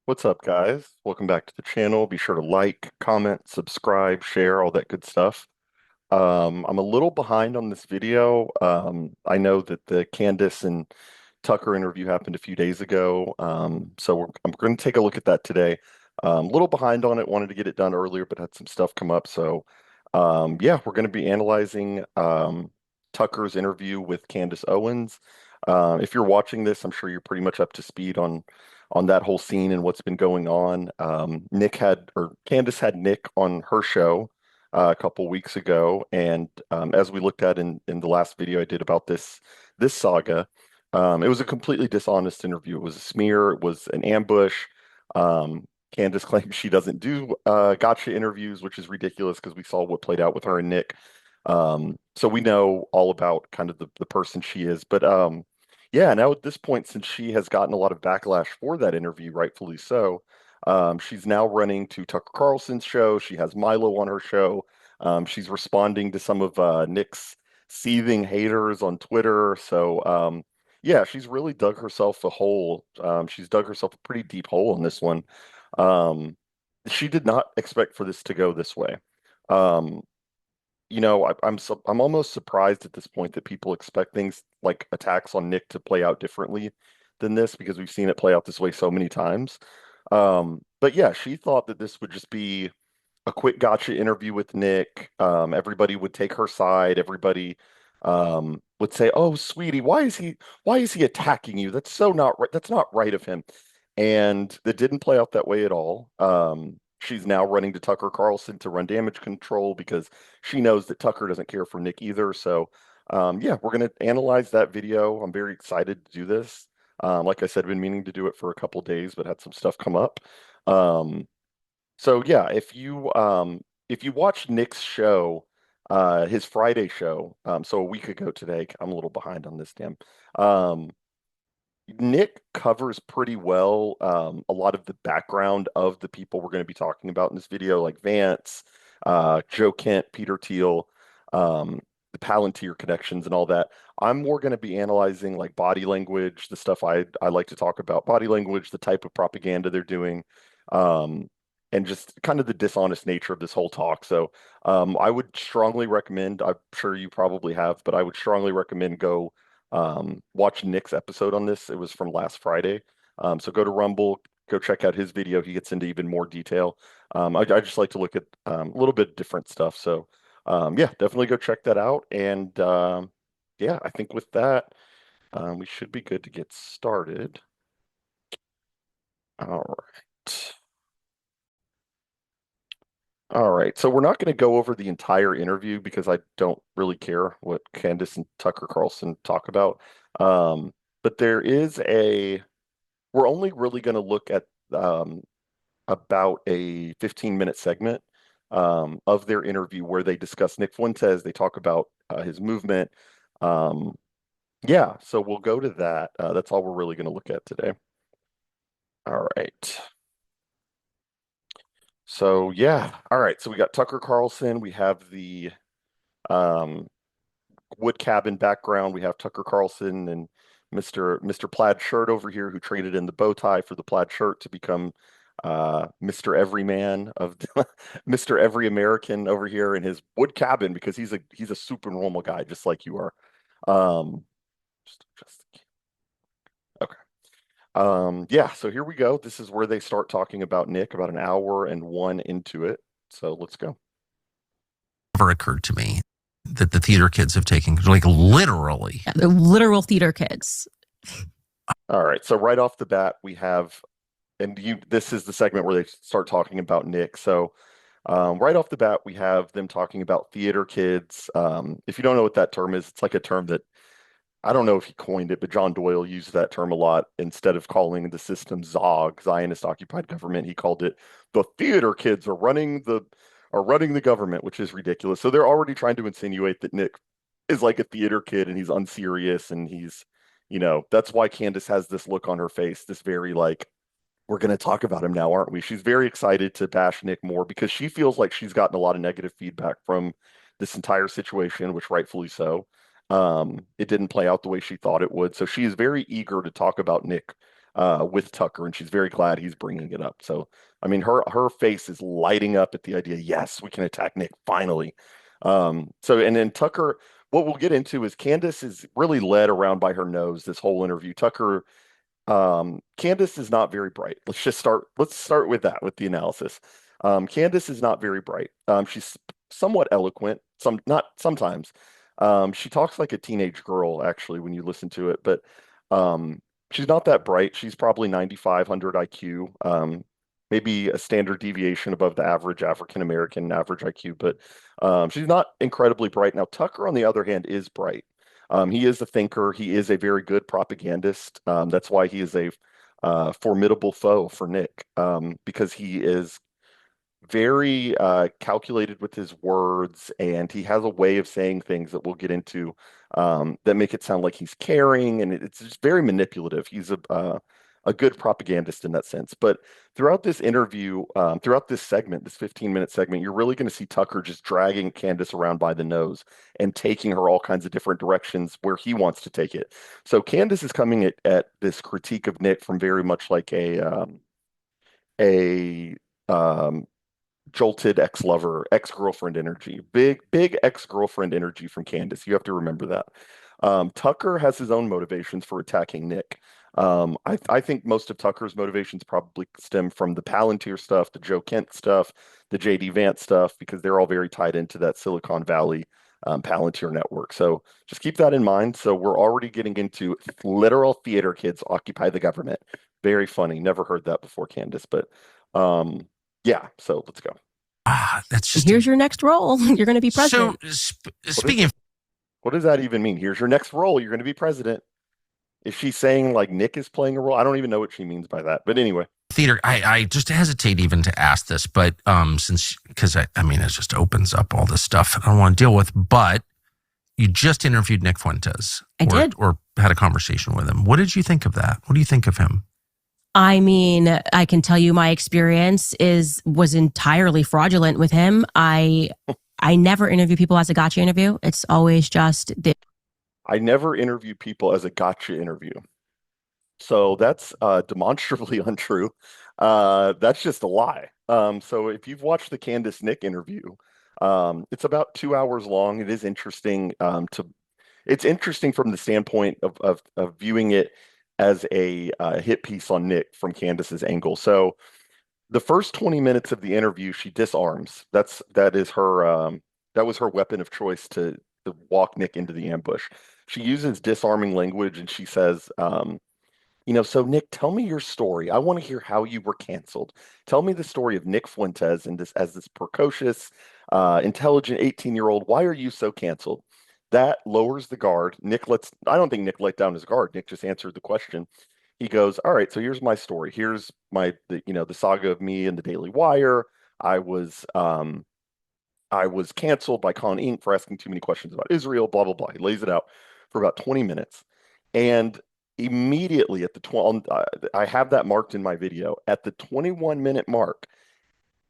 What's up, guys? Welcome back to the channel. Be sure to like, comment, subscribe, share, all that good stuff. I'm a little behind on this video. I know that the Candace and Tucker interview happened a few days ago, I'm going to take a look at that today. A little behind on it, wanted to get it done earlier, but had some stuff come up. Yeah, we're going to be analyzing Tucker's interview with Candace Owens. If you're watching this, I'm sure you're pretty much up to speed on that whole scene and what's been going on. Candace had Nick on her show a couple weeks ago, and as we looked at in the last video I did about this saga, it was a completely dishonest interview. It was a smear. It was an ambush. Candace claims she doesn't do gotcha interviews, which is ridiculous because we saw what played out with her and Nick. So we know all about kind of the person she is. But yeah, now at this point, since she has gotten a lot of backlash for that interview, rightfully so, she's now running to Tucker Carlson's show. She has Milo on her show. She's responding to some of Nick's seething haters on Twitter. Yeah, she's really dug herself a hole. She's dug herself a pretty deep hole in this one. Um, she did not expect for this to go this way. Um, I'm almost surprised at this point that people expect things like attacks on Nick to play out differently than this because we've seen it play out this way so many times. But yeah, she thought that this would just be a quick gotcha interview with Nick. Everybody would take her side. Everybody would say, "Oh, sweetie, why is he attacking you? That's so not right. That's not right of him." And it didn't play out that way at all. She's now running to Tucker Carlson to run damage control because she knows that Tucker doesn't care for Nick either. Yeah, we're going to analyze that video. I'm very excited to do this. Like I said, I've been meaning to do it for a couple days, but had some stuff come up. Um, yeah, if you watch Nick's show, his Friday show, so a week ago today, I'm a little behind on this, damn. Um, Nick covers pretty well a lot of the background of the people we're going to be talking about in this video, like Vance, Joe Kent, Peter Thiel, the Palantir connections and all that. I'm more going to be analyzing like body language, the stuff I like to talk about, body language, the type of propaganda they're doing, um, and just kind of the dishonest nature of this whole talk. I would strongly recommend, I'm sure you probably have, but I would strongly recommend go watch Nick's episode on this. It was from last Friday. So go to Rumble, go check out his video. He gets into even more detail. I just like to look at a little bit different stuff. Yeah, definitely go check that out. Yeah, I think with that, we should be good to get started. All right. All right. So we're not going to go over the entire interview because I don't really care what Candace and Tucker Carlson talk about. Um, but we're only really going to look at about a 15-minute segment of their interview where they discuss Nick Fuentes. They talk about his movement. Um, yeah, so we'll go to that. That's all we're really going to look at today. All right. Yeah. All right. So we got Tucker Carlson. We have the um, wood cabin background. We have Tucker Carlson and Mr. Plaid Shirt over here who traded in the bow tie for the plaid shirt to become Mr. Everyman of Mr. Every American over here in his wood cabin because he's a super normal guy just like you are. Um, just okay. Yeah, so here we go. This is where they start talking about Nick about an hour and one into it. So let's go. Never occurred to me that the theater kids have taken, like, literally. Yeah, they're literal theater kids. All right. So right off the bat, we have, this is the segment where they start talking about Nick. Right off the bat, we have them talking about theater kids. If you don't know what that term is, it's like a term that I don't know if he coined it, but John Doyle used that term a lot. Instead of calling the system Zog, Zionist occupied government, he called it the theater kids are running the government, which is ridiculous. So they're already trying to insinuate that Nick is like a theater kid and he's unserious and that's why Candace has this look on her face, this very like, we're going to talk about him now, aren't we? She's very excited to bash Nick more because she feels like she's gotten a lot of negative feedback from this entire situation, which rightfully so. It didn't play out the way she thought it would. So she is very eager to talk about Nick with Tucker, and she's very glad he's bringing it up. So, I mean, her face is lighting up at the idea. Yes, we can attack Nick finally. So, and then Tucker. What we'll get into is Candace is really led around by her nose this whole interview. Tucker Candace is not very bright. Let's start with that, with the analysis. Candace is not very bright. She's somewhat eloquent, not sometimes. She talks like a teenage girl, actually, when you listen to it, but um, she's not that bright. She's probably 9,500 IQ, maybe a standard deviation above the average African American average IQ, but she's not incredibly bright. Now, Tucker, on the other hand, is bright. He is a thinker. He is a very good propagandist. That's why he is a formidable foe for Nick, because he is very calculated with his words, and he has a way of saying things that we'll get into that make it sound like he's caring, and it's just very manipulative. He's a good propagandist in that sense. But throughout this interview, throughout this segment, this 15-minute segment, you're really going to see Tucker just dragging Candace around by the nose and taking her all kinds of different directions where he wants to take it. So Candace is coming at this critique of Nick from very much like a jolted ex-lover, ex-girlfriend energy. Big ex-girlfriend energy from Candace. You have to remember that. Tucker has his own motivations for attacking Nick. I think most of Tucker's motivations probably stem from the Palantir stuff, the Joe Kent stuff, the JD Vance stuff, because they're all very tied into that Silicon Valley Palantir network. So just keep that in mind. So we're already getting into literal theater kids occupy the government. Very funny. Never heard that before, Candace, but yeah, so let's go. That's just Here's your next role. You're going to be president. So speaking of, What does that even mean? Here's your next role. You're going to be president. Is she saying like Nick is playing a role? I don't even know what she means by that. But anyway, theater, I just hesitate even to ask this, but because I mean, it just opens up all this stuff I don't want to deal with. But you just interviewed Nick Fuentes. I did. Or had a conversation with him. What did you think of that? What do you think of him? I mean, I can tell you my experience was entirely fraudulent with him. I never interview people as a gotcha interview. It's always just I never interview people as a gotcha interview. So that's demonstrably untrue. That's just a lie. So if you've watched the Candace Nick interview, it's about 2 hours long. It is interesting it's interesting from the standpoint of viewing it as a hit piece on Nick from Candace's angle. So the first 20 minutes of the interview, she disarms. That was her weapon of choice to walk Nick into the ambush. She uses disarming language, and she says, so Nick, tell me your story. I want to hear how you were canceled. Tell me the story of Nick Fuentes and this precocious, intelligent 18-year-old. Why are you so canceled? That lowers the guard. I don't think Nick let down his guard. Nick just answered the question. He goes, all right, so here's my story. Here's the saga of me and the Daily Wire. I was canceled by Con Inc. for asking too many questions about Israel, blah, blah, blah. He lays it out for about 20 minutes. And immediately at I have that marked in my video. At the 21-minute mark,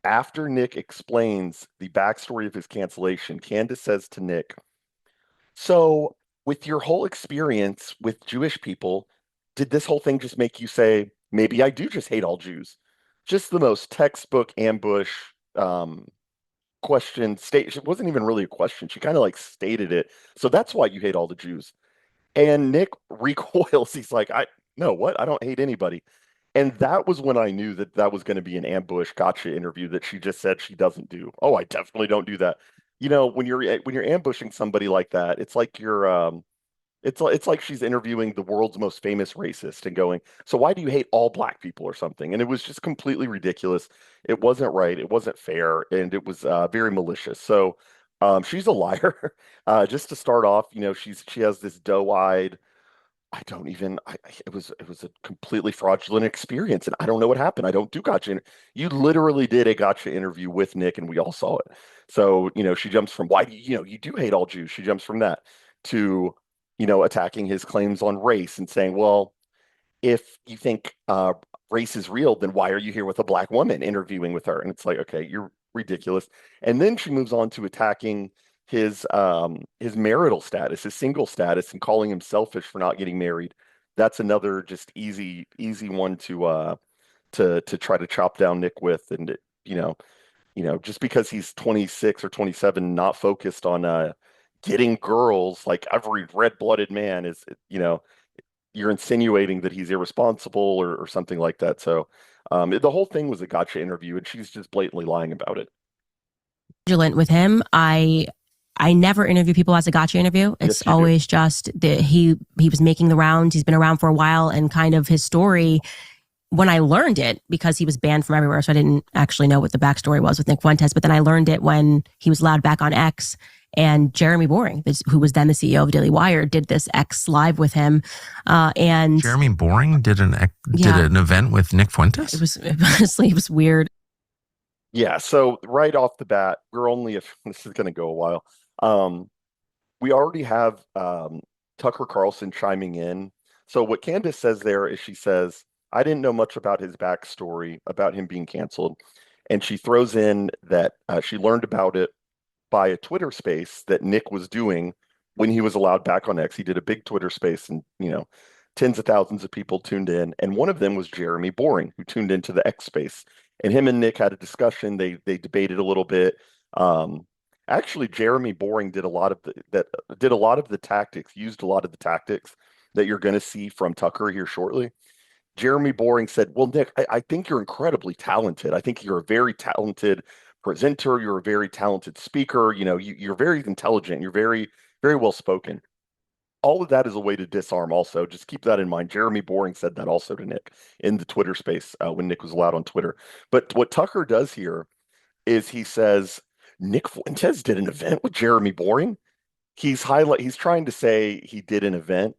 after Nick explains the backstory of his cancellation, Candace says to Nick, so with your whole experience with Jewish people, did this whole thing just make you say, maybe I do just hate all Jews? Just the most textbook ambush question. It wasn't even really a question. She kind of like stated it. So that's why you hate all the Jews. And Nick recoils. He's like, no, what? I don't hate anybody. And that was when I knew that was going to be an ambush gotcha interview that she just said she doesn't do. Oh, I definitely don't do that. When you're ambushing somebody like that, it's like it's like she's interviewing the world's most famous racist and going, so why do you hate all black people or something? And it was just completely ridiculous. It wasn't right. It wasn't fair. And it was very malicious. So she's a liar. Just to start off, she has this doe-eyed, it was a completely fraudulent experience, and I don't know what happened. I don't do gotcha. You literally did a gotcha interview with Nick, and we all saw it. So, she jumps from why do you do hate all Jews? She jumps from that to, attacking his claims on race and saying, well, if you think race is real, then why are you here with a black woman interviewing with her? And it's like, okay, you're ridiculous. And then she moves on to attacking his marital status, his single status, and calling him selfish for not getting married that's another just easy one to try to chop down Nick with. And just because he's 26 or 27, not focused on getting girls like every red-blooded man is, you're insinuating that he's irresponsible or something like that. So the whole thing was a gotcha interview, and she's just blatantly lying about it. Vigilant with him. I never interview people as a gotcha interview. It's Yes, you do. always just that he was making the rounds. He's been around for a while, and kind of his story, when I learned it, because he was banned from everywhere, so I didn't actually know what the backstory was with Nick Fuentes, but then I learned it when he was allowed back on X, and Jeremy Boring, who was then the CEO of Daily Wire, did this X live with him. And Jeremy Boring did yeah, an event with Nick Fuentes. it was honestly, it was weird. Yeah, so right off the bat, we're only if this is going to go a while. Um, we already have Tucker Carlson chiming in. So what Candace says there is she says, I didn't know much about his backstory, about him being canceled. And she throws in that she learned about it by a Twitter space that Nick was doing when he was allowed back on X. He did a big Twitter space and, tens of thousands of people tuned in. And one of them was Jeremy Boring, who tuned into the X space. And him and Nick had a discussion. They debated a little bit. Actually, Jeremy Boring did a lot of the tactics, used a lot of the tactics that you're going to see from Tucker here shortly. Jeremy Boring said, well, Nick, I think you're incredibly talented. I think you're a very talented presenter. You're a very talented speaker. You're very intelligent. You're very, very well spoken. All of that is a way to disarm also. Just keep that in mind. Jeremy Boring said that also to Nick in the Twitter space when Nick was allowed on Twitter. But what Tucker does here is he says, Nick Fuentes did an event with Jeremy Boring. He's trying to say he did an event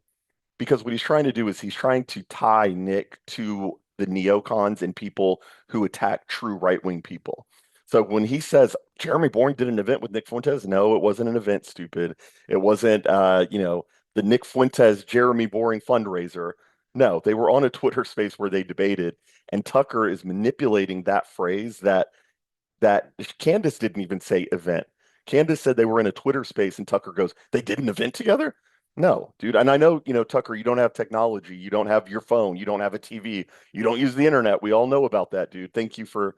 because what he's trying to do is he's trying to tie Nick to the neocons and people who attack true right-wing people. So when he says Jeremy Boring did an event with Nick Fuentes, no, it wasn't an event, stupid. It wasn't the Nick Fuentes Jeremy Boring fundraiser. No, they were on a Twitter space where they debated, and Tucker is manipulating that phrase that Candace didn't even say event. Candace said they were in a Twitter space, and Tucker goes, they did an event together? No, dude. And I know, Tucker, you don't have technology. You don't have your phone. You don't have a TV. You don't use the internet. We all know about that, dude. Thank you for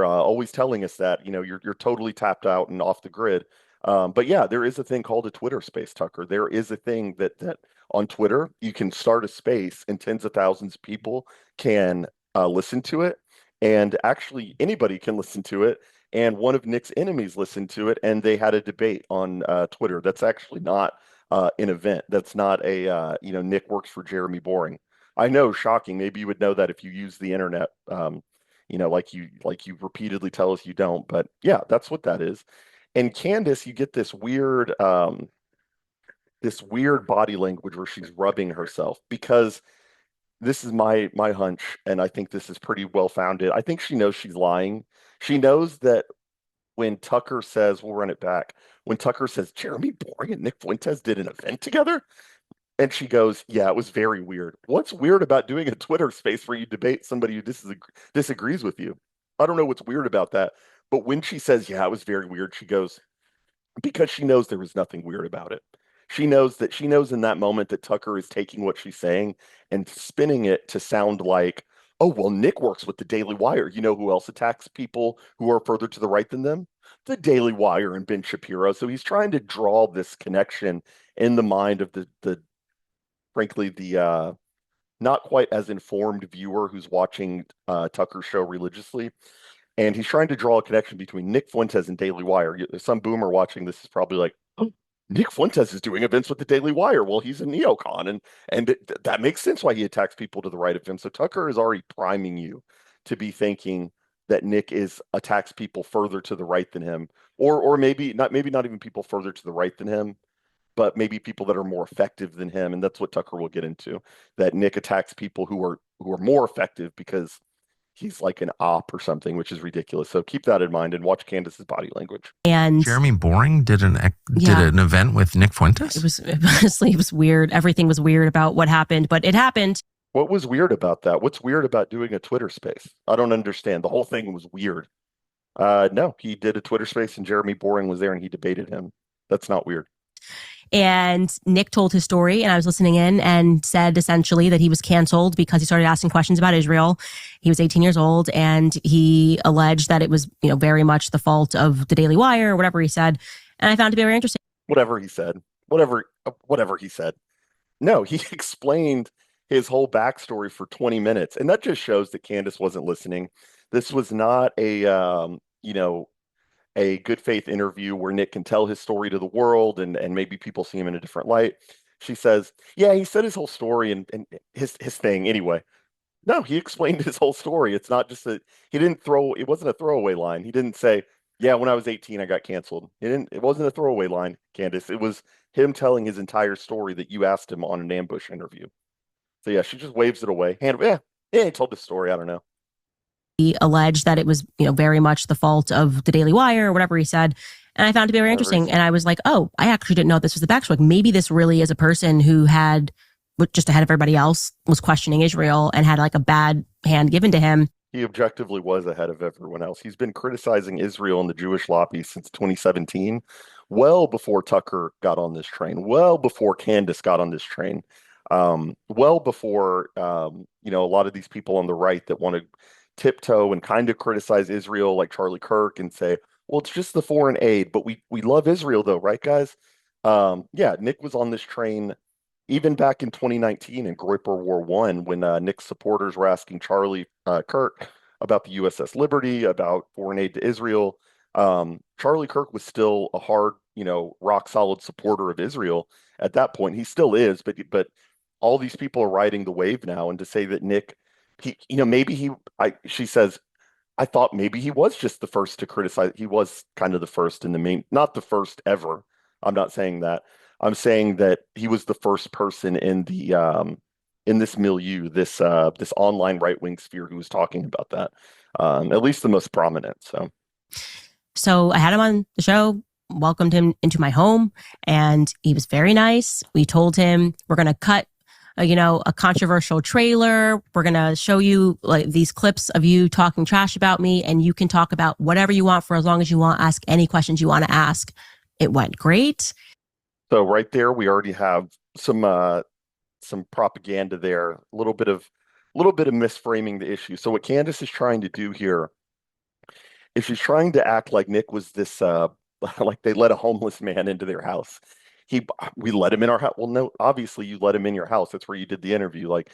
always telling us that. You're totally tapped out and off the grid. But yeah, there is a thing called a Twitter space, Tucker. There is a thing that on Twitter you can start a space and tens of thousands of people can listen to it, and actually anybody can listen to it. And one of Nick's enemies listened to it, and they had a debate on Twitter. That's actually not an event. That's not Nick works for Jeremy Boring. I know, shocking. Maybe you would know that if you use the internet, like you repeatedly tell us you don't. But yeah, that's what that is. And Candace, you get this weird body language where she's rubbing herself because this is my hunch, and I think this is pretty well founded. I think she knows she's lying. She knows that when Tucker says, we'll run it back, when Tucker says Jeremy Boring and Nick Fuentes did an event together, and she goes, yeah, it was very weird. What's weird about doing a Twitter space where you debate somebody who disagrees with you? I don't know what's weird about that. But when she says, yeah, it was very weird, she goes, because she knows there was nothing weird about it. She knows in that moment that Tucker is taking what she's saying and spinning it to sound like, oh, well, Nick works with the Daily Wire. You know who else attacks people who are further to the right than them? The Daily Wire and Ben Shapiro. So he's trying to draw this connection in the mind of the frankly the not quite as informed viewer who's watching Tucker's show religiously. And he's trying to draw a connection between Nick Fuentes and Daily Wire. Some boomer watching this is probably like, oh, Nick Fuentes is doing events with the Daily Wire. Well, he's a neocon, and that makes sense why he attacks people to the right of him. So Tucker is already priming you to be thinking that Nick attacks people further to the right than him, or maybe not even people further to the right than him, but maybe people that are more effective than him. And that's what Tucker will get into. That Nick attacks people who are more effective because he's like an op or something, which is ridiculous. So keep that in mind and watch Candace's body language. And Jeremy Boring did an event with Nick Fuentes. Honestly, it was weird. Everything was weird about what happened, but it happened. What was weird about that? What's weird about doing a Twitter space? I don't understand. The whole thing was weird. No, he did a Twitter space and Jeremy Boring was there and he debated him. That's not weird. And Nick told his story, and I was listening in and said essentially that he was canceled because he started asking questions about Israel. He was 18 years old, and he alleged that it was, very much the fault of the Daily Wire or whatever he said. And I found it to be very interesting. Whatever he said, whatever he said. No, he explained his whole backstory for 20 minutes, and that just shows that Candace wasn't listening. This was not a good faith interview where Nick can tell his story to the world and maybe people see him in a different light. She says, yeah, he said his whole story and his thing anyway. No, he explained his whole story. It's not just that it wasn't a throwaway line. He didn't say, yeah, when I was 18, I got canceled. It wasn't a throwaway line, Candace. It was him telling his entire story that you asked him on an ambush interview. So yeah, she just waves it away. Yeah, he told the story. I don't know. He alleged that it was, very much the fault of the Daily Wire or whatever he said. And I found it to be very interesting. And I was like, oh, I actually didn't know this was the backstory. Maybe this really is a person who had, just ahead of everybody else, was questioning Israel and had like a bad hand given to him. He objectively was ahead of everyone else. He's been criticizing Israel and the Jewish lobby since 2017, well before Tucker got on this train, well before Candace got on this train, well before a lot of these people on the right that want to tiptoe and kind of criticize Israel, like Charlie Kirk, and say, well, it's just the foreign aid, but we love Israel though, right, guys? Yeah, Nick was on this train even back in 2019 in Groiper War One, when Nick's supporters were asking Charlie Kirk about the USS Liberty, about foreign aid to Israel. Charlie Kirk was still a hard, rock solid supporter of Israel at that point. He still is, but all these people are riding the wave now, and to say that Nick, she says, I thought maybe he was just the first to criticize. He was kind of the first in the main, not the first ever. I'm not saying that. I'm saying that he was the first person in this milieu, this online right wing sphere, who was talking about that. At least the most prominent. So I had him on the show, welcomed him into my home, and he was very nice. We told him we're going to cut a controversial trailer. We're going to show you like these clips of you talking trash about me, and you can talk about whatever you want for as long as you want. Ask any questions you want to ask. It went great. So right there, we already have some propaganda there, a little bit of misframing the issue. So what Candace is trying to do here is she's trying to act like Nick was this like they let a homeless man into their house. We let him in our house. Well, no, obviously you let him in your house. That's where you did the interview. Like,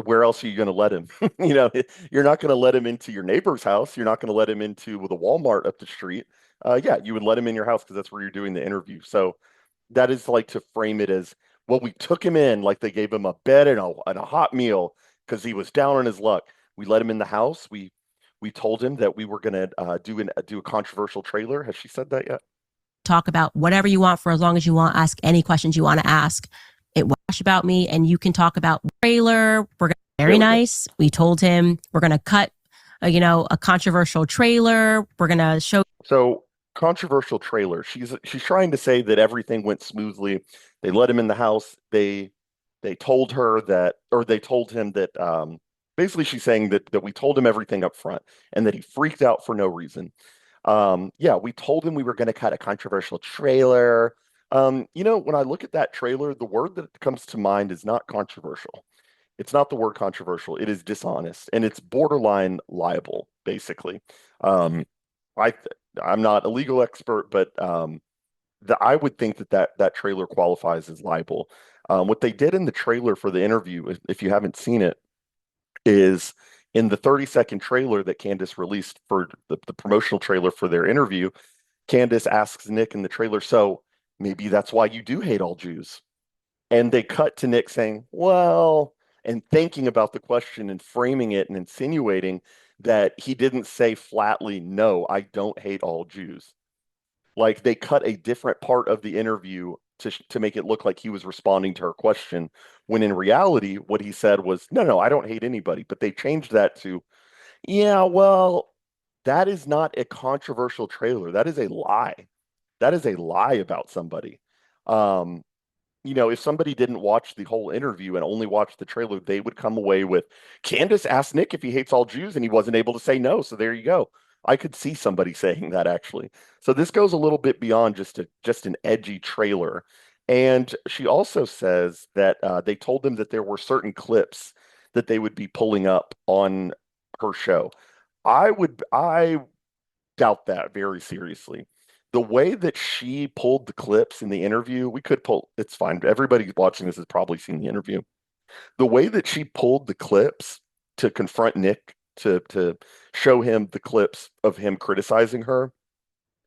where else are you going to let him? You're not going to let him into your neighbor's house. You're not going to let him into the Walmart up the street. Yeah, you would let him in your house because that's where you're doing the interview. So that is like to frame it as, well, we took him in like they gave him a bed and a hot meal because he was down on his luck. We let him in the house. We told him that we were going to do a controversial trailer. Has she said that yet? Talk about whatever you want for as long as you want. Ask any questions you want to ask. It was about me, and you can talk about trailer. Very nice. We told him we're going to cut, a controversial trailer. We're going to show. So controversial trailer. She's trying to say that everything went smoothly. They let him in the house. They told her that, or they told him that. Basically, she's saying that we told him everything up front, and that he freaked out for no reason. Yeah, we told him we were going to cut a controversial trailer. When I look at that trailer, the word that comes to mind is not controversial. It's not the word controversial. It is dishonest, and it's borderline libel, basically. I'm not a legal expert, but I would think that trailer qualifies as libel. What they did in the trailer for the interview, if you haven't seen it, is in the 30-second trailer that Candace released for the promotional trailer for their interview, Candace asks Nick in the trailer, so maybe that's why you do hate all Jews. And they cut to Nick saying, well, and thinking about the question and framing it and insinuating that he didn't say flatly, no, I don't hate all Jews. Like, they cut a different part of the interview to make it look like he was responding to her question, when in reality, what he said was, no, I don't hate anybody. But they changed that to, yeah, well, that is not a controversial trailer. That is a lie. That is a lie about somebody. If somebody didn't watch the whole interview and only watched the trailer, they would come away with, Candace asked Nick if he hates all Jews and he wasn't able to say no. So there you go. I could see somebody saying that, actually. So this goes a little bit beyond just an edgy trailer. And she also says that they told them that there were certain clips that they would be pulling up on her show. I doubt that very seriously. The way that she pulled the clips in the interview, we could pull, it's fine. Everybody watching this has probably seen the interview. The way that she pulled the clips to confront Nick, to show him the clips of him criticizing her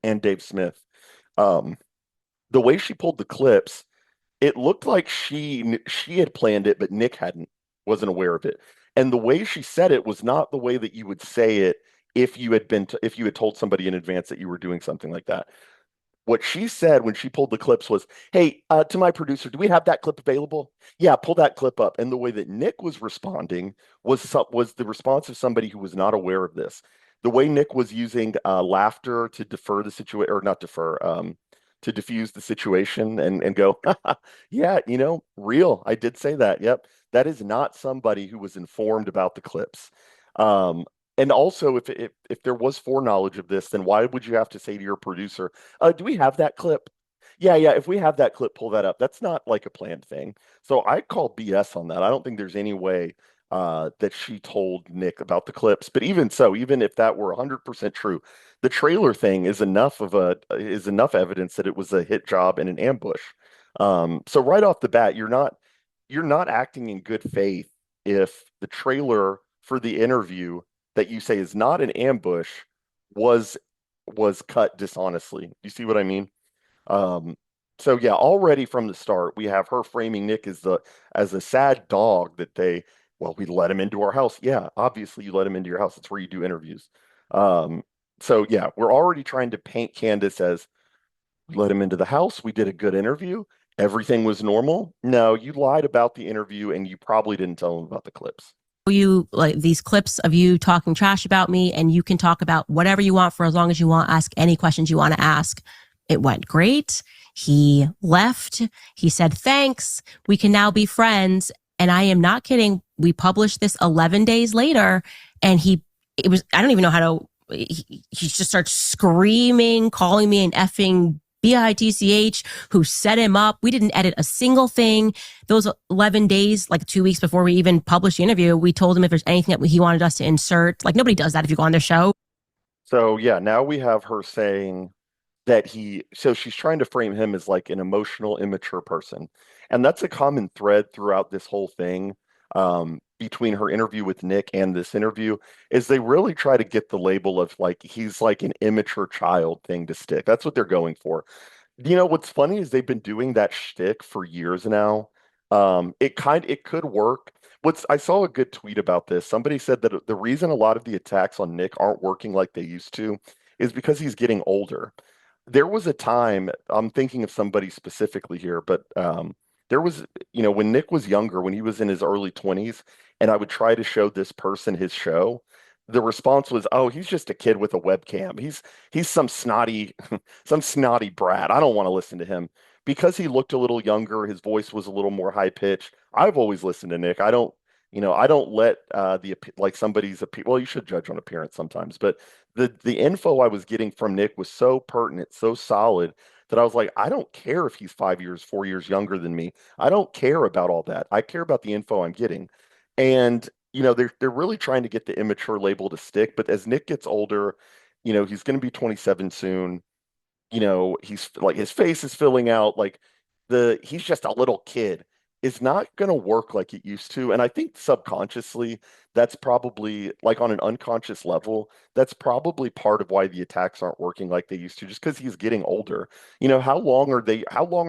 and Dave Smith, um, the way she pulled the clips, it looked like she had planned it, but Nick wasn't aware of it. And the way she said it was not the way that you would say it if you had told somebody in advance that you were doing something like that. What she said when she pulled the clips was, "Hey, to my producer, do we have that clip available? Yeah, pull that clip up." And the way that Nick was responding was the response of somebody who was not aware of this. The way Nick was using laughter to defer the situation, or not defer, to diffuse the situation and go, "Yeah, real. I did say that. Yep, that is not somebody who was informed about the clips." Um, and also, if there was foreknowledge of this, then why would you have to say to your producer, do we have that clip? Yeah, yeah. If we have that clip, pull that up. That's not like a planned thing. So I call BS on that. I don't think there's any way that she told Nick about the clips. But even so, even if that were 100% true, the trailer thing is enough evidence that it was a hit job and an ambush. So right off the bat, you're not acting in good faith if the trailer for the interview that you say is not an ambush was cut dishonestly. You see what I mean? Um, so yeah, already from the start, we have her framing Nick as a sad dog that we let him into our house. Yeah, obviously you let him into your house. It's where you do interviews. Um, so yeah, we're already trying to paint Candace as we let him into the house. We did a good interview. Everything was normal. No, you lied about the interview and you probably didn't tell him about the clips. You like these clips of you talking trash about me, and you can talk about whatever you want for as long as you want, ask any questions you want to ask. It went great. He left. He said, thanks. We can now be friends. And I am not kidding. We published this 11 days later, and I don't even know how he just starts screaming, calling me an effing bitch who set him up. We didn't edit a single thing. Those 11 days, like 2 weeks before we even published the interview, we told him if there's anything that he wanted us to insert. Like, nobody does that if you go on their show. So yeah, now we have her saying that so she's trying to frame him as like an emotional, immature person. And that's a common thread throughout this whole thing, between her interview with Nick and this interview, is they really try to get the label of like he's like an immature child thing to stick. That's what they're going for. What's funny is they've been doing that shtick for years now. It could work. I saw a good tweet about this. Somebody said that the reason a lot of the attacks on Nick aren't working like they used to is because he's getting older. There was a time, I'm thinking of somebody specifically here, but there was, when Nick was younger, when he was in his early 20s, and I would try to show this person his show, the response was, "Oh, he's just a kid with a webcam. He's some snotty some snotty brat. I don't want to listen to him." Because he looked a little younger, his voice was a little more high pitched. I've always listened to Nick. I don't let like well, you should judge on appearance sometimes, but the info I was getting from Nick was so pertinent, so solid that I was like, I don't care if he's 5 years, 4 years younger than me. I don't care about all that. I care about the info I'm getting. And they're really trying to get the immature label to stick, but as Nick gets older, he's going to be 27 soon. He's like his face is filling out, like he's just a little kid is not going to work like it used to. And I think subconsciously, that's probably like on an unconscious level, that's probably part of why the attacks aren't working like they used to, just because he's getting older. How long are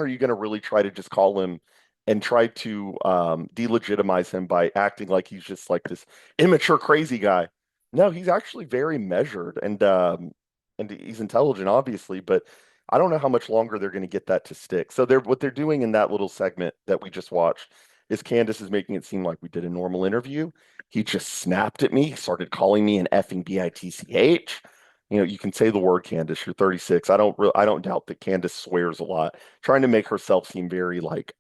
you going to really try to just call him and try to delegitimize him by acting like he's just like this immature, crazy guy? No, he's actually very measured and he's intelligent, obviously, but I don't know how much longer they're going to get that to stick. So what they're doing in that little segment that we just watched is Candace is making it seem like we did a normal interview. He just snapped at me, started calling me an effing bitch. You can say the word, Candace. You're 36. I don't doubt that Candace swears a lot, trying to make herself seem very like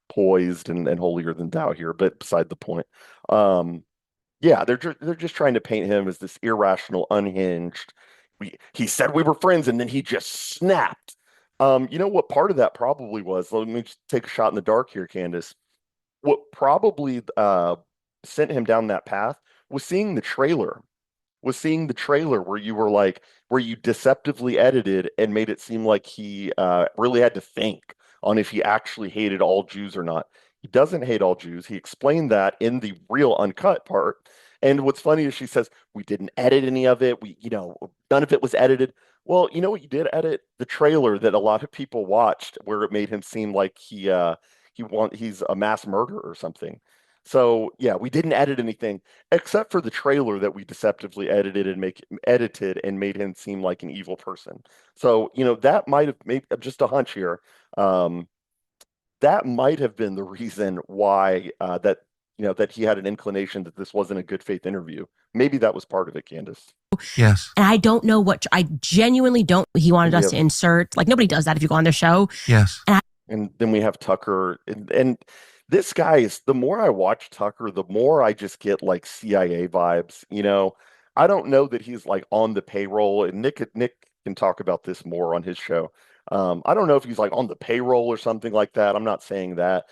poised and holier than thou here, but beside the point. Yeah, they're just trying to paint him as this irrational, unhinged. He said we were friends, and then he just snapped. You know what part of that probably was? Let me just take a shot in the dark here, Candace. What probably sent him down that path was seeing the trailer. Was seeing the trailer where you were like, where you deceptively edited and made it seem like he really had to think on if he actually hated all Jews or not. He doesn't hate all Jews. He explained that in the real uncut part. And what's funny is she says, we didn't edit any of it. None of it was edited. Well, you know what you did edit? The trailer that a lot of people watched where it made him seem like he's a mass murderer or something. So yeah, we didn't edit anything except for the trailer that we deceptively edited and made him seem like an evil person. So, that might have made just a hunch here. Um, that might have been the reason why that he had an inclination that this wasn't a good faith interview. Maybe that was part of it, Candace. Yes. And I don't know I genuinely don't, he wanted us to insert, like nobody does that if you go on their show. Yes. And then we have Tucker, and this guy is, the more I watch Tucker, the more I just get like CIA vibes. I don't know that he's like on the payroll, and Nick can talk about this more on his show. I don't know if he's like on the payroll or something like that. I'm not saying that,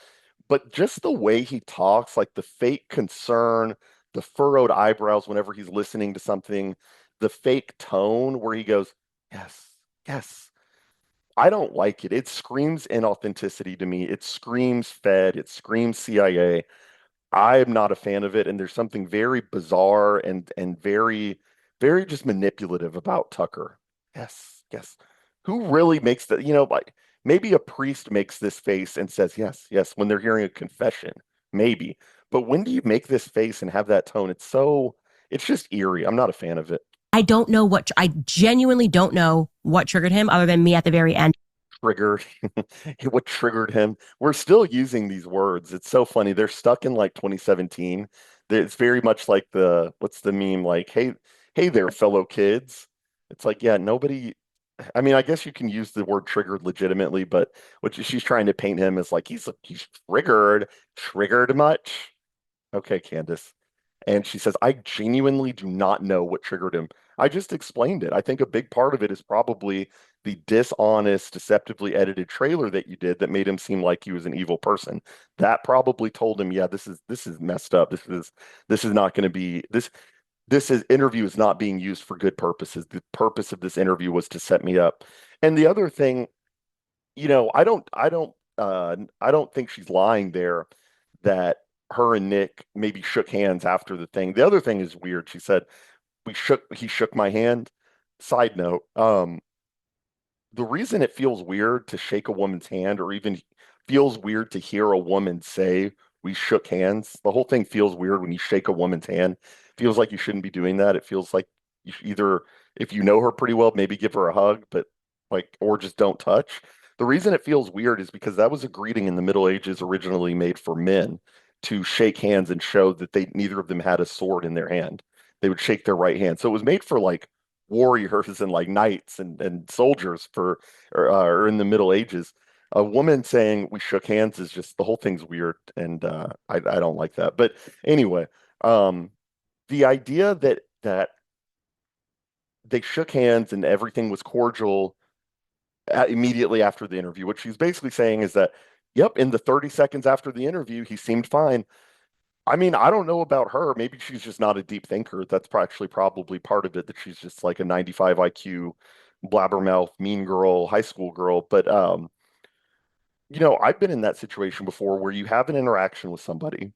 but just the way he talks, like the fake concern, the furrowed eyebrows whenever he's listening to something, the fake tone where he goes, yes, yes. I don't like it. It screams inauthenticity to me. It screams Fed. It screams CIA. I am not a fan of it, and there's something very bizarre and very, very just manipulative about Tucker. Yes, yes. Who really makes that? Like maybe a priest makes this face and says yes, yes when they're hearing a confession, maybe. But when do you make this face and have that tone? It's just eerie. I'm not a fan of it. I genuinely don't know what triggered him other than me at the very end. Triggered. What triggered him? We're still using these words. It's so funny. They're stuck in like 2017. It's very much like what's the meme? Like, hey there, fellow kids. It's like, yeah, nobody. I mean, I guess you can use the word triggered legitimately, but she's trying to paint him as like he's triggered. Triggered much? Okay, Candace. And she says, I genuinely do not know what triggered him. I just explained it. I think a big part of it is probably the dishonest, deceptively edited trailer that you did that made him seem like he was an evil person. That probably told him, yeah, this is messed up. This is not going to be this interview is not being used for good purposes. The purpose of this interview was to set me up. And the other thing, I don't think she's lying there that her and Nick maybe shook hands after the thing. The other thing is weird. She said he shook my hand. Side note, the reason it feels weird to shake a woman's hand or even feels weird to hear a woman say we shook hands. The whole thing feels weird when you shake a woman's hand. Feels like you shouldn't be doing that. It feels like you should either, if you know her pretty well, maybe give her a hug, but like, or just don't touch. The reason it feels weird is because that was a greeting in the Middle Ages originally made for men to shake hands and show that neither of them had a sword in their hand. They would shake their right hand. So it was made for like warriors and like knights and soldiers or in the Middle Ages. A woman saying we shook hands is just the whole thing's weird, and I don't like that. But anyway, um, the idea that they shook hands and everything was cordial immediately after the interview. What she's basically saying is that, yep, in the 30 seconds after the interview, he seemed fine. I mean, I don't know about her. Maybe she's just not a deep thinker. That's actually probably part of it, that she's just like a 95 IQ, blabbermouth, mean girl, high school girl. But I've been in that situation before where you have an interaction with somebody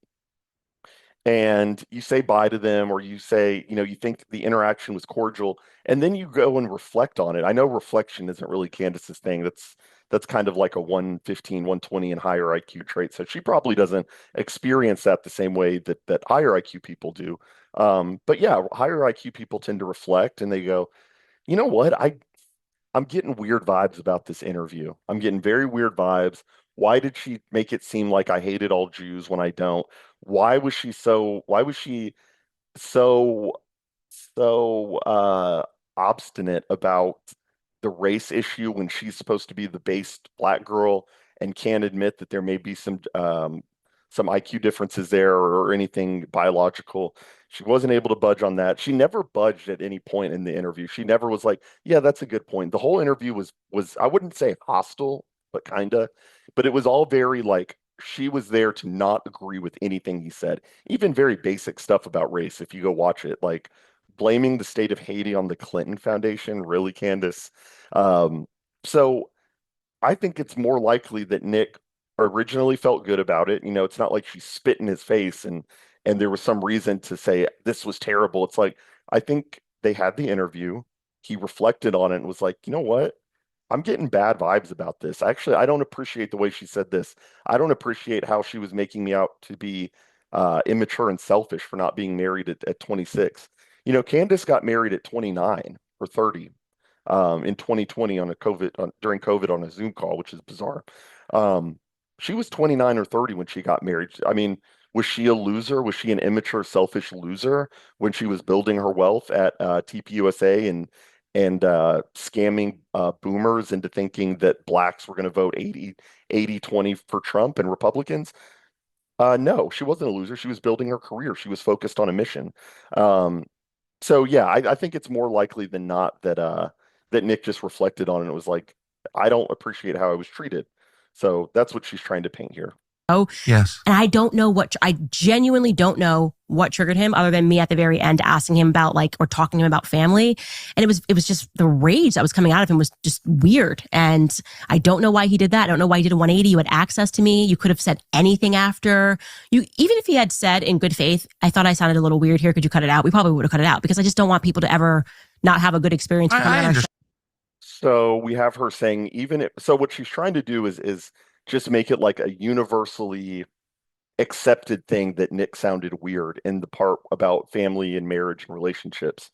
and you say bye to them, or you say, you think the interaction was cordial, and then you go and reflect on it. I know reflection isn't really Candace's thing. That's kind of like a 115, 120 and higher IQ trait. So she probably doesn't experience that the same way that higher IQ people do. But yeah, higher IQ people tend to reflect and they go, you know what? I'm getting weird vibes about this interview. I'm getting very weird vibes. Why did she make it seem like I hated all Jews when I don't? Why was she so so obstinate about the race issue when she's supposed to be the based black girl and can't admit that there may be some IQ differences there or anything biological. She wasn't able to budge on that. She never budged at any point in the interview. She never was like, "Yeah, that's a good point." The whole interview was I wouldn't say hostile, but kinda. But it was all very like she was there to not agree with anything he said, even very basic stuff about race. If you go watch it, like blaming the state of Haiti on the Clinton Foundation, really, Candace? Um, so I think it's more likely that Nick originally felt good about it. It's not like she spit in his face and there was some reason to say this was terrible. It's like I think they had the interview. He reflected on it and was like, you know what? I'm getting bad vibes about this. Actually, I don't appreciate the way she said this. I don't appreciate how she was making me out to be immature and selfish for not being married at 26. Candace got married at 29 or 30 in 2020 during COVID on a Zoom call, which is bizarre. Um, she was 29 or 30 when she got married. I mean, was she a loser? Was she an immature, selfish loser when she was building her wealth at TPUSA and scamming boomers into thinking that blacks were going to vote 80-20 for Trump and Republicans? No, she wasn't a loser. She was building her career. She was focused on a mission. Um, so yeah, I think it's more likely than not that Nick just reflected on it and was like, I don't appreciate how I was treated. So that's what she's trying to paint here. Oh, Yes. and I genuinely don't know what triggered him other than me at the very end asking him about or talking to him about family. And it was just the rage that was coming out of him was just weird. And I don't know why he did that. I don't know why he did a 180. You had access to me. You could have said anything after you, even if he had said in good faith, I thought I sounded a little weird here. Could you cut it out? We probably would have cut it out because I just don't want people to ever not have a good experience. I understand. So we have her saying so what she's trying to do is just make it like a universally accepted thing that Nick sounded weird in the part about family and marriage and relationships.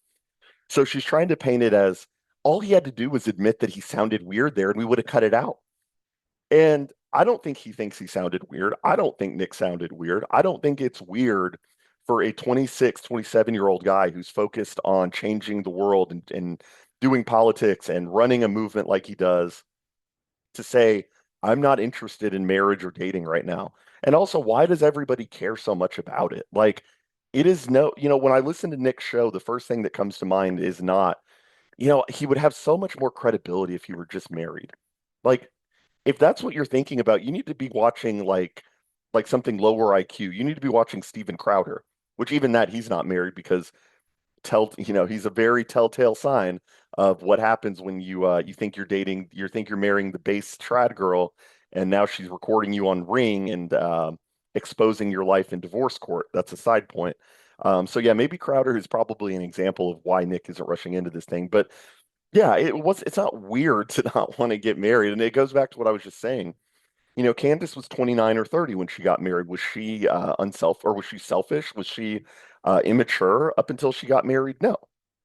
So she's trying to paint it as all he had to do was admit that he sounded weird there and we would have cut it out. And I don't think he thinks he sounded weird. I don't think Nick sounded weird. I don't think it's weird for a 26, 27-year-old guy who's focused on changing the world and doing politics and running a movement like he does to say, I'm not interested in marriage or dating right now. And also, why does everybody care so much about it? Like, it is when I listen to Nick's show, the first thing that comes to mind is not, he would have so much more credibility if he were just married. Like, if that's what you're thinking about, you need to be watching like something lower IQ. You need to be watching Steven Crowder, which even that he's not married because he's a very telltale sign of what happens when you think you're marrying the base trad girl, and now she's recording you on Ring and exposing your life in divorce court. That's a side point. So yeah, maybe Crowder is probably an example of why Nick isn't rushing into this thing. But yeah, it's not weird to not want to get married, and it goes back to what I was just saying. Candace was 29 or 30 when she got married. Was she or was she selfish? Was she immature up until she got married? No,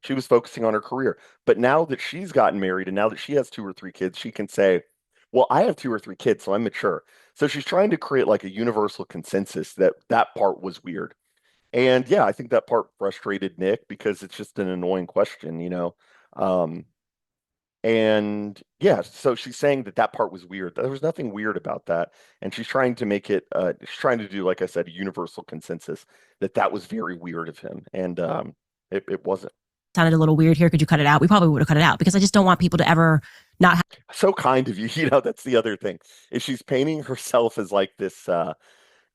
she was focusing on her career. But now that she's gotten married and now that she has 2 or 3 kids, she can say, well, I have 2 or 3 kids, so I'm mature. So she's trying to create like a universal consensus that part was weird. And yeah, I think that part frustrated Nick because it's just an annoying question. Um, and yeah, so she's saying that part was weird. There was nothing weird about that. And she's trying to make it, she's trying to do, like I said, a universal consensus that was very weird of him. And it wasn't. Sounded a little weird here. Could you cut it out? We probably would have cut it out because I just don't want people to ever not have. So kind of you. That's the other thing is she's painting herself as like this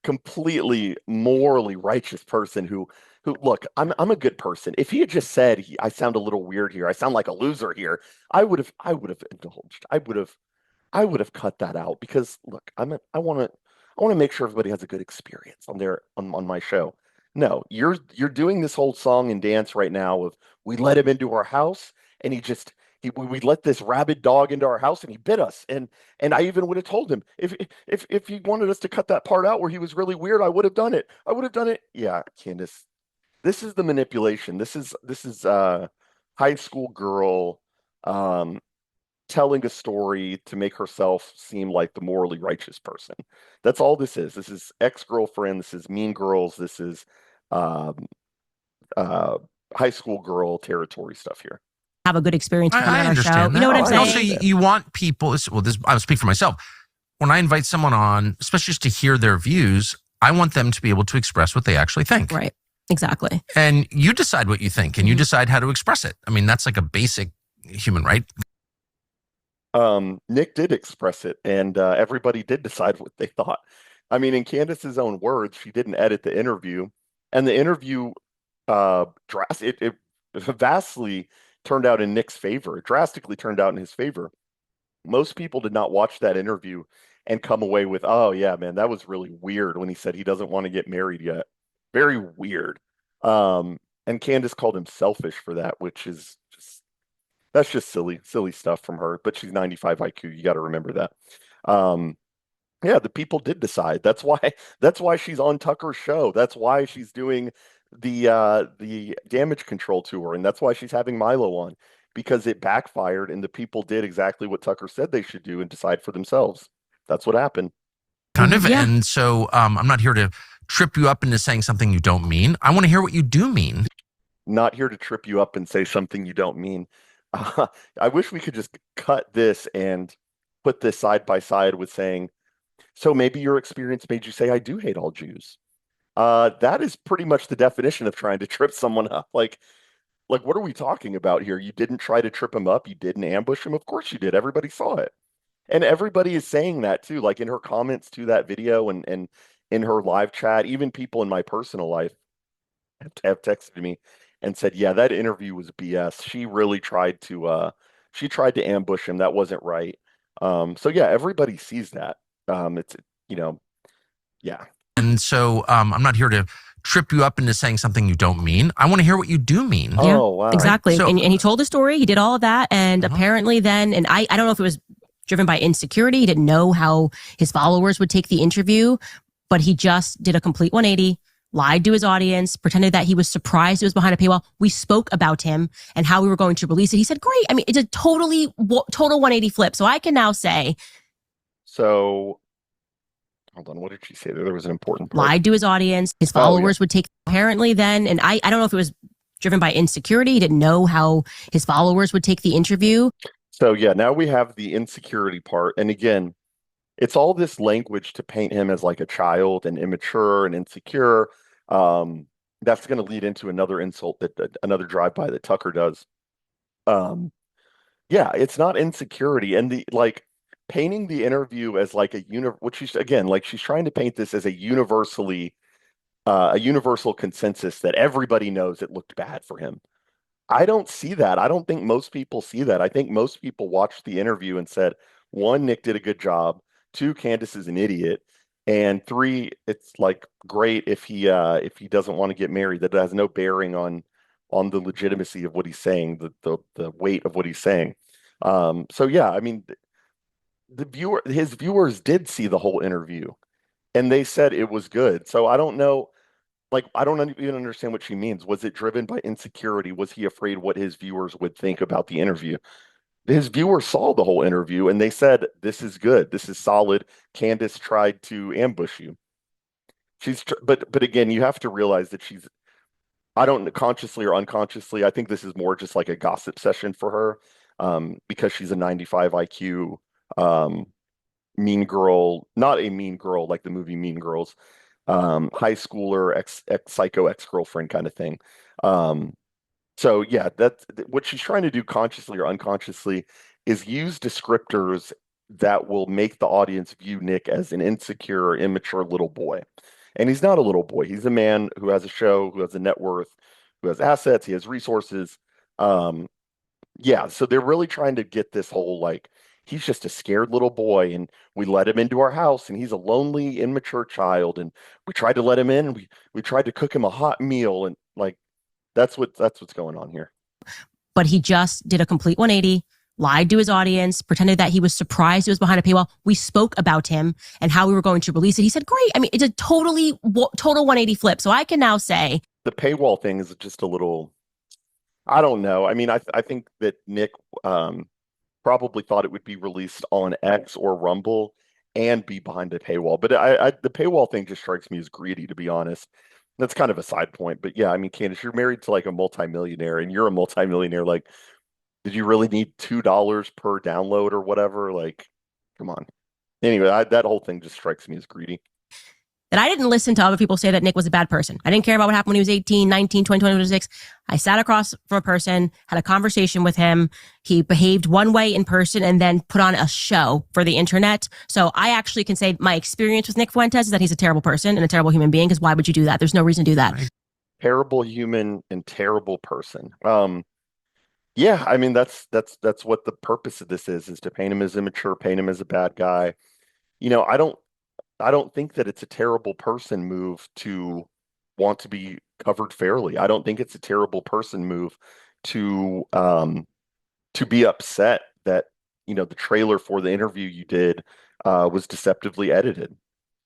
completely morally righteous person who look, I'm a good person. If he had just said I sound a little weird here, I sound like a loser here, I would have indulged. I would have cut that out because look, I want to make sure everybody has a good experience on my show. No, you're doing this whole song and dance right now of we let him into our house and we let this rabid dog into our house and he bit us. And I even would have told him if he wanted us to cut that part out where he was really weird, I would have done it. Yeah, Candace, this is the manipulation. This is high school girl telling a story to make herself seem like the morally righteous person. That's all this is. This is ex-girlfriend. This is Mean Girls. This is high school girl territory stuff here. Have a good experience. I understand that. You know what I'm saying? Also, you want people. Well, I'll speak for myself. When I invite someone on, especially just to hear their views, I want them to be able to express what they actually think. Right. Exactly. And you decide what you think and you decide how to express it. I mean, that's like a basic human right. Nick did express it, and everybody did decide what they thought. I mean, in Candace's own words, she didn't edit the interview, and the interview it vastly turned out in Nick's favor. It drastically turned out in his favor. Most people did not watch that interview and come away with, "Oh yeah, man, that was really weird," when he said he doesn't want to get married yet. Very weird. And Candace called him selfish for that, which is just that's just silly stuff from her. But she's 95 IQ. You got to remember that. Um, yeah, the people did decide. That's why she's on Tucker's show. That's why she's doing the damage control tour, and that's why she's having Milo on, because it backfired and the people did exactly what Tucker said they should do and decide for themselves. That's what happened. Kind of. Yeah. And so I'm not here to trip you up into saying something you don't mean. I want to hear what you do mean. Not here to trip you up and say something you don't mean. I wish we could just cut this and put this side by side with saying, so maybe your experience made you say, I do hate all Jews. That is pretty much the definition of trying to trip someone up. Like, what are we talking about here? You didn't try to trip him up. You didn't ambush him. Of course you did. Everybody saw it. And everybody is saying that too, like in her comments to that video and in her live chat. Even people in my personal life have texted me and said, yeah, that interview was BS. She tried to ambush him. That wasn't right. So yeah, everybody sees that. It's, you know, yeah. And so I'm not here to trip you up into saying something you don't mean. I want to hear what you do mean. Yeah, Oh, wow. exactly. So- and he told a story. He did all of that. And apparently then, and I don't know if it was driven by insecurity. He didn't know how his followers would take the interview, but he just did a complete 180, lied to his audience, pretended that he was surprised it was behind a paywall. We spoke about him and how we were going to release it. He said, great. I mean, it's a total 180 flip. So I can now say, So hold on, what did she say there? There was an important part. lied to his audience. His followers would take, apparently then, and I don't know if it was driven by insecurity. He didn't know how his followers would take the interview. So yeah, now we have the insecurity part. And again, it's all this language to paint him as like a child and immature and insecure. That's going to lead into another insult that another drive-by that Tucker does. Yeah, it's not insecurity. And the like painting the interview as like which she's again, like she's trying to paint this as a universal consensus that everybody knows it looked bad for him. I don't see that. I don't think most people see that. I think most people watched the interview and said, one, Nick did a good job. Two, Candace is an idiot. And three, it's like great if he doesn't want to get married. That has no bearing on the legitimacy of what he's saying, the weight of what he's saying. So yeah, I mean, his viewers did see the whole interview, and they said it was good. So I don't know. Like, I don't even understand what she means. Was it driven by insecurity? Was he afraid what his viewers would think about the interview? His viewers saw the whole interview and they said, this is good. This is solid. Candace tried to ambush you. But again, you have to realize that I don't consciously or unconsciously, I think this is more just like a gossip session for her, because she's a 95 IQ, mean girl, not a mean girl like the movie Mean Girls, high schooler, psycho ex-girlfriend kind of thing. So yeah, that's what she's trying to do consciously or unconsciously is use descriptors that will make the audience view Nick as an insecure, immature little boy. And he's not a little boy. He's a man who has a show, who has a net worth, who has assets, he has resources. Yeah, so they're really trying to get this whole like he's just a scared little boy and we let him into our house and he's a lonely, immature child and we tried to let him in and we tried to cook him a hot meal and like that's what's going on here. But he just did a complete 180, lied to his audience, pretended that he was surprised it was behind a paywall. We spoke about him and how we were going to release it. He said, great. I mean, it's a total 180 flip. So I can now say the paywall thing is just a little, I don't know. I mean, I think that Nick probably thought it would be released on X or Rumble and be behind a paywall. But the paywall thing just strikes me as greedy, to be honest. That's kind of a side point. But yeah, I mean, Candace, you're married to like a multimillionaire and you're a multimillionaire. Like, did you really need $2 per download or whatever? Like, come on. Anyway, that whole thing just strikes me as greedy. that I didn't listen to other people say that Nick was a bad person. I didn't care about what happened when he was 18, 19, 20, 26. I sat across from a person, had a conversation with him. He behaved one way in person and then put on a show for the internet. So I actually can say my experience with Nick Fuentes is that he's a terrible person and a terrible human being, because why would you do that? There's no reason to do that. Terrible human and terrible person. Yeah, I mean that's what the purpose of this is to paint him as immature, paint him as a bad guy. You know, I don't think that it's a terrible person move to want to be covered fairly. I don't think it's a terrible person move to be upset that, the trailer for the interview you did was deceptively edited.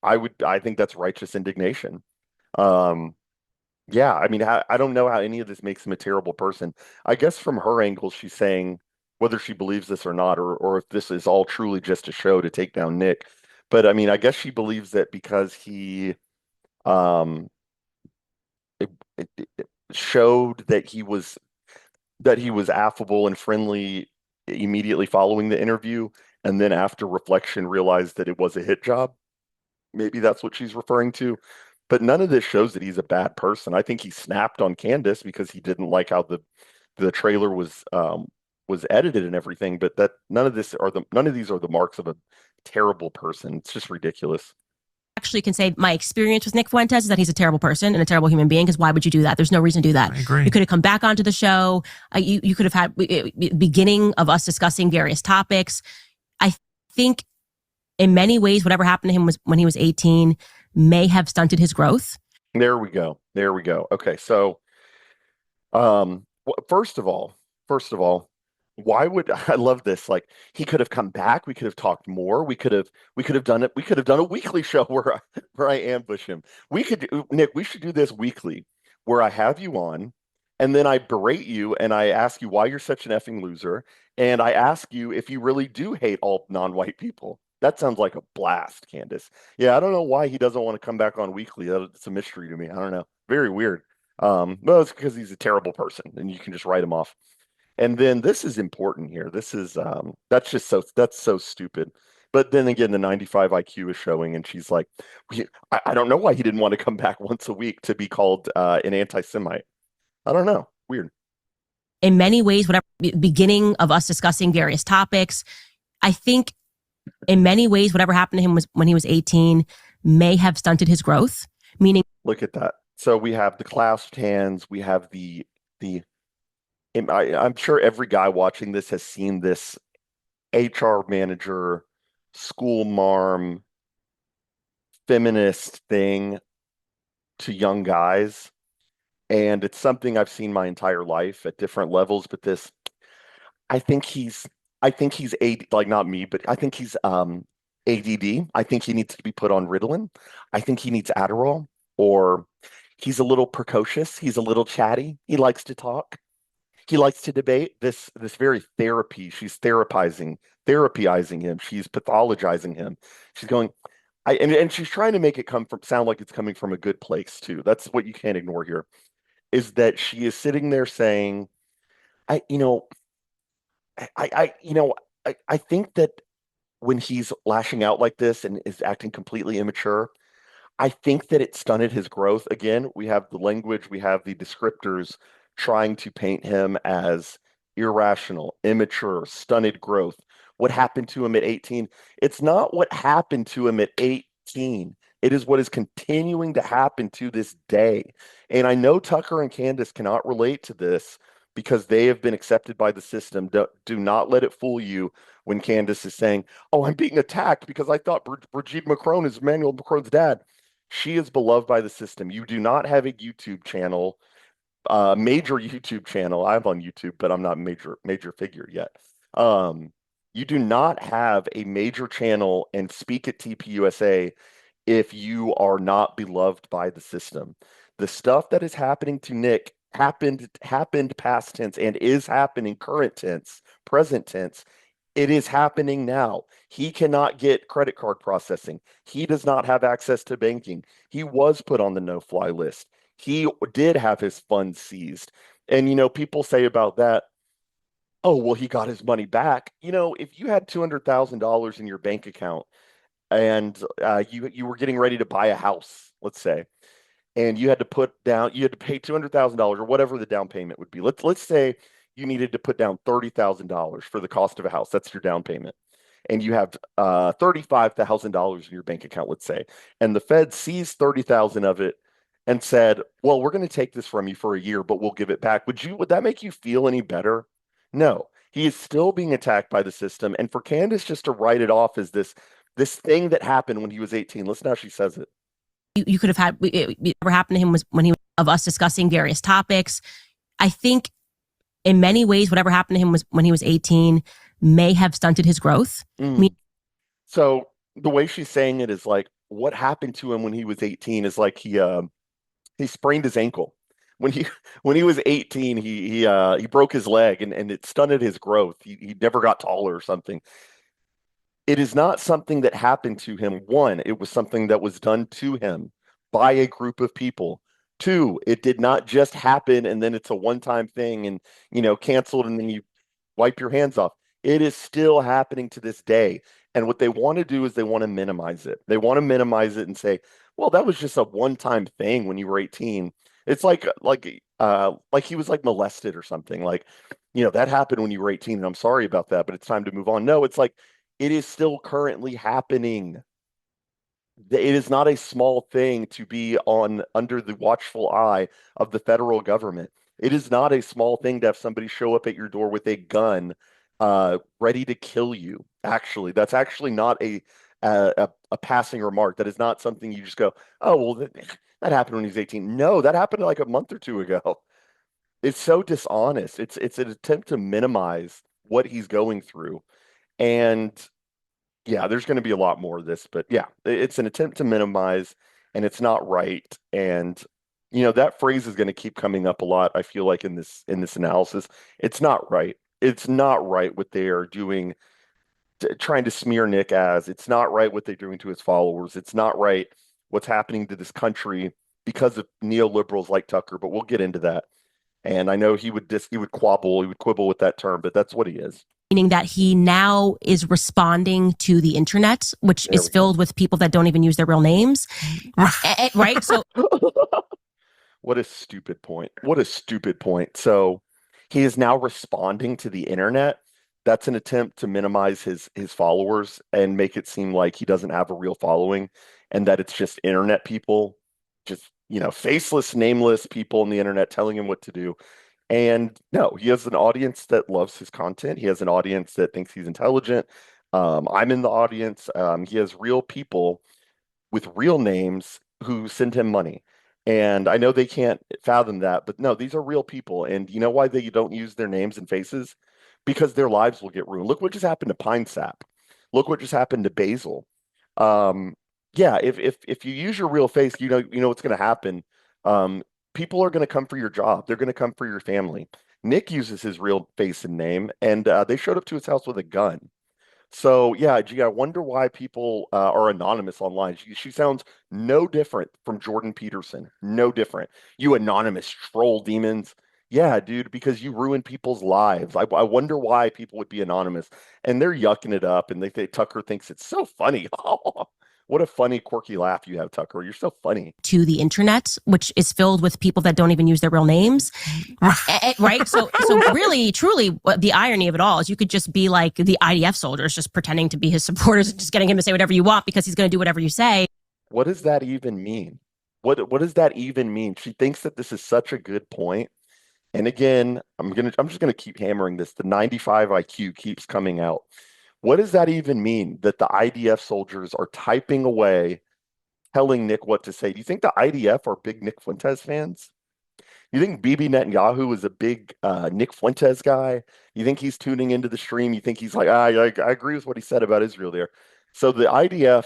I think that's righteous indignation. Um, yeah, I mean, I don't know how any of this makes him a terrible person. I guess from her angle, she's saying whether she believes this or not, or if this is all truly just a show to take down Nick. But I mean, I guess she believes that because he um, it, it showed that he was affable and friendly immediately following the interview, and then after reflection realized that it was a hit job. Maybe that's what she's referring to. But none of this shows that he's a bad person. I think he snapped on Candace because he didn't like how the trailer was edited and everything. But that none of these are the marks of a terrible person. It's just ridiculous. Actually can say my experience with Nick Fuentes is that he's a terrible person and a terrible human being, because why would you do that? There's no reason to do that. I agree. You could have come back onto the show. You could have had beginning of us discussing various topics. I think in many ways, whatever happened to him was when he was 18 may have stunted his growth. There we go. There we go. Okay, so first of all, why would I love this? Like, he could have come back. We could have talked more. We could have done it. We could have done a weekly show where I ambush him. Nick, we should do this weekly, where I have you on, and then I berate you and I ask you why you're such an effing loser, and I ask you if you really do hate all non-white people. That sounds like a blast, Candace. Yeah, I don't know why he doesn't want to come back on weekly. It's a mystery to me. I don't know. Very weird. Well, it's because he's a terrible person, and you can just write him off. And then this is important here. This is that's so stupid. But then again, the 95 IQ is showing, and she's like, I don't know why he didn't want to come back once a week to be called an anti-Semite. I don't know. Weird. In many ways, whatever beginning of us discussing various topics, I think in many ways, whatever happened to him was when he was 18 may have stunted his growth. Meaning, look at that. So we have the clasped hands. We have the. I'm sure every guy watching this has seen this HR manager, school marm, feminist thing to young guys, and it's something I've seen my entire life at different levels. But this, I think he's, I think he's like not me, but I think he's ADD. I think he needs to be put on Ritalin. I think he needs Adderall, or he's a little precocious. He's a little chatty. He likes to talk. He likes to debate. This very therapy. She's therapizing him. She's pathologizing him. She's going, and she's trying to make it sound like it's coming from a good place too. That's what you can't ignore here, is that she is sitting there saying, I, you know, I think that when he's lashing out like this and is acting completely immature, I think that it stunted his growth. Again, we have the language, we have the descriptors trying to paint him as irrational, immature, stunted growth. What happened to him at 18? It's not what happened to him at 18. It is what is continuing to happen to this day. And I know Tucker and Candace cannot relate to this because they have been accepted by the system. Do not let it fool you when Candace is saying, "Oh, I'm being attacked because I thought Brigitte Macron is Emmanuel Macron's dad." She is beloved by the system. You do not have a YouTube channel, major YouTube channel. I'm on YouTube, but I'm not major figure yet. You do not have a major channel and speak at TPUSA if you are not beloved by the system. The stuff that is happening to Nick happened past tense and is happening current tense, present tense. It is happening now. He cannot get credit card processing. He does not have access to banking. He was put on the no-fly list. He did have his funds seized. And, people say about that, oh, well, he got his money back. If you had $200,000 in your bank account, and you were getting ready to buy a house, let's say, and you had to pay $200,000 or whatever the down payment would be. Let's say you needed to put down $30,000 for the cost of a house. That's your down payment. And you have $35,000 in your bank account, let's say, and the Fed sees 30,000 of it and said, "Well, we're going to take this from you for a year, but we'll give it back." Would that make you feel any better? No. He is still being attacked by the system, and for Candace just to write it off as this thing that happened when he was 18. Listen how she says it. You could have had, whatever happened to him was when he was of us discussing various topics. I think in many ways, whatever happened to him was when he was 18 may have stunted his growth. Mm. I mean, So the way she's saying it is like what happened to him when he was 18 is like he sprained his ankle. When he when he was 18, he broke his leg and it stunted his growth. He never got taller or something. It is not something that happened to him. One, it was something that was done to him by a group of people. Two, it did not just happen and then it's a one-time thing and canceled and then you wipe your hands off. It is still happening to this day. And what they want to do is they want to minimize it. They want to minimize it and say, well, that was just a one-time thing when you were 18. It's like he was like molested or something. Like, that happened when you were 18, and I'm sorry about that, but it's time to move on. No, it's like it is still currently happening. It is not a small thing to be under the watchful eye of the federal government. It is not a small thing to have somebody show up at your door with a gun, ready to kill you. Actually, that's actually not a passing remark. That is not something you just go, oh, well, that happened when he was 18. No, that happened like a month or two ago. It's so dishonest. It's an attempt to minimize what he's going through. And yeah, there's going to be a lot more of this, but yeah, it's an attempt to minimize, and it's not right. And that phrase is going to keep coming up a lot. I feel like in this analysis, it's not right. It's not right what they are doing, trying to smear Nick as. It's not right what they're doing to his followers. It's not right what's happening to this country because of neoliberals like Tucker. But we'll get into that. And I know he would quibble with that term, but that's what he is. Meaning that he now is responding to the internet, which is filled with people that don't even use their real names. Right? So what a stupid point. What a stupid point. So he is now responding to the internet. That's an attempt to minimize his followers and make it seem like he doesn't have a real following and that it's just internet people, just faceless, nameless people on the internet telling him what to do. And no, he has an audience that loves his content. He has an audience that thinks he's intelligent. I'm in the audience. He has real people with real names who send him money. And I know they can't fathom that, but no, these are real people. And you know why they don't use their names and faces? Because their lives will get ruined. Look what just happened to Pine Sap. Look what just happened to Basil. Yeah, if you use your real face, you know what's going to happen. People are going to come for your job. They're going to come for your family. Nick uses his real face and name, and they showed up to his house with a gun. So yeah, gee, I wonder why people are anonymous online. She sounds no different from Jordan Peterson. No different. You anonymous troll demons. Yeah, dude, because you ruin people's lives. I wonder why people would be anonymous. And they're yucking it up, and Tucker thinks it's so funny. What a funny, quirky laugh you have, Tucker. You're so funny. To the internet, which is filled with people that don't even use their real names. Right? So really, truly, the irony of it all is you could just be like the IDF soldiers, just pretending to be his supporters and just getting him to say whatever you want because he's going to do whatever you say. What does that even mean? What does that even mean? She thinks that this is such a good point. And again, I'm just gonna keep hammering this. The 95 IQ keeps coming out. What does that even mean that the IDF soldiers are typing away, telling Nick what to say? Do you think the IDF are big Nick Fuentes fans? You think Bibi Netanyahu is a big Nick Fuentes guy? You think he's tuning into the stream? You think he's like, I agree with what he said about Israel there. So the IDF,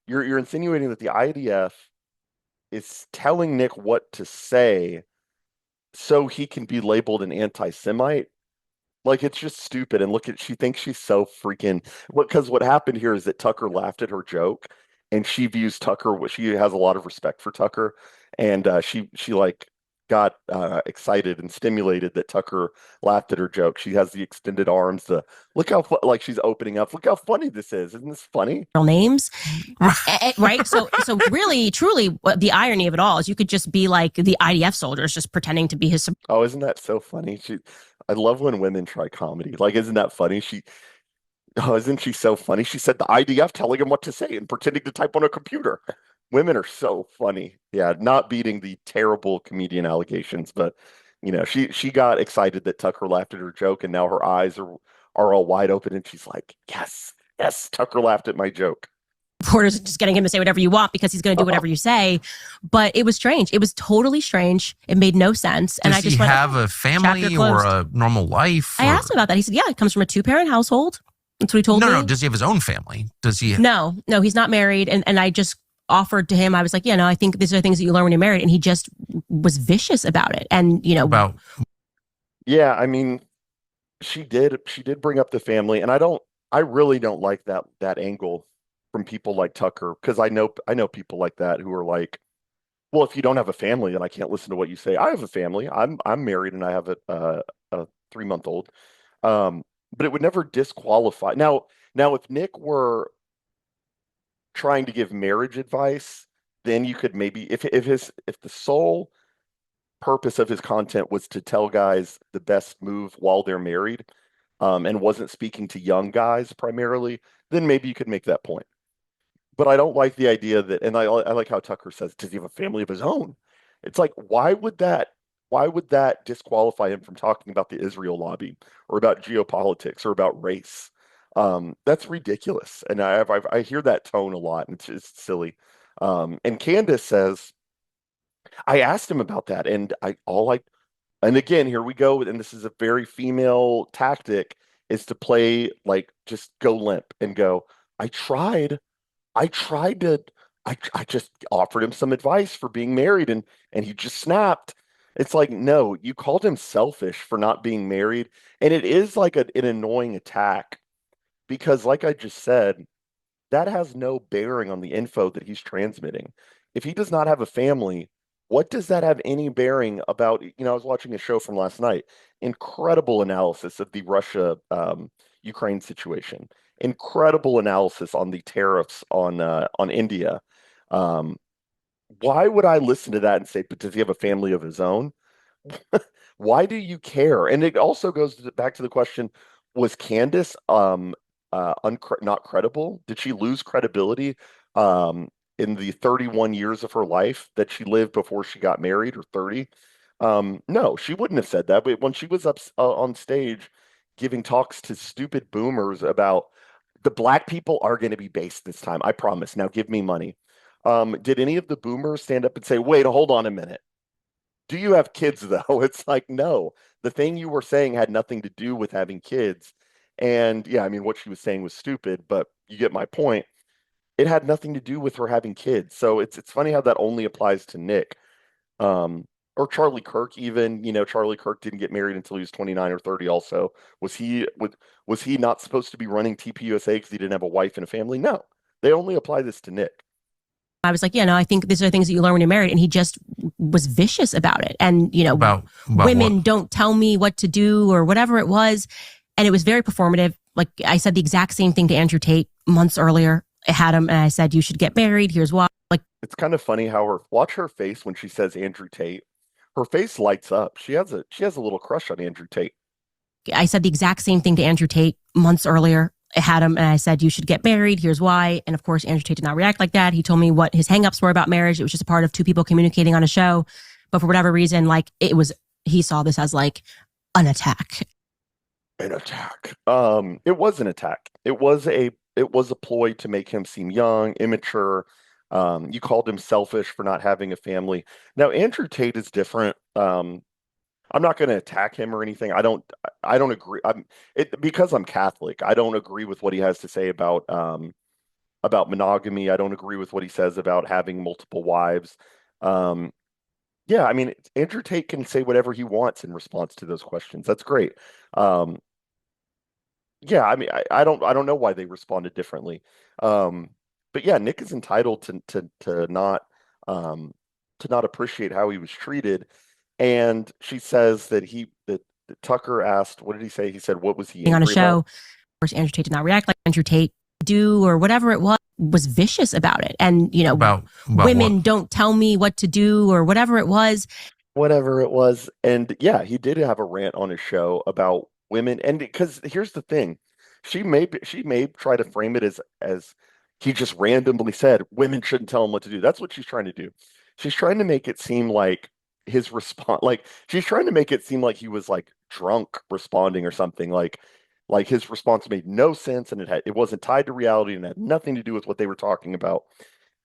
you're insinuating that the IDF is telling Nick what to say so he can be labeled an anti-Semite? Like, it's just stupid. And she thinks she's so freaking, because what happened here is that Tucker laughed at her joke and she views Tucker, she has a lot of respect for Tucker. And she like got excited and stimulated that Tucker laughed at her joke. She has the extended arms. The look how like she's opening up. Look how funny this is. Isn't this funny? names, right? So really, truly, the irony of it all is you could just be like the IDF soldiers, just pretending to be his. Oh, isn't that so funny? I love when women try comedy. Like, isn't that funny? Oh, isn't she so funny? She said the IDF telling him what to say and pretending to type on a computer. Women are so funny. Yeah, not beating the terrible comedian allegations, but she got excited that Tucker laughed at her joke, and now her eyes are all wide open, and she's like, yes, yes, Tucker laughed at my joke. Reporters just getting him to say whatever you want because he's going to do whatever you say. But it was strange. It was totally strange. It made no sense. And Does I just he went, have a family or a normal life? I asked him about that. He said, yeah, it comes from a 2-parent household. That's what he told me. No. Does he have his own family? Does he? No, he's not married. And I just offered to him, I was like, yeah, no, I think these are things that you learn when you're married. And he just was vicious about it. And, about. Yeah, I mean, she did bring up the family, and I really don't like that angle from people like Tucker, because I know people like that who are like, well, if you don't have a family, then I can't listen to what you say. I have a family. I'm married and I have a 3-month-old. But it would never disqualify. Now if Nick were trying to give marriage advice, then you could maybe, if the sole purpose of his content was to tell guys the best move while they're married, and wasn't speaking to young guys primarily, then maybe you could make that point. But I don't like the idea that, and I like how Tucker says, does he have a family of his own? It's like, why would that disqualify him from talking about the Israel lobby or about geopolitics or about race? That's ridiculous. And I hear that tone a lot, and it's just silly. And Candace says, I asked him about that, and and again, here we go, and this is a very female tactic, is to play like just go limp and go, I tried. I tried to, I just offered him some advice for being married, and he just snapped. It's like, no, you called him selfish for not being married. And it is like an annoying attack because, like I just said, that has no bearing on the info that he's transmitting. If he does not have a family, what does that have any bearing about? I was watching a show from last night, incredible analysis of the Russia Ukraine situation, incredible analysis on the tariffs on India. Um, why would I listen to that and say, but does he have a family of his own? Why do you care? And it also goes back to the question, was Candace not credible? Did she lose credibility in the 31 years of her life that she lived before she got married, or 30? No, she wouldn't have said that. But when she was up on stage giving talks to stupid boomers about the black people are going to be based this time, I promise. Now give me money. Did any of the boomers stand up and say, wait, hold on a minute? Do you have kids though? It's like, no, the thing you were saying had nothing to do with having kids. And yeah, I mean, what she was saying was stupid, but you get my point. It had nothing to do with her having kids. So it's funny how that only applies to Nick. Um, or Charlie Kirk even, Charlie Kirk didn't get married until he was 29 or 30 also. Was he not supposed to be running TPUSA because he didn't have a wife and a family? No. They only apply this to Nick. I was like, yeah, no, I think these are things that you learn when you're married. And he just was vicious about it. And, about women what? don't tell me what to do or whatever it was. And it was very performative. Like I said the exact same thing to Andrew Tate months earlier. I had him and I said, you should get married. Here's why. Like, it's kind of funny how watch her face when she says Andrew Tate. Her face lights up. She has a little crush on Andrew Tate. I said the exact same thing to Andrew Tate months earlier. I had him and I said, you should get married. Here's why. And of course, Andrew Tate did not react like that. He told me what his hangups were about marriage. It was just a part of two people communicating on a show. But for whatever reason, like he saw this as like an attack. An attack. It was an attack. It was a ploy to make him seem young, immature. You called him selfish for not having a family. Now, Andrew Tate is different. I'm not going to attack him or anything. I don't agree. Because I'm Catholic. I don't agree with what he has to say about monogamy. I don't agree with what he says about having multiple wives. Yeah, I mean, Andrew Tate can say whatever he wants in response to those questions. That's great. Yeah, I mean, I don't know why they responded differently. But yeah, Nick is entitled to not appreciate how he was treated. And she says that Tucker asked, what did he say? He said, what was he On a angry about? show, of course, Andrew Tate did not react like Andrew Tate do or whatever it was vicious about it. And, About women what? don't tell me what to do or whatever it was. Whatever it was. And yeah, he did have a rant on his show about women. And because here's the thing, she may try to frame it as he just randomly said women shouldn't tell him what to do. That's what she's trying to do. She's trying to make it seem like his response, like she's trying to make it seem like he was like drunk responding or something, like his response made no sense and it wasn't tied to reality and had nothing to do with what they were talking about.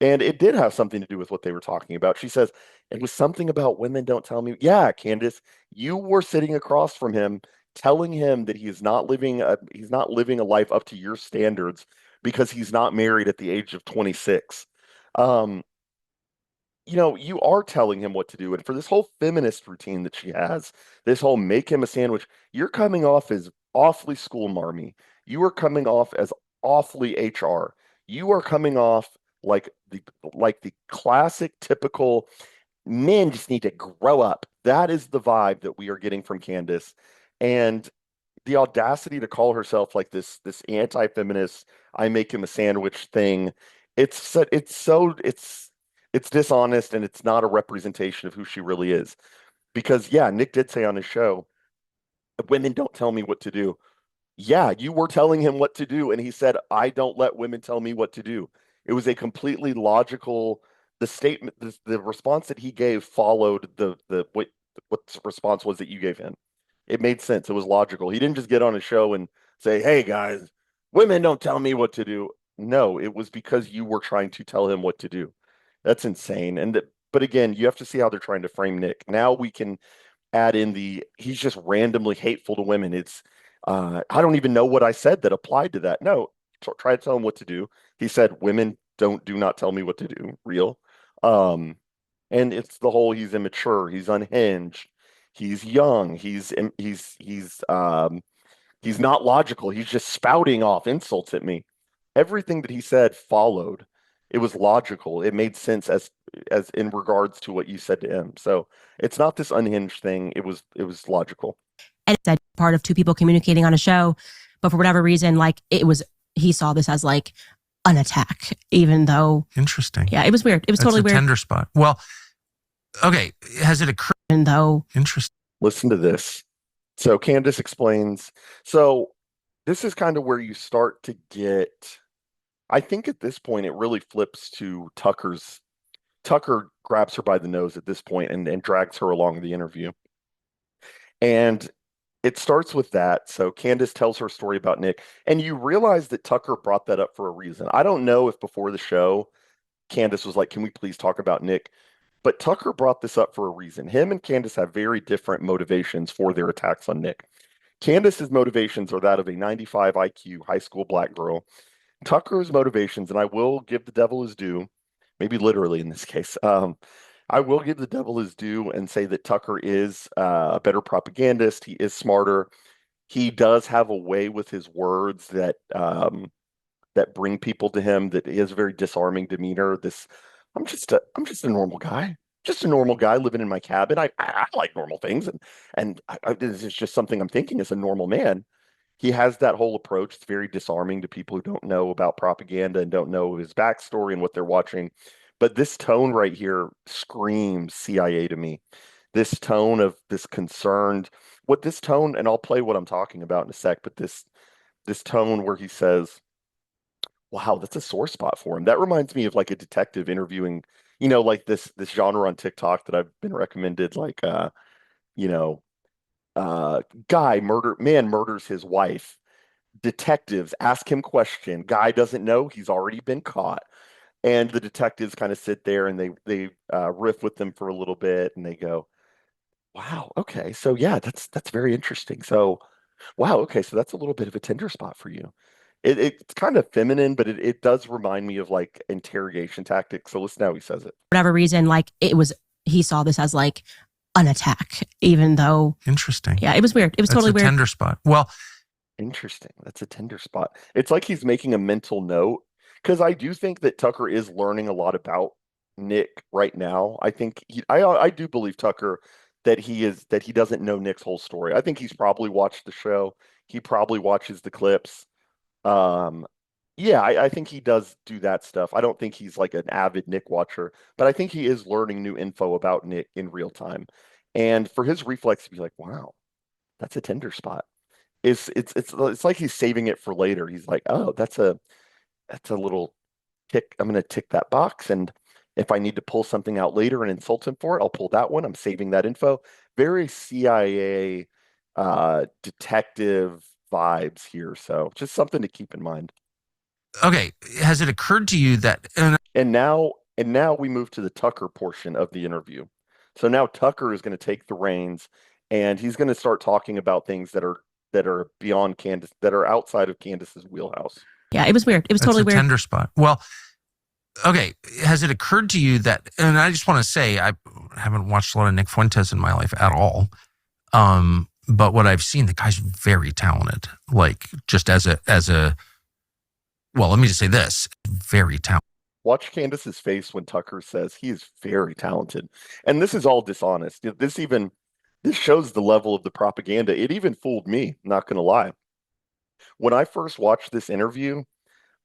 And it did have something to do with what they were talking about. She says, it was something about women don't tell me. Yeah, Candace, you were sitting across from him telling him that he's not living a life up to your standards because he's not married at the age of 26. Um, you are telling him what to do. And for this whole feminist routine that she has, this whole make him a sandwich, you're coming off as awfully school marmy. You are coming off as awfully HR. You are coming off like the classic typical men just need to grow up. That is the vibe that we are getting from Candace. And the audacity to call herself like this anti-feminist, I make him a sandwich thing. It's dishonest and it's not a representation of who she really is. Because yeah, Nick did say on his show, women don't tell me what to do. Yeah, you were telling him what to do, and he said, I don't let women tell me what to do. It was a completely logical, the statement, the response that he gave followed what response was that you gave him. It made sense. It was logical. He didn't just get on a show and say, hey guys, women don't tell me what to do. No, it was because you were trying to tell him what to do. That's insane. But again, you have to see how they're trying to frame Nick. Now we can add in he's just randomly hateful to women. It's I don't even know what I said that applied to that. No, try to tell him what to do. He said women do not tell me what to do. Real. Um, and it's the whole he's immature, he's unhinged, he's young, he's not logical. He's just spouting off insults at me. Everything that he said followed. It was logical. It made sense as in regards to what you said to him. So it's not this unhinged thing. It was logical. And it's that part of two people communicating on a show. But for whatever reason, like he saw this as like an attack, even though. Interesting. Yeah, it was weird. It was That's totally a weird. tender spot. Well, okay. Has it occurred? Even though. Interesting. Listen to this. So Candace explains. So this is kind of where you start to get, I think at this point it really flips to Tucker grabs her by the nose at this point and drags her along the interview. And it starts with that. So Candace tells her story about Nick, and you realize that Tucker brought that up for a reason. I don't know if before the show, Candace was like, can we please talk about Nick? But Tucker brought this up for a reason. Him and Candace have very different motivations for their attacks on Nick. Candace's motivations are that of a 95 IQ high school black girl. Tucker's motivations, and I will give the devil his due, maybe literally in this case. I will give the devil his due and say that Tucker is a better propagandist. He is smarter. He does have a way with his words that bring people to him. That he has a very disarming demeanor. I'm just a normal guy, just a normal guy living in my cabin. I like normal things, and this is just something I'm thinking as a normal man. He has that whole approach. It's very disarming to people who don't know about propaganda and don't know his backstory and what they're watching. But this tone right here screams CIA to me. This tone of this concerned, what this tone, and I'll play what I'm talking about in a sec, but this tone where he says, wow, that's a sore spot for him. That reminds me of like a detective interviewing, like this genre on TikTok that I've been recommended, like you know, man murders his wife. Detectives ask him question. Guy doesn't know, he's already been caught. And the detectives kind of sit there and they riff with them for a little bit and they go, wow, okay, so yeah, that's very interesting. So wow, okay, so that's a little bit of a tender spot for you. It's kind of feminine, but it does remind me of like interrogation tactics. So listen how he says it. Whatever reason, like he saw this as like an attack, even though. Interesting. Yeah, it was weird. It was That's totally a weird. tender spot. Well, interesting. That's a tender spot. It's like he's making a mental note because I do think that Tucker is learning a lot about Nick right now. I think I do believe Tucker that he doesn't know Nick's whole story. I think he's probably watched the show. He probably watches the clips. Um, yeah, I think he does do that stuff. I don't think he's like an avid Nick watcher, but I think he is learning new info about Nick in real time. And for his reflex to be like, "Wow, that's a tender spot," it's like he's saving it for later. He's like, "Oh, that's a little tick. I'm going to tick that box, and if I need to pull something out later and insult him for it, I'll pull that one. I'm saving that info." Very CIA detective vibes here, so just something to keep in mind. Okay, has it occurred to you that And now we move to the Tucker portion of the interview. So now Tucker is going to take the reins, and he's going to start talking about things that are beyond Candace, that are outside of Candace's wheelhouse. Yeah, it was weird. It was totally weird. Tender spot? Well, okay, has it occurred to you that, and I just want to say, I haven't watched a lot of Nick Fuentes in my life at all. But what I've seen, the guy's very talented. Like, just as a well, let me just say this, very talented. Watch Candace's face when Tucker says he is very talented. And this is all dishonest. This shows the level of the propaganda. It even fooled me, not going to lie. When I first watched this interview,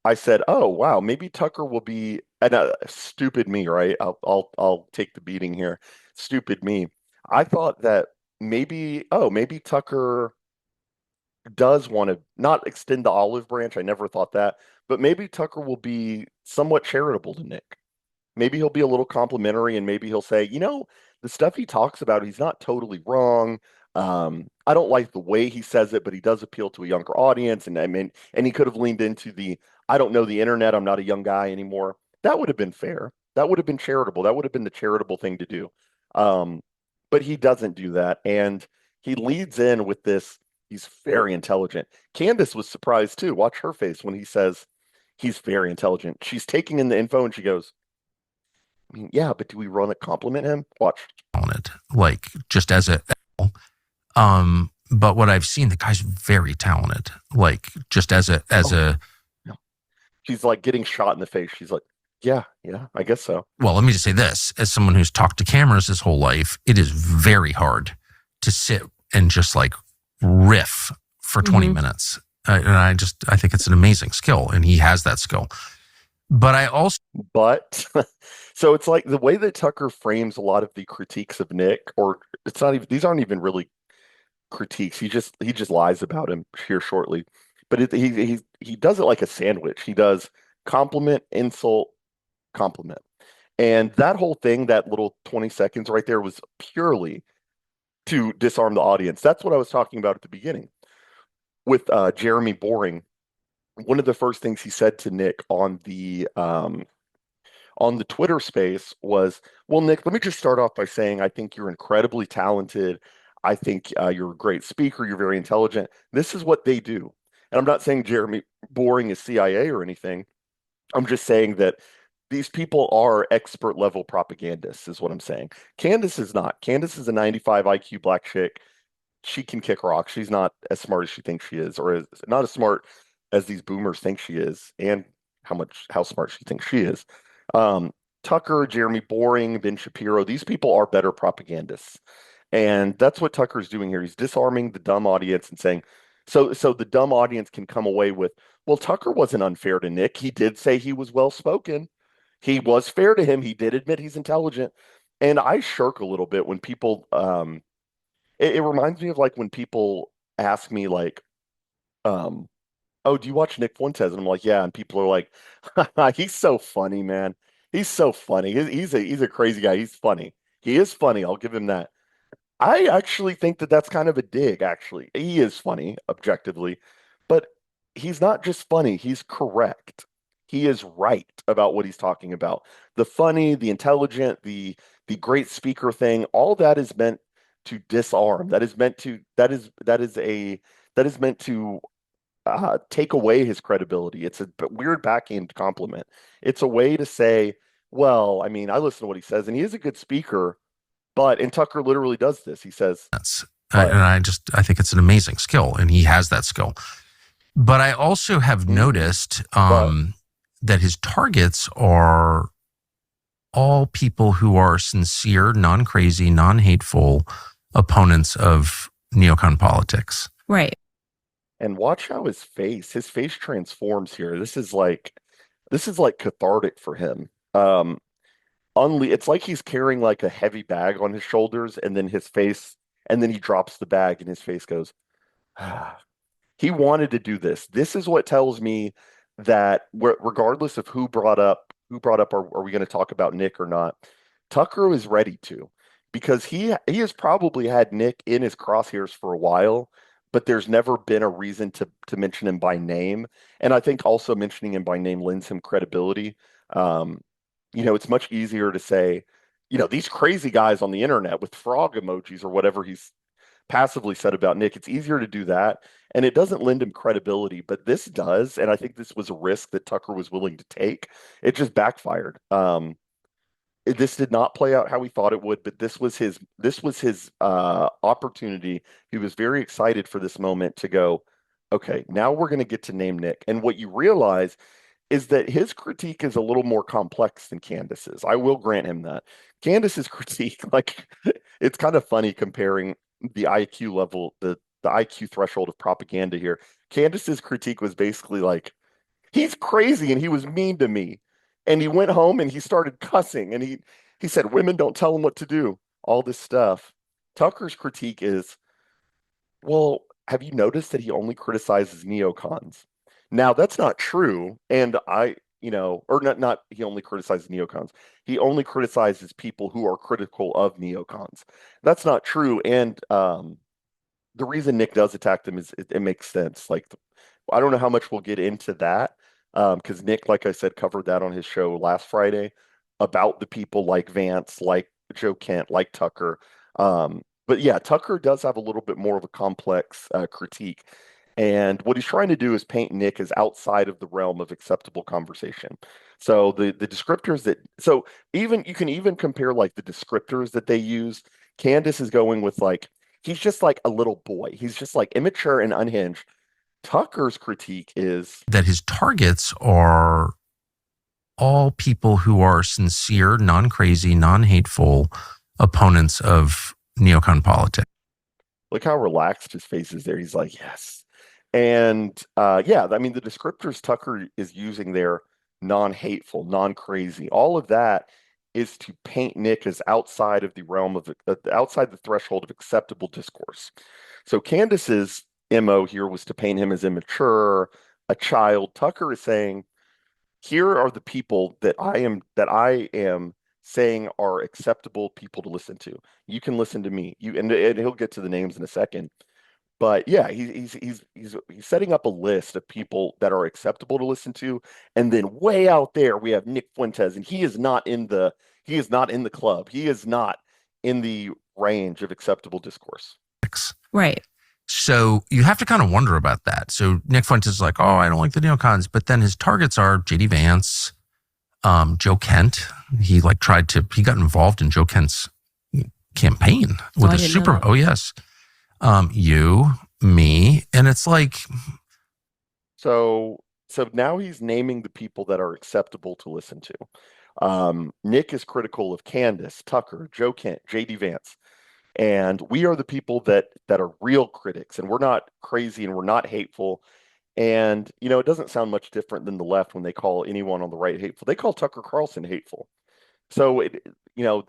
I said, "Oh, wow, maybe Tucker will be," and stupid me, right? I'll take the beating here. Stupid me. I thought that maybe Tucker does want to not extend the olive branch. I never thought that, but maybe Tucker will be somewhat charitable to Nick. Maybe he'll be a little complimentary, and maybe he'll say, the stuff he talks about, he's not totally wrong. I don't like the way he says it, but he does appeal to a younger audience. And I mean, and he could have leaned into I don't know the internet. I'm not a young guy anymore. That would have been fair. That would have been charitable. That would have been the charitable thing to do. Um, but he doesn't do that. And he leads in with this. He's very intelligent. Candace was surprised too. Watch her face when he says he's very intelligent. She's taking in the info and she goes, "I mean, yeah, but do we want to compliment him?" Watch. Like, just as a but what I've seen, the guy's very talented. Like, just as a She's like getting shot in the face. She's like, yeah, I guess so. Well, let me just say this, as someone who's talked to cameras his whole life, it is very hard to sit and just like riff for 20 minutes. And I think it's an amazing skill, and he has that skill. But so it's like the way that Tucker frames a lot of the critiques of Nick, or it's not even, these aren't even really critiques. He just lies about him here shortly. But he does it like a sandwich. He does compliment, insult, compliment. And that whole thing, that little 20 seconds right there, was purely to disarm the audience. That's what I was talking about at the beginning with Jeremy Boring. One of the first things he said to Nick on the Twitter space was, "Well, Nick, let me just start off by saying I think you're incredibly talented. I think you're a great speaker. You're very intelligent. This is what they do." And I'm not saying Jeremy Boring is CIA or anything. I'm just saying that these people are expert level propagandists, is what I'm saying. Candace is not. Candace is a 95 IQ black chick. She can kick rocks. She's not as smart as she thinks she is, or not as smart as these boomers think she is, and how smart she thinks she is. Tucker, Jeremy Boring, Ben Shapiro, these people are better propagandists. And that's what Tucker's doing here. He's disarming the dumb audience and saying, so the dumb audience can come away with, well, Tucker wasn't unfair to Nick. He did say he was well spoken. He was fair to him. He did admit he's intelligent. And I shirk a little bit when people it reminds me of like when people ask me like, "Oh, do you watch Nick Fuentes?" And I'm like, "Yeah." And people are like, "He's so funny, man. He's so funny. He's a crazy guy. He's funny. He is funny. I'll give him that." I actually think that that's kind of a dig, actually. He is funny, objectively, but he's not just funny, he's correct. He is right about what he's talking about. The funny, the intelligent, the great speaker thing, all that is meant to disarm. That is meant to take away his credibility. It's a weird backhand compliment. It's a way to say, well, I mean, I listen to what he says, and he is a good speaker. And Tucker literally does this. He says, and I think it's an amazing skill, and he has that skill. But I also have noticed that his targets are all people who are sincere, non-crazy, non-hateful opponents of neocon politics. Right. And watch how his face transforms here. This is like cathartic for him. It's like he's carrying like a heavy bag on his shoulders, and then and then he drops the bag, and his face goes, ah. He wanted to do this. This is what tells me that regardless of who brought up, are we going to talk about Nick or not? Tucker is ready to, because he has probably had Nick in his crosshairs for a while, but there's never been a reason to mention him by name. And I think also mentioning him by name lends him credibility. Um, it's much easier to say, these crazy guys on the internet with frog emojis or whatever he's passively said about Nick. It's easier to do that, and it doesn't lend him credibility, but this does, and I think this was a risk that Tucker was willing to take. It just backfired. This did not play out how he thought it would, but this was his opportunity. He was very excited for this moment to go, okay, now we're going to get to name Nick. And what you realize is that his critique is a little more complex than Candace's. I will grant him that. Candace's critique, like, it's kind of funny comparing the IQ level, the IQ threshold of propaganda here. Candace's critique was basically like, he's crazy and he was mean to me. And he went home and he started cussing, and he said women don't tell him what to do, all this stuff. Tucker's critique is, well, have you noticed that he only criticizes neocons? Now, that's not true. And or not he only criticizes neocons. He only criticizes people who are critical of neocons. That's not true. And the reason Nick does attack them is it makes sense. Like, I don't know how much we'll get into that, because Nick, like I said, covered that on his show last Friday about the people like Vance, like Joe Kent, like Tucker. But yeah, Tucker does have a little bit more of a complex critique. And what he's trying to do is paint Nick as outside of the realm of acceptable conversation. So the descriptors even you can even compare like the descriptors that they use. Candace is going with like, he's just like a little boy. He's just like immature and unhinged. Tucker's critique is that his targets are all people who are sincere, non-crazy, non-hateful opponents of neocon politics. look how relaxed his face is there. He's like, yes. And yeah, I mean, the descriptors Tucker is using there, non-hateful, non-crazy, all of that is to paint Nick as outside of the realm of outside the threshold of acceptable discourse. So Candace's MO here was to paint him as immature, a child. Tucker is saying, here are the people that I am saying are acceptable people to listen to. You can listen to me. And he'll get to the names in a second. But yeah, he's setting up a list of people that are acceptable to listen to, and then way out there we have Nick Fuentes, and he is not in the club. He is not in the range of acceptable discourse. Right. So you have to kind of wonder about that. So Nick Fuentes is like, oh, I don't like the neocons, but then his targets are JD Vance, Joe Kent. He got involved in Joe Kent's campaign with a super. Oh yes. You, me, and it's like, so now he's naming the people that are acceptable to listen to. Nick is critical of Candace, Tucker, Joe Kent, JD Vance, and we are the people that are real critics, and we're not crazy and we're not hateful. And it doesn't sound much different than the left when they call anyone on the right hateful. They call Tucker Carlson hateful. So you know,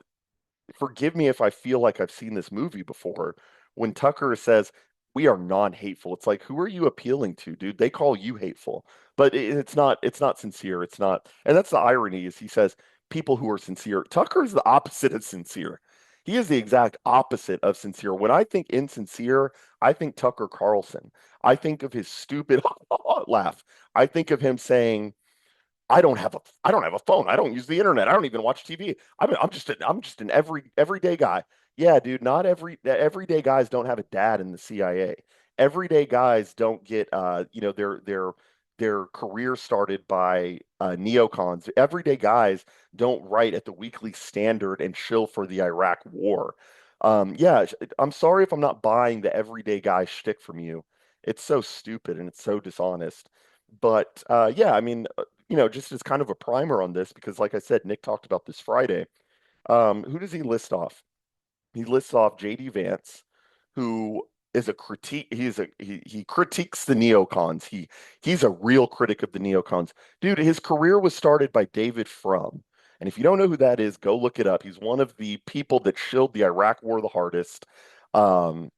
forgive me if I feel like I've seen this movie before. When Tucker says we are non-hateful, it's like, who are you appealing to, dude? They call you hateful, but it's not sincere. It's not, and that's the irony. Is he says people who are sincere. Tucker's the opposite of sincere. He is the exact opposite of sincere. When I think insincere, I think Tucker Carlson. I think of his stupid laugh. I think of him saying, I don't have a phone. I don't use the internet. I don't even watch TV. I'm just an everyday guy. Yeah, dude, not everyday guys don't have a dad in the CIA. Everyday guys don't get their career started by neocons. Everyday guys don't write at the Weekly Standard and shill for the Iraq War. Yeah, I'm sorry if I'm not buying the everyday guy shtick from you. It's so stupid and it's so dishonest. But yeah, I mean, just as kind of a primer on this, because like I said, Nick talked about this Friday. Who does he list off? He lists off JD Vance, who is a critique. He critiques the neocons. He's a real critic of the neocons. Dude, his career was started by David Frum. And if you don't know who that is, go look it up. He's one of the people that shilled the Iraq War the hardest. Um,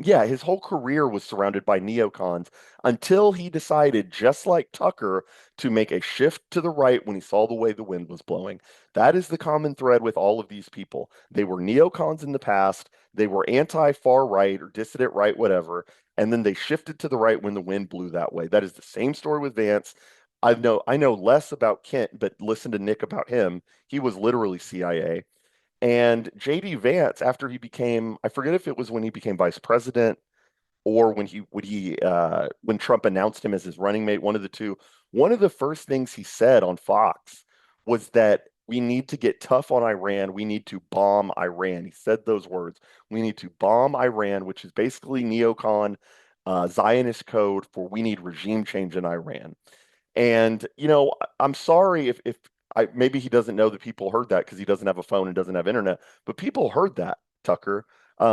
yeah, his whole career was surrounded by neocons until he decided, just like Tucker, to make a shift to the right when he saw the way the wind was blowing. That is the common thread with all of these people. They were neocons in the past, they were anti-far right or dissident right, whatever, and then they shifted to the right when the wind blew that way. That is the same story with Vance. I know less about Kent, but listen to Nick about him. He was literally CIA. And JD Vance, after he became, I forget if it was when he became vice president or when Trump announced him as his running mate, one of the two. One of the first things he said on Fox was that we need to get tough on Iran. We need to bomb Iran. He said those words. We need to bomb Iran, which is basically neocon Zionist code for we need regime change in Iran. And I'm sorry if maybe he doesn't know that people heard that because he doesn't have a phone and doesn't have internet, but people heard that, Tucker.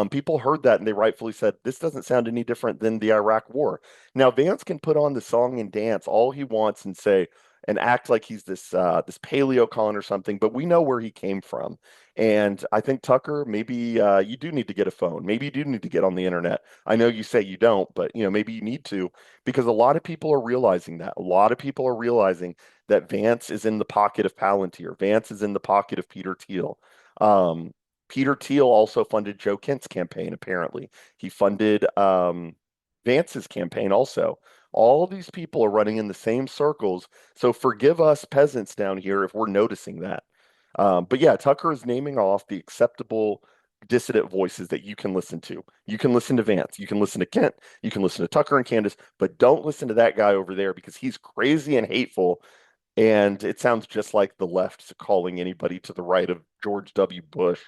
People heard that and they rightfully said this doesn't sound any different than the Iraq War. Now Vance can put on the song and dance all he wants and say and act like he's this paleocon or something, but we know where he came from. And I think Tucker, maybe you do need to get a phone. Maybe you do need to get on the internet. I know you say you don't, but maybe you need to because a lot of people are realizing that. A lot of people are realizing that Vance is in the pocket of Palantir. Vance is in the pocket of Peter Thiel. Um, Peter Thiel also funded Joe Kent's campaign, apparently. He funded Vance's campaign also. All these people are running in the same circles. So forgive us peasants down here if we're noticing that. But yeah, Tucker is naming off the acceptable dissident voices that you can listen to. You can listen to Vance, you can listen to Kent, you can listen to Tucker and Candace, but don't listen to that guy over there because he's crazy and hateful. And it sounds just like the left calling anybody to the right of George W. Bush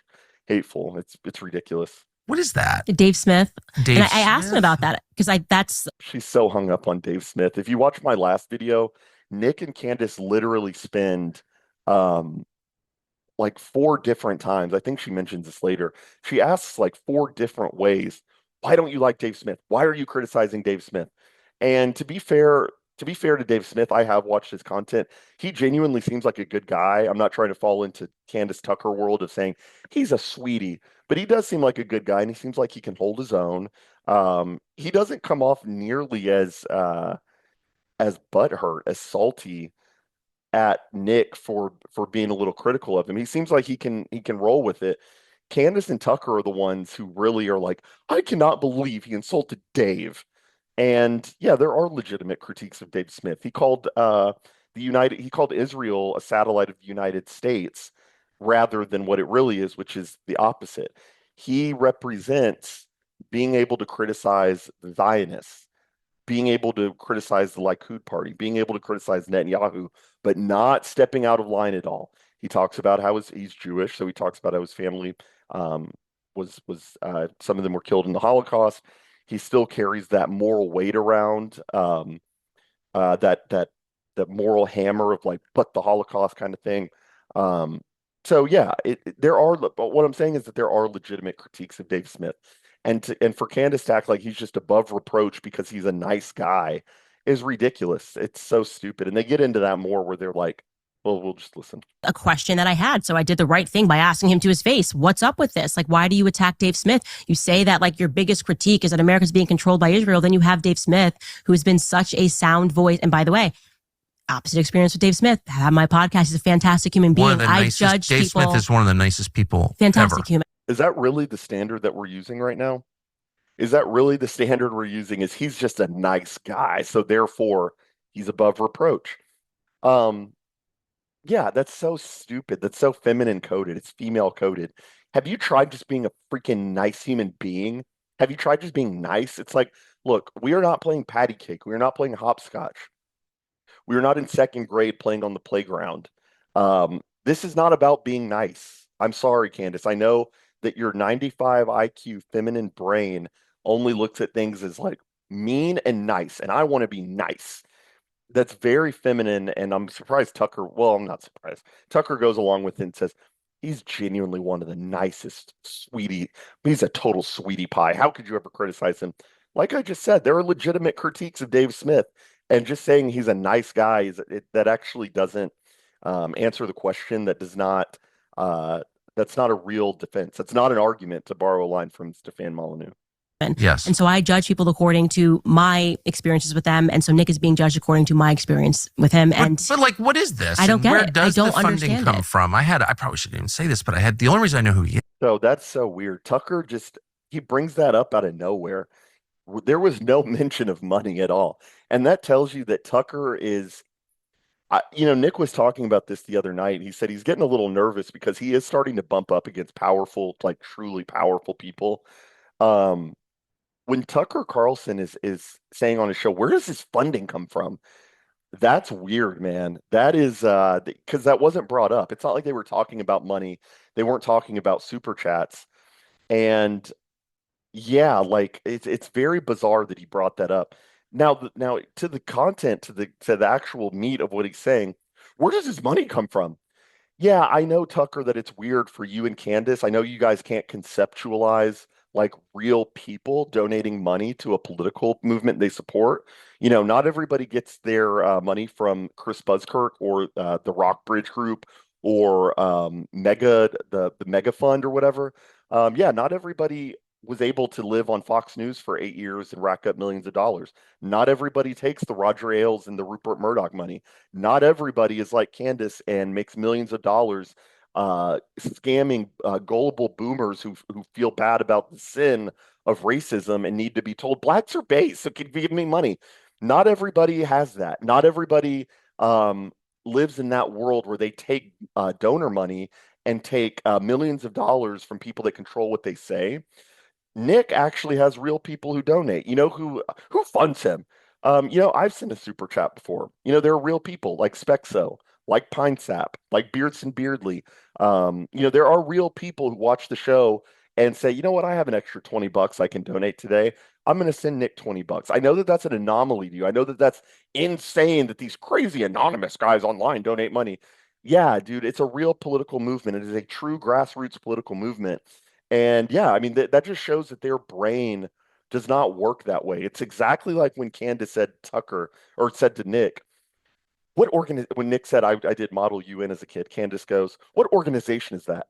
hateful. It's ridiculous. What is that? Dave Smith. Dave And I asked him Smith? about that because that's She's so hung up on Dave Smith. If you watch my last video, Nick and Candace literally spend um like 4 different times. I think she mentions this later. She asks like 4 different ways, why don't you like Dave Smith? Why are you criticizing Dave Smith? And to be fair to Dave Smith, I have watched his content. He genuinely seems like a good guy. I'm not trying to fall into Candace Tucker world of saying he's a sweetie, but he does seem like a good guy and he seems like he can hold his own. He doesn't come off nearly as butthurt, as salty at Nick for being a little critical of him. He seems like he can roll with it. Candace and Tucker are the ones who really are like, I cannot believe he insulted Dave. And yeah, there are legitimate critiques of Dave Smith. He called Israel a satellite of the United States rather than what it really is, which is the opposite. He represents being able to criticize the Zionists, being able to criticize the Likud party, being able to criticize Netanyahu, but not stepping out of line at all. He talks about how he's Jewish, so he talks about how his family um, was some of them were killed in the Holocaust. He still carries that moral weight around, that moral hammer of like, but the Holocaust kind of thing. Um, so yeah, but what I'm saying is that there are legitimate critiques of Dave Smith, and for Candace to act like he's just above reproach because he's a nice guy is ridiculous. It's so stupid, and they get into that more where they're like, well, we'll just listen. a question that I had. So I did the right thing by asking him to his face, what's up with this? Like, why do you attack Dave Smith? You say that like your biggest critique is that America's being controlled by Israel. Then you have Dave Smith, who's been such a sound voice. And by the way, opposite experience with Dave Smith. I have my podcast. He's a fantastic human being. I judge Dave people. Smith is one of the nicest people Fantastic ever. human. Is that really the standard that we're using right now? Is that really the standard we're using? Is he's just a nice guy, so therefore he's above reproach? Um, yeah, that's so stupid. That's so feminine coded. It's female coded. Have you tried just being a freaking nice human being? Have you tried just being nice? It's like, look, we are not playing patty cake. We are not playing hopscotch. We are not in second grade playing on the playground. This is not about being nice. I'm sorry, Candace. I know that your 95 IQ feminine brain only looks at things as like mean and nice, and I want to be nice. that's very feminine, and I'm surprised Tucker, well, I'm not surprised. Tucker goes along with it and says he's genuinely one of the nicest, sweetie. He's a total sweetie pie. How could you ever criticize him? Like I just said, there are legitimate critiques of Dave Smith, and just saying he's a nice guy that actually doesn't answer the question. Uh, that's not a real defense. That's not an argument, to borrow a line from Stefan Molyneux. Yes. And so I judge people according to my experiences with them. And so Nick is being judged according to my experience with him. And but like, what is this? I don't And get where it. I does the don't funding understand come it. from? I probably shouldn't even say this, but the only reason I know who he is. So that's so weird. Tucker just he brings that up out of nowhere. There was no mention of money at all. And that tells you that Tucker is Nick was talking about this the other night. He said he's getting a little nervous because he is starting to bump up against powerful, like truly powerful people. Um, when Tucker Carlson is saying on his show, where does his funding come from? That's weird, man. That is because that wasn't brought up. It's not like they were talking about money. They weren't talking about super chats. And yeah, like it's very bizarre that he brought that up. Now to the content, to the actual meat of what he's saying, where does his money come from? Yeah, I know, Tucker, that it's weird for you and Candace. I know you guys can't conceptualize like real people donating money to a political movement they support. Not everybody gets their money from Chris Buzzkirk or the Rockbridge Group or the Mega Fund or whatever. Yeah, not everybody was able to live on Fox News for 8 years and rack up millions of dollars. Not everybody takes the Roger Ailes and the Rupert Murdoch money. Not everybody is like Candace and makes millions of dollars scamming gullible boomers who feel bad about the sin of racism and need to be told blacks are base, so can you give me money? Not everybody has that. Not everybody lives in that world where they take donor money and take millions of dollars from people that control what they say. Nick actually has real people who donate. You know who funds him. I've sent a super chat before. There are real people like Spexo, like Pine Sap, like Beardson Beardley. There are real people who watch the show and say, you know what, I have an extra $20 I can donate today. I'm going to send Nick $20. I know that that's an anomaly to you. I know that that's insane that these crazy anonymous guys online donate money. Yeah, dude, it's a real political movement. It is a true grassroots political movement. And yeah, I mean, that just shows that their brain does not work that way. It's exactly like when Candace said Tucker or said to Nick, when Nick said, I did Model UN as a kid, Candace goes, what organization is that?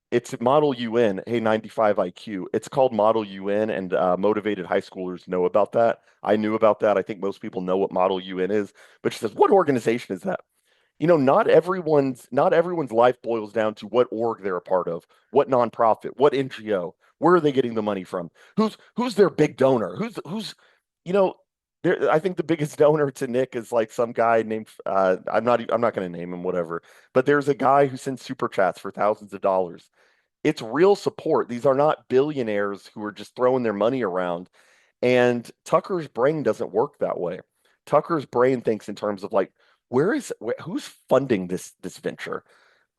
It's Model UN. Hey, 95 IQ. It's called Model UN, and motivated high schoolers know about that. I knew about that. I think most people know what Model UN is. But she says, what organization is that? Not everyone's life boils down to what org they're a part of, what nonprofit, what NGO, where are they getting the money from? Who's their big donor? Who's you know I think the biggest donor to Nick is like some guy named I'm not going to name him, whatever, but there's a guy who sends super chats for thousands of dollars. It's real support. These are not billionaires who are just throwing their money around. And Tucker's brain doesn't work that way. Tucker's brain thinks in terms of like, who's funding this venture?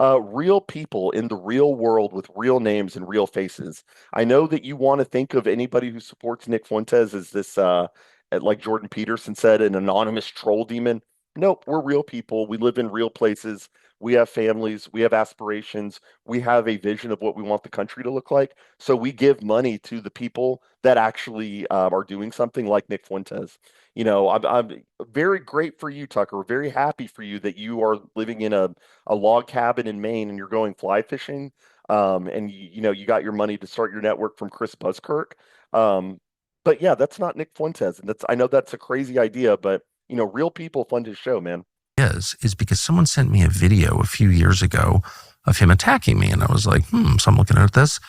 Real people in the real world with real names and real faces. I know that you want to think of anybody who supports Nick Fuentes as this, like Jordan Peterson said, an anonymous troll demon. Nope, we're real people. We live in real places. We have families. We have aspirations. We have a vision of what we want the country to look like. So we give money to the people that actually are doing something like Nick Fuentes. I'm very great for you, Tucker. Very happy for you that you are living in a log cabin in Maine and you're going fly fishing. And you got your money to start your network from Chris Buzzkirk. But yeah, that's not Nick Fuentes, and I know that's a crazy idea, but real people fund his show, man. Is because someone sent me a video a few years ago of him attacking me. And I was like, so I'm looking at this.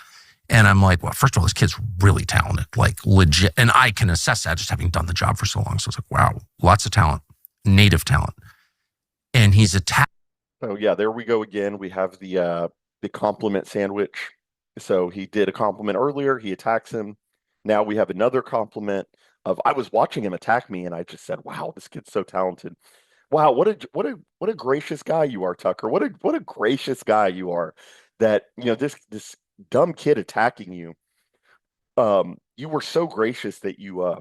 And I'm like, well, first of all, this kid's really talented, like legit. And I can assess that just having done the job for so long. So it's like, wow, lots of talent, native talent. And he's attacked. Oh yeah, there we go again. We have the compliment sandwich. So he did a compliment earlier, he attacks him. Now we have another compliment of I was watching him attack me and I just said, wow, this kid's so talented. Wow, what a gracious guy you are, Tucker. What a gracious guy you are that, this dumb kid attacking you. You were so gracious that you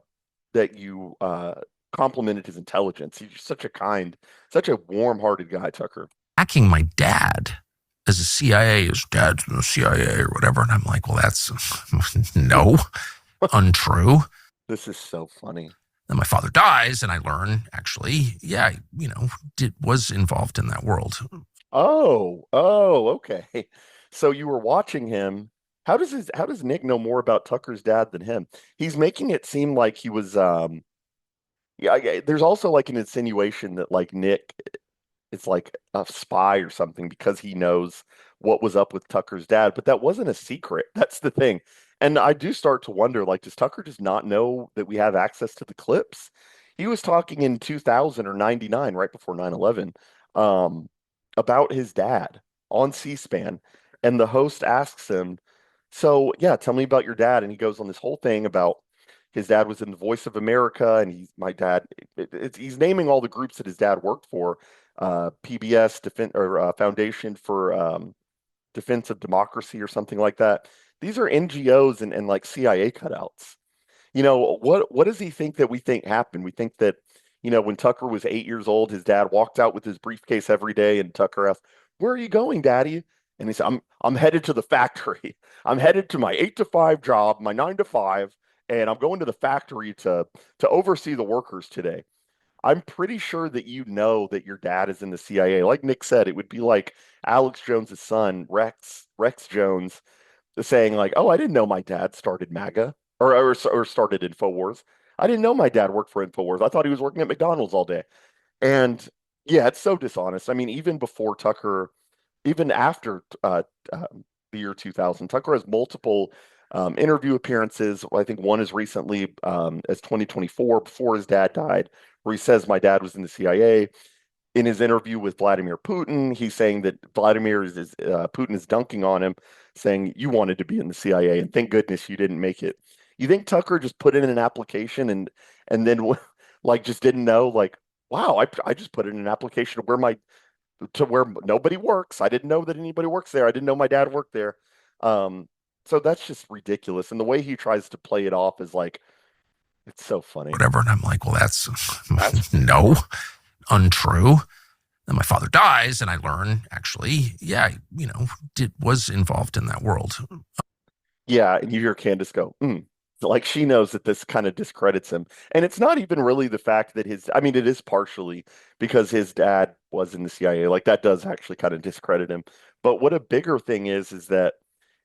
complimented his intelligence. He's such a kind, such a warm-hearted guy, Tucker. Hacking my dad as a CIA, his dad's in the CIA or whatever. And I'm like, well, that's no, untrue. This is so funny. Then my father dies, and I learn actually, yeah, was involved in that world. Oh, okay. So you were watching him. How does Nick know more about Tucker's dad than him? He's making it seem like he was yeah, there's also like an insinuation that like Nick is like a spy or something because he knows what was up with Tucker's dad, but that wasn't a secret. That's the thing. And I do start to wonder, like, does Tucker just not know that we have access to the clips? He was talking in 2000 or 99, right before 9/11, um, about his dad on C-SPAN. And the host asks him, so yeah, tell me about your dad. And he goes on this whole thing about his dad was in the Voice of America, and my dad. He's naming all the groups that his dad worked for, PBS Foundation for Defense of Democracy or something like that. These are NGOs and like CIA cutouts. What does he think that we think happened? We think that, when Tucker was 8 years old, his dad walked out with his briefcase every day, and Tucker asked, "Where are you going, Daddy?" And he said, I'm headed to the factory. I'm headed to my 8 to 5 job, my 9 to 5, and I'm going to the factory to oversee the workers today. I'm pretty sure that you know that your dad is in the CIA. Like Nick said, it would be like Alex Jones's son, Rex Jones, saying like, "Oh, I didn't know my dad started MAGA or started InfoWars. I didn't know my dad worked for InfoWars. I thought he was working at McDonald's all day." And yeah, it's so dishonest. I mean, even before Tucker, even after the year 2000, Tucker has multiple interview appearances. I think one is recently as 2024 before his dad died, where he says, "My dad was in the CIA." In his interview with Vladimir Putin, he's saying that Putin is dunking on him, saying, "You wanted to be in the CIA, and thank goodness you didn't make it." You think Tucker just put in an application and then like just didn't know, like, wow, I just put in an application to where nobody works. I didn't know that anybody works there. I didn't know my dad worked there. Um, so that's just ridiculous. And the way he tries to play it off is like, it's so funny. Whatever. And I'm like, well, that's no, untrue. Then my father dies, and I learn actually, yeah, was involved in that world. Yeah, and you hear Candace go, mm. Like she knows that this kind of discredits him. And it's not even really the fact that I mean, it is partially because his dad was in the CIA. Like that does actually kind of discredit him. But what a bigger thing is that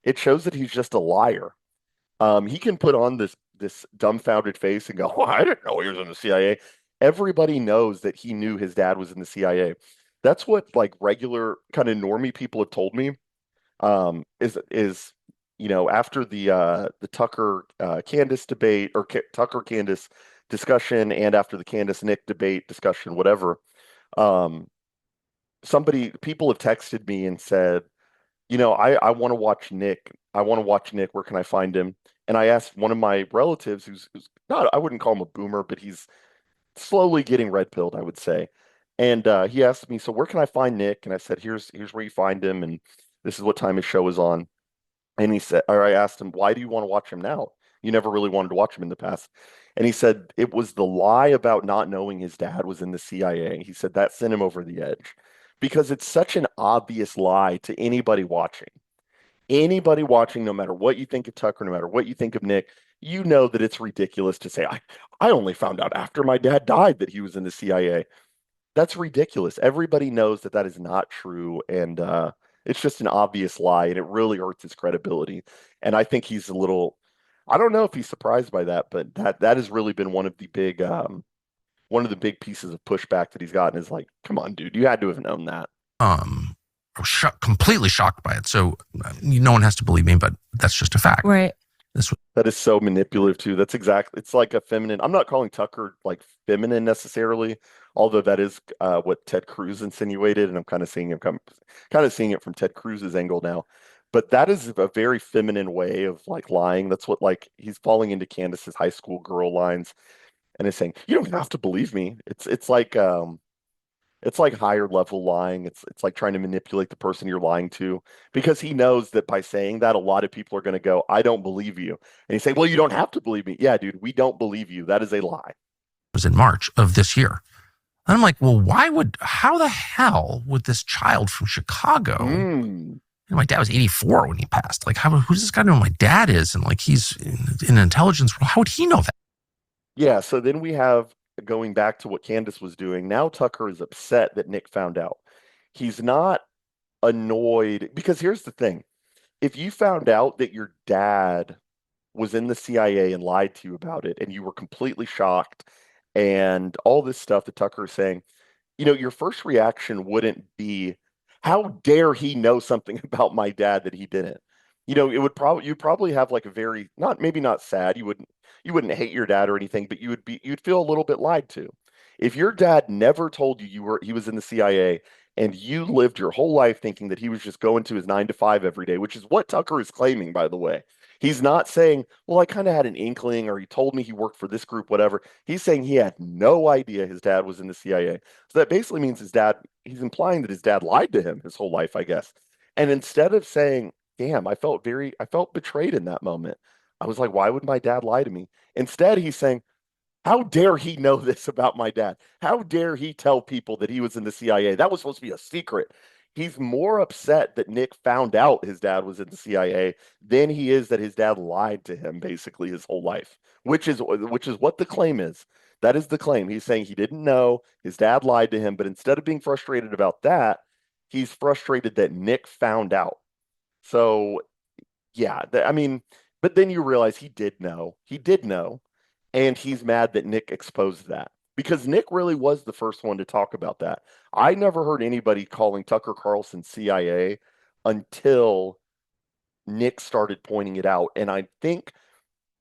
it shows that he's just a liar. He can put on this dumbfounded face and go, "Oh, I didn't know he was in the CIA." Everybody knows that he knew his dad was in the CIA. That's what like regular kind of normie people have told me. Is after the Tucker Candace debate or Tucker Candace discussion, and after the Candace Nick debate discussion, whatever, um, people have texted me and said, I want to watch Nick. I want to watch Nick. Where can I find him? And I asked one of my relatives, who's not, I wouldn't call him a boomer, but he's slowly getting red pilled, I would say. And he asked me, so where can I find Nick? And I said, here's where you find him, and this is what time his show is on. And he said, or I asked him, why do you want to watch him now? You never really wanted to watch him in the past. And he said it was the lie about not knowing his dad was in the CIA. He said that sent him over the edge because it's such an obvious lie to anybody watching. Anybody watching, no matter what you think of Tucker, no matter what you think of Nick, you know that it's ridiculous to say, I only found out after my dad died that he was in the CIA. That's ridiculous. Everybody knows that that is not true, and it's just an obvious lie, and it really hurts his credibility. And I think he's a little. I don't know if he's surprised by that, but that has really been one of the big pieces of pushback that he's gotten is like, come on, dude, you had to have known that. I was completely shocked by it. So no one has to believe me, but that's just a fact. Right. That is so manipulative too. That's exactly. It's like a feminine. I'm not calling Tucker like feminine necessarily, although that is what Ted Cruz insinuated, and I'm kind of seeing it from Ted Cruz's angle now. But that is a very feminine way of like lying. That's what like he's falling into Candace's high school girl lines, and is saying you don't have to believe me. It's like higher level lying. It's like trying to manipulate the person you're lying to because he knows that by saying that, a lot of people are going to go, "I don't believe you," and he's saying, "Well, you don't have to believe me." Yeah, dude, we don't believe you. That is a lie. was in March of this year. And I'm like, well, how the hell would this child from Chicago, my dad was 84 when he passed. Like, who's this guy know who my dad is? And like, he's in intelligence. How would he know that? Yeah, so then we have, going back to what Candace was doing, now Tucker is upset that Nick found out. He's not annoyed, because here's the thing. If you found out that your dad was in the CIA and lied to you about it, and you were completely shocked, and all this stuff that Tucker is saying, your first reaction wouldn't be, how dare he know something about my dad that he didn't? You'd probably have like a very, maybe not sad, you wouldn't hate your dad or anything, but you'd feel a little bit lied to. If your dad never told you he was in the CIA, and you lived your whole life thinking that he was just going to his 9 to 5 every day, which is what Tucker is claiming, by the way. He's not saying, well, I kind of had an inkling, or he told me he worked for this group, whatever. He's saying he had no idea his dad was in the CIA. So that basically means he's implying that his dad lied to him his whole life, I guess. And instead of saying, damn, I felt betrayed in that moment. I was like, why would my dad lie to me? Instead, he's saying, how dare he know this about my dad? How dare he tell people that he was in the CIA? That was supposed to be a secret. He's more upset that Nick found out his dad was in the CIA than he is that his dad lied to him basically his whole life, which is what the claim is. That is the claim. He's saying he didn't know, his dad lied to him, but instead of being frustrated about that, he's frustrated that Nick found out. So, yeah, but then you realize he did know. He did know. And he's mad that Nick exposed that, because Nick really was the first one to talk about that. I never heard anybody calling Tucker Carlson CIA until Nick started pointing it out. And I think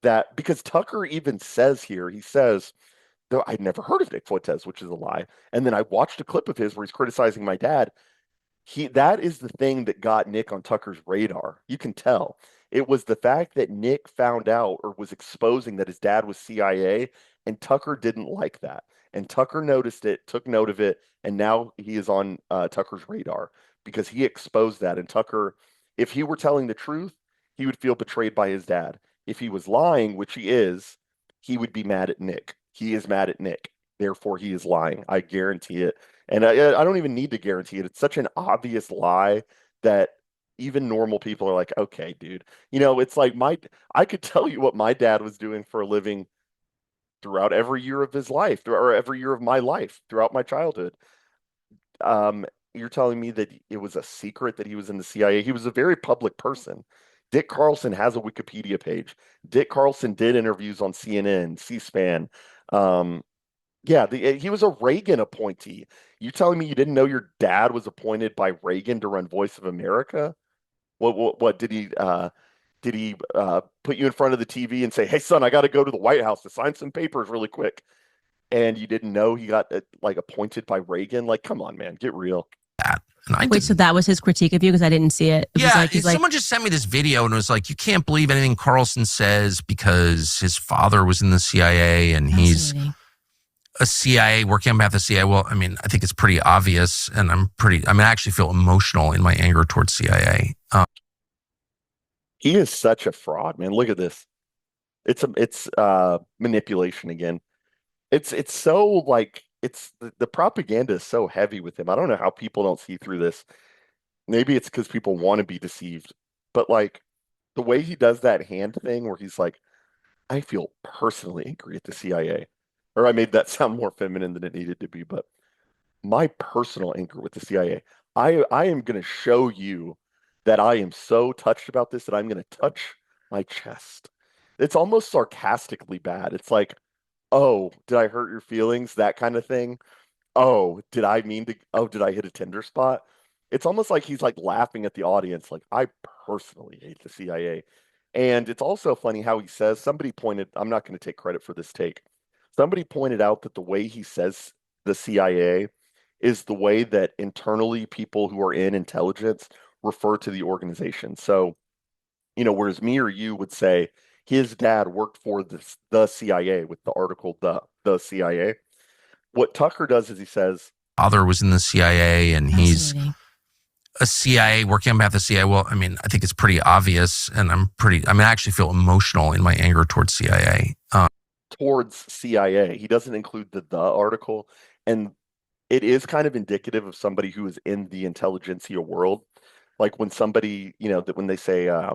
that because Tucker even says here, he says, though I'd never heard of Nick Fuentes, which is a lie. And then I watched a clip of his where he's criticizing my dad. That is the thing that got Nick on Tucker's radar. You can tell. It was the fact that Nick found out or was exposing that his dad was CIA, and Tucker didn't like that. And Tucker noticed it, took note of it, and now he is on Tucker's radar because he exposed that. And Tucker, if he were telling the truth, he would feel betrayed by his dad. If he was lying, which he is, he would be mad at Nick. He is mad at Nick. Therefore, he is lying. I guarantee it. And I don't even need to guarantee it. It's such an obvious lie that even normal people are like, okay, dude. It's like I could tell you what my dad was doing for a living throughout every year of his life, or every year of my life throughout my childhood. You're telling me that it was a secret that he was in the CIA? He was a very public person. Dick Carlson has a Wikipedia page. Dick Carlson did interviews on CNN, C-SPAN. Yeah, he was a Reagan appointee. You telling me you didn't know your dad was appointed by Reagan to run Voice of America? What did he put you in front of the TV and say, "Hey, son, I got to go to the White House to sign some papers really quick," and you didn't know he got appointed by Reagan? Like, come on, man, get real. Wait, so that was his critique of you? Because I didn't see it. Someone just sent me this video and it was like, you can't believe anything Carlson says because his father was in the CIA and he's a CIA working on behalf of the CIA. Well, I think it's pretty obvious, and I actually feel emotional in my anger towards CIA. He is such a fraud, man. Look at this. It's manipulation again. It's so like the propaganda is so heavy with him. I don't know how people don't see through this. Maybe it's because people want to be deceived, but like the way he does that hand thing where he's like, I feel personally angry at the CIA. Or I made that sound more feminine than it needed to be, but my personal anger with the CIA. I am going to show you that I am so touched about this that I'm going to touch my chest. It's almost sarcastically bad. It's like, oh, did I hurt your feelings? That kind of thing. Oh, did I hit a tender spot? It's almost like he's like laughing at the audience. Like, I personally hate the CIA. And it's also funny how he says, I'm not going to take credit for this take. Somebody pointed out that the way he says the CIA is the way that internally people who are in intelligence refer to the organization. So, whereas me or you would say his dad worked for the CIA with the article, the CIA. What Tucker does is he says, father was in the CIA and he's a CIA working on behalf of the CIA. Well, I think it's pretty obvious, and I actually feel emotional in my anger towards CIA. towards CIA. He doesn't include the article, and it is kind of indicative of somebody who is in the intelligentsia world. Like when somebody, that when they say, I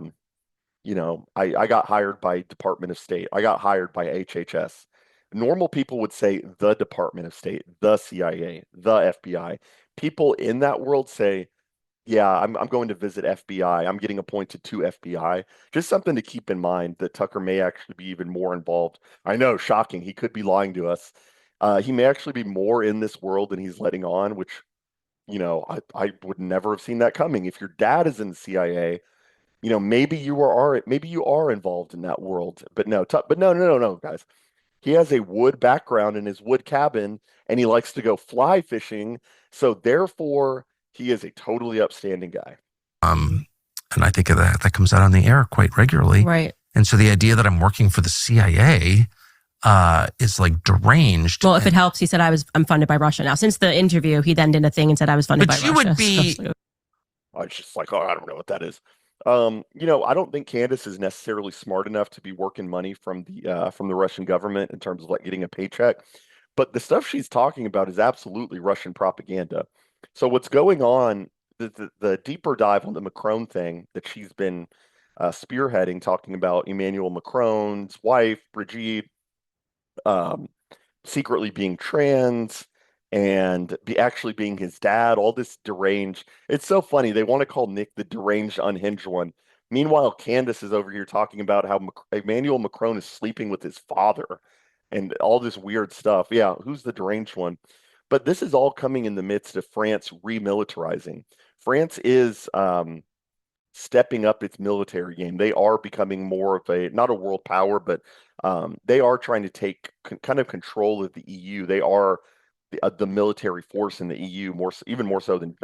got hired by Department of State, I got hired by HHS. Normal people would say the Department of State, the CIA, the FBI. People in that world say, yeah, I'm going to visit FBI. I'm getting appointed to FBI. Just something to keep in mind that Tucker may actually be even more involved. I know, shocking. He could be lying to us. He may actually be more in this world than he's letting on, which, I would never have seen that coming. If your dad is in the CIA, maybe you are involved in that world. But no, but no, no, no, no, guys. He has a wood background in his wood cabin, and he likes to go fly fishing. So therefore, he is a totally upstanding guy. And I think that comes out on the air quite regularly. Right. And so the idea that I'm working for the CIA is like deranged. Well, if it helps, he said I'm funded by Russia now. Since the interview, he then did a thing and said I was funded by Russia. But you would be. I was just like, oh, I don't know what that is. I don't think Candace is necessarily smart enough to be working money from the Russian government in terms of like getting a paycheck. But the stuff she's talking about is absolutely Russian propaganda. So what's going on, the deeper dive on the Macron thing that she's been spearheading, talking about Emmanuel Macron's wife, Brigitte, um, secretly being trans and actually being his dad, all this deranged. It's so funny. They want to call Nick the deranged, unhinged one. Meanwhile, Candace is over here talking about how Emmanuel Macron is sleeping with his father and all this weird stuff. Yeah, who's the deranged one? But this is all coming in the midst of France remilitarizing. France is stepping up its military game. They are becoming more of not a world power, but they are trying to take kind of control of the EU. They are the military force in the EU, even more so than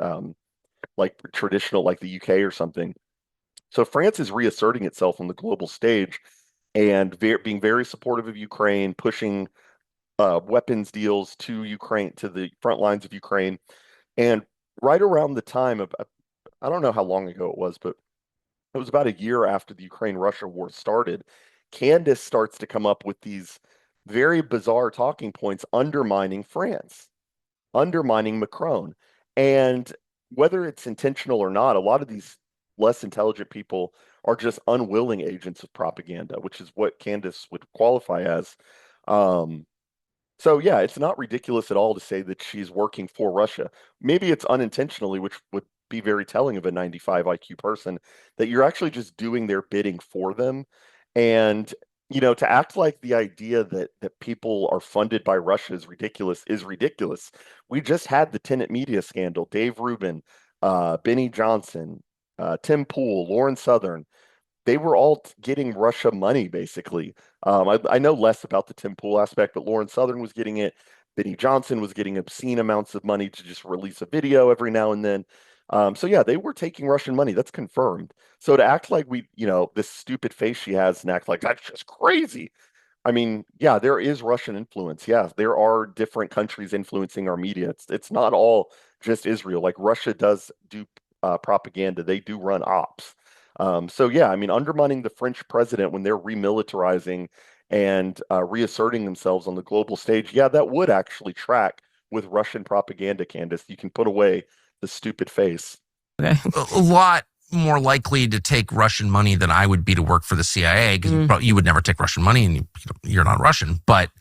like traditional, like the UK or something. So France is reasserting itself on the global stage and being very supportive of Ukraine, pushing weapons deals to Ukraine, to the front lines of Ukraine. And right around the time of, I don't know how long ago it was, but it was about a year after the Ukraine-Russia war started, Candace starts to come up with these very bizarre talking points undermining France, undermining Macron. And whether it's intentional or not, a lot of these less intelligent people are just unwilling agents of propaganda, which is what Candace would qualify as. So yeah, it's not ridiculous at all to say that she's working for Russia. Maybe it's unintentionally, which would be very telling of a 95 IQ person, that you're actually just doing their bidding for them. And to act like the idea that people are funded by Russia is ridiculous. We just had the Tenet Media scandal. Dave Rubin, Benny Johnson, Tim Pool, Lauren Southern. They were all getting Russia money, basically. I know less about the Tim Pool aspect, but Lauren Southern was getting it. Benny Johnson was getting obscene amounts of money to just release a video every now and then. So yeah, they were taking Russian money. That's confirmed. So to act like this stupid face she has and act like that's just crazy. I mean, yeah, there is Russian influence. Yeah, there are different countries influencing our media. It's not all just Israel. Like Russia does do propaganda. They do run ops. So yeah, I mean, undermining the French president when they're remilitarizing and reasserting themselves on the global stage, yeah, that would actually track with Russian propaganda, Candace. You can put away the stupid face. Okay. A lot more likely to take Russian money than I would be to work for the CIA, because you would never take Russian money and you're not Russian. But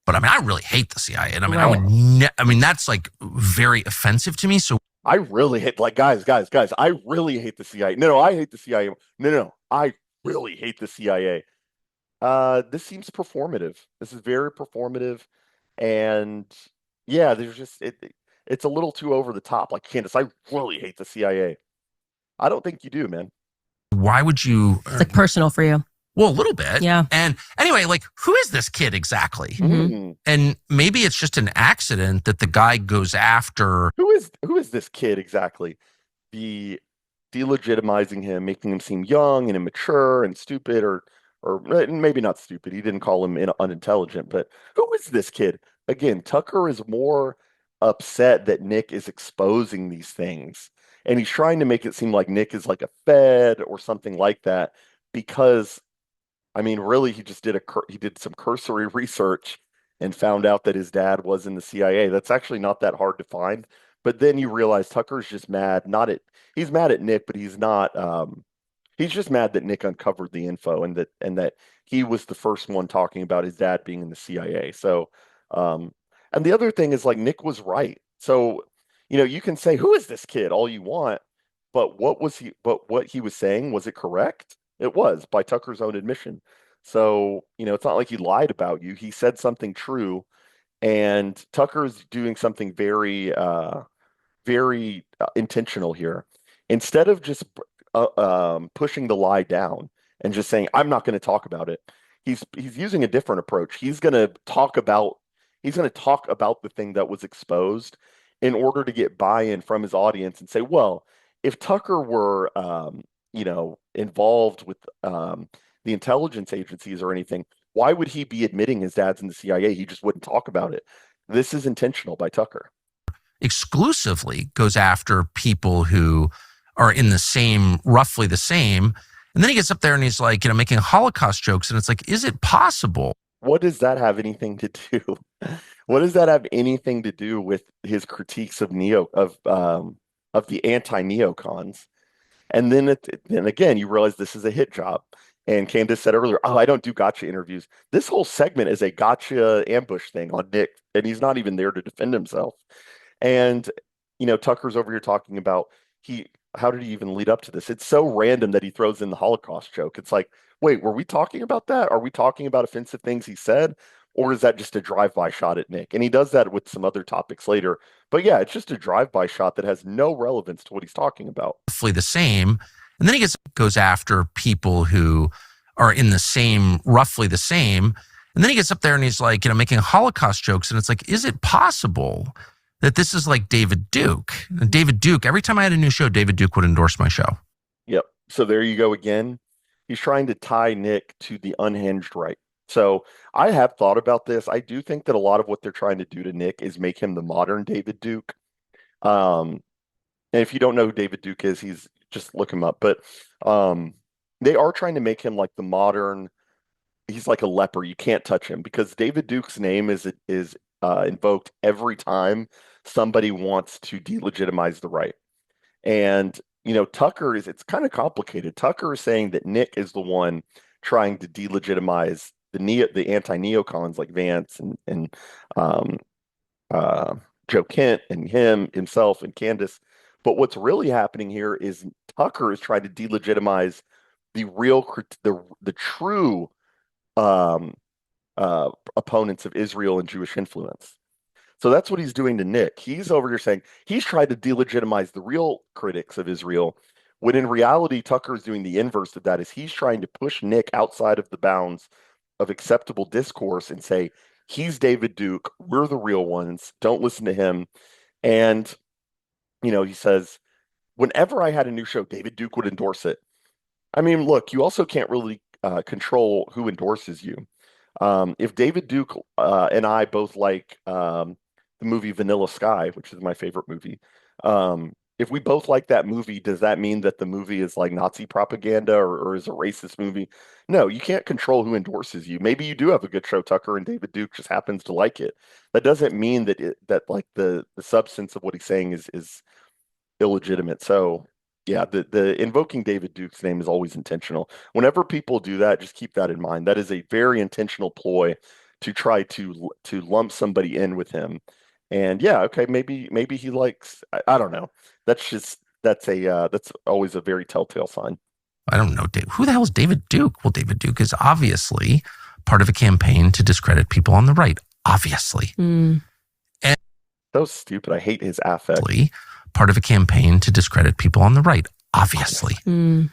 I mean, I really hate the CIA. And I mean, Right. I mean, that's like very offensive to me. So I really hate, like, guys, I really hate the CIA. No, I hate the CIA. No, I really hate the CIA. This seems performative. This is very performative. And yeah, there's just it's a little too over the top. Like, Candace, I really hate the CIA. I don't think you do, man. why would you? It's like personal for you. Well, a little bit. Yeah. And anyway, like, who is this kid exactly? Mhm. And maybe it's just an accident that the guy goes after. Who is this kid exactly? The delegitimizing him, making him seem young and immature and stupid, or maybe not stupid. He didn't call him unintelligent, but who is this kid? Again, Tucker is more upset that Nick is exposing these things, and he's trying to make it seem like Nick is like a Fed or something like that, because I mean, really, he did some cursory research and found out that his dad was in the CIA. That's actually not that hard to find. But then you realize Tucker's just mad, not at he's mad at Nick, but he's not he's just mad that Nick uncovered the info and that he was the first one talking about his dad being in the CIA. So um and the other thing is like Nick was right. So, you can say, who is this kid all you want, but what he was saying, was it correct? It was by Tucker's own admission. So, it's not like he lied about you. He said something true, and Tucker's doing something very intentional here. Instead of just pushing the lie down and just saying, "I'm not going to talk about it," he's using a different approach. He's going to talk about the thing that was exposed in order to get buy-in from his audience and say, "Well, if Tucker were, involved with the intelligence agencies or anything, why would he be admitting his dad's in the CIA? He just wouldn't talk about it." This is intentional by Tucker. Exclusively goes after people who are in the same, roughly the same. And then he gets up there and he's like, making Holocaust jokes. And it's like, is it possible? What does that have anything to do? What does that have anything to do with his critiques of the anti-neocons? And then again, you realize this is a hit job. And Candace said earlier, "Oh, I don't do gotcha interviews." This whole segment is a gotcha ambush thing on Nick, and he's not even there to defend himself. And Tucker's over here talking about he how did he even lead up to this? It's so random that he throws in the Holocaust joke. It's like, wait, were we talking about that? Are we talking about offensive things he said? Or is that just a drive-by shot at Nick? And he does that with some other topics later. But yeah, it's just a drive-by shot that has no relevance to what he's talking about. Roughly the same. And then he goes after people who are in the same, roughly the same. And then he gets up there and he's like, making Holocaust jokes. And it's like, is it possible that this is like David Duke? And David Duke, every time I had a new show, David Duke would endorse my show. Yep. So there you go again. He's trying to tie Nick to the unhinged right. So I have thought about this. I do think that a lot of what they're trying to do to Nick is make him the modern David Duke. Um, and if you don't know who David Duke is, he's just look him up. But they are trying to make him like the modern. He's like a leper. You can't touch him because David Duke's name is invoked every time somebody wants to delegitimize the right. And Tucker it's kind of complicated. Tucker is saying that Nick is the one trying to delegitimize the anti-neocons like Vance and um, uh, Joe Kent and himself and Candace. But what's really happening here is Tucker is trying to delegitimize the true um, opponents of Israel and Jewish influence. So that's what he's doing to Nick. He's over here saying he's tried to delegitimize the real critics of Israel, when in reality, Tucker is doing the inverse of that, is he's trying to push Nick outside of the bounds of acceptable discourse and say, he's David Duke, we're the real ones, don't listen to him. And, he says, whenever I had a new show, David Duke would endorse it. I mean, look, you also can't really control who endorses you. If David Duke and I both like the movie Vanilla Sky, which is my favorite movie, if we both like that movie, does that mean that the movie is like Nazi propaganda or is a racist movie? No, you can't control who endorses you. Maybe you do have a good show, Tucker, and David Duke just happens to like it. That doesn't mean that like the substance of what he's saying is illegitimate. So yeah, the invoking David Duke's name is always intentional. Whenever people do that, just keep that in mind. That is a very intentional ploy to try to lump somebody in with him. And yeah, okay, maybe he likes. I don't know. That's always a very telltale sign. I don't know. Who the hell is David Duke? Well, David Duke is obviously part of a campaign to discredit people on the right. Obviously. Mm. And so stupid. I hate his affect. Part of a campaign to discredit people on the right. Obviously. Mm.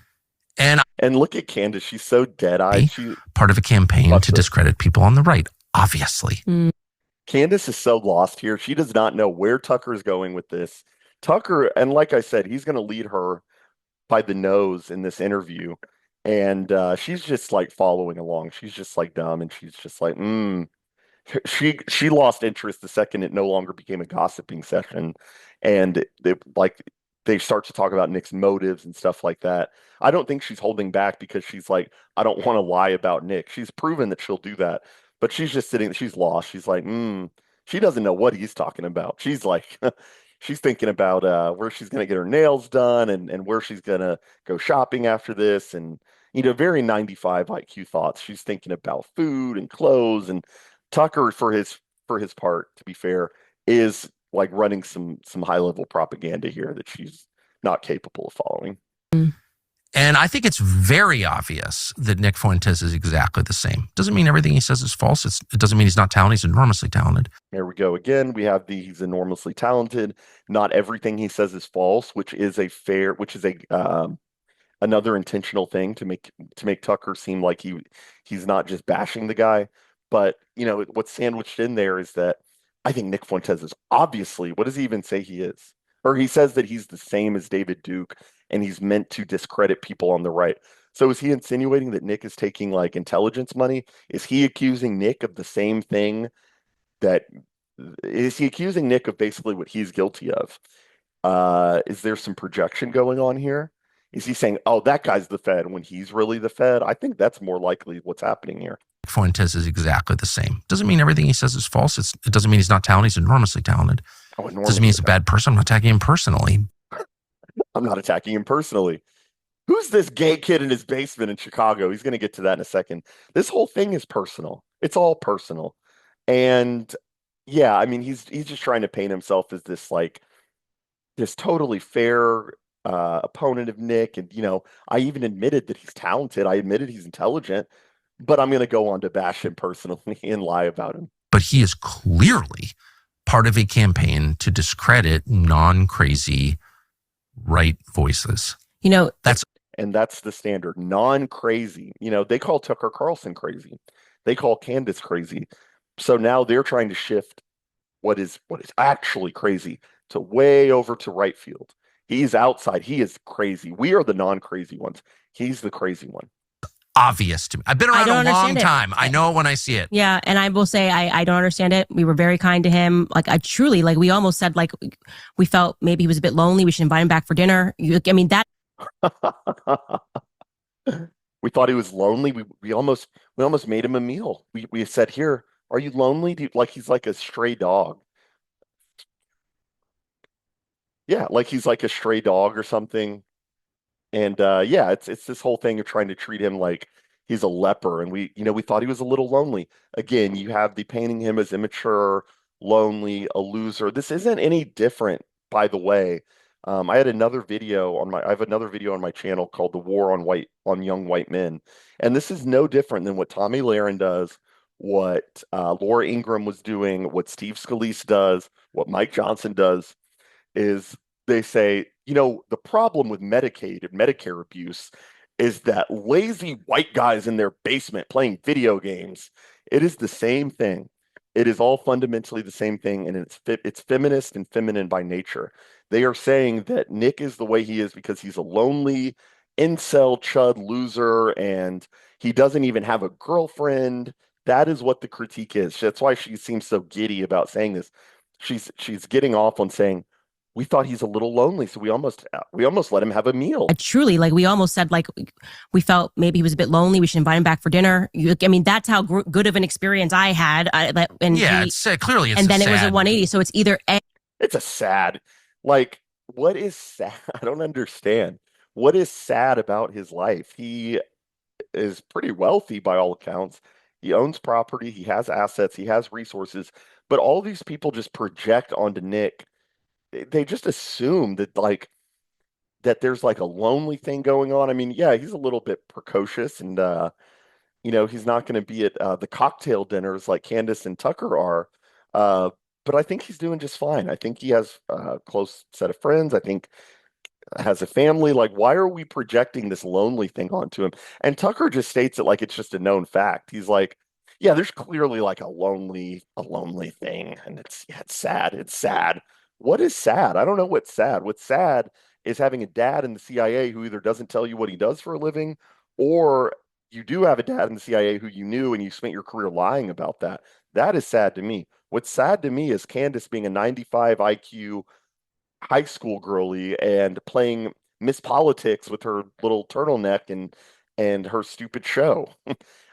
And look at Candace. She's so dead-eyed. Part of a campaign to discredit people on the right. Obviously. Mm. Candace is so lost here. She does not know where Tucker is going with this. Tucker, and like I said, he's going to lead her by the nose in this interview. And she's just like following along. She's just like dumb. And she's just like, She lost interest the second it no longer became a gossiping session. And like they start to talk about Nick's motives and stuff like that. I don't think she's holding back because she's like, I don't want to lie about Nick. She's proven that she'll do that, but she's just sitting, she's lost. She's like, she doesn't know what he's talking about. She's like, she's thinking about where she's going to get her nails done and where she's going to go shopping after this. And, very 95 IQ thoughts. She's thinking about food and clothes, and Tucker, for his part, to be fair, is like running some high level propaganda here that she's not capable of following. And I think it's very obvious that Nick Fuentes is exactly the same. Doesn't mean everything he says is false. It doesn't mean he's not talented. He's enormously talented. There we go again. We have he's enormously talented. Not everything he says is false, which is another intentional thing to make Tucker seem like he's not just bashing the guy. But what's sandwiched in there is that I think Nick Fuentes is obviously, what does he even say he is? Or he says that he's the same as David Duke and he's meant to discredit people on the right. So is he insinuating that Nick is taking like intelligence money? Is he accusing Nick of the same thing that is he accusing Nick of basically what he's guilty of? Is there some projection going on here? Is he saying, oh, that guy's the Fed when he's really the Fed? I think that's more likely what's happening here. Fuentes is exactly the same. Doesn't mean everything he says is false. It doesn't mean he's not talented. He's enormously talented. Doesn't mean he's a bad person. I'm not attacking him personally. I'm not attacking him personally. Who's this gay kid in his basement in Chicago? He's going to get to that in a second. This whole thing is personal. It's all personal. And yeah, I mean, he's just trying to paint himself as this totally fair opponent of Nick. And, I even admitted that he's talented. I admitted he's intelligent, but I'm going to go on to bash him personally and lie about him. But he is clearly part of a campaign to discredit non-crazy right voices. That's the standard. Non-crazy. They call Tucker Carlson crazy. They call Candace crazy. So now they're trying to shift what is actually crazy to way over to right field. He's outside. He is crazy. We are the non-crazy ones. He's the crazy one. Obvious to me. I've been around a long time. I know it when I see it. Yeah, and I will say I don't understand it. We were very kind to him. Like I truly, like we almost said, like we felt maybe he was a bit lonely. We should invite him back for dinner. I mean that. We thought he was lonely. We almost made him a meal. We said, here, are you lonely? Like he's like a stray dog. Yeah, like he's like a stray dog or something. And yeah, it's this whole thing of trying to treat him like he's a leper. And we thought he was a little lonely. Again, you have the painting him as immature, lonely, a loser. This isn't any different, by the way. I have another video on my channel called "The War on Young White Men," and this is no different than what Tommy Lahren does, what Laura Ingraham was doing, what Steve Scalise does, what Mike Johnson does. Is they say, the problem with Medicaid and Medicare abuse is that lazy white guys in their basement playing video games. It is the same thing. It is all fundamentally the same thing, and it's feminist and feminine by nature. They are saying that Nick is the way he is because he's a lonely incel chud loser and he doesn't even have a girlfriend. That is what the critique is. That's why she seems so giddy about saying this. She's getting off on saying, we thought he's a little lonely, so we almost let him have a meal. Truly, like we almost said, like we felt maybe he was a bit lonely. We should invite him back for dinner. I mean, that's how good of an experience I had. It's clearly, and then it was a 180. So it's either it's a sad. Like, what is sad? I don't understand. What is sad about his life? He is pretty wealthy by all accounts. He owns property. He has assets. He has resources. But all these people just project onto Nick. They just assume that there's like a lonely thing going on. I mean, yeah, he's a little bit precocious and he's not going to be at the cocktail dinners like Candace and Tucker are. But I think he's doing just fine. I think he has a close set of friends. I think has a family. Like, why are we projecting this lonely thing onto him? And Tucker just states it like it's just a known fact. He's like, yeah, there's clearly like a lonely thing, and it's sad. It's sad. What is sad? I don't know what's sad. What's sad is having a dad in the CIA who either doesn't tell you what he does for a living, or you do have a dad in the CIA who you knew and you spent your career lying about that. That is sad to me. What's sad to me is Candace being a 95 IQ, high school girly and playing Miss Politics with her little turtleneck and her stupid show.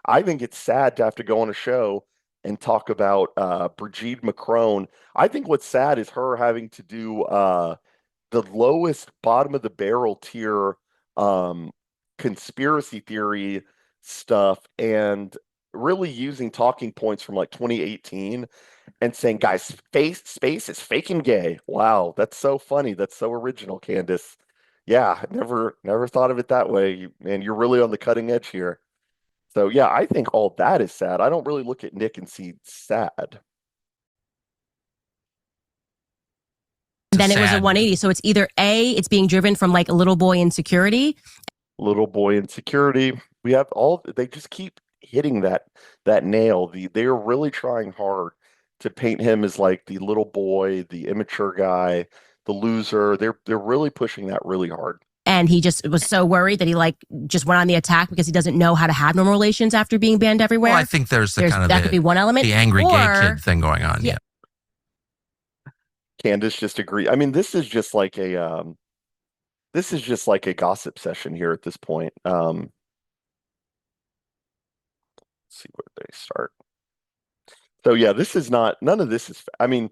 I think it's sad to have to go on a show and talk about Brigitte Macron. I think what's sad is her having to do the lowest bottom of the barrel tier um, conspiracy theory stuff and really using talking points from like 2018 and saying, guys, space is faking gay. Wow, that's so funny. That's so original, Candace. Yeah, never thought of it that way. Man, you're really on the cutting edge here. So yeah, I think all that is sad. I don't really look at Nick and see sad. Then it was a 180. So it's either A, it's being driven from like a little boy insecurity. Little boy insecurity. We have all they just keep hitting that nail. They're really trying hard to paint him as like the little boy, the immature guy, the loser. They're really pushing that really hard. And he just was so worried that he like just went on the attack because he doesn't know how to have normal relations after being banned everywhere. Well, I think there's kind of that could be one element. The angry gay kid thing going on. Yeah. Candace just agree. I mean, this is just like a gossip session here at this point. Let's see where they start. So yeah, this is not, none of this is, I mean,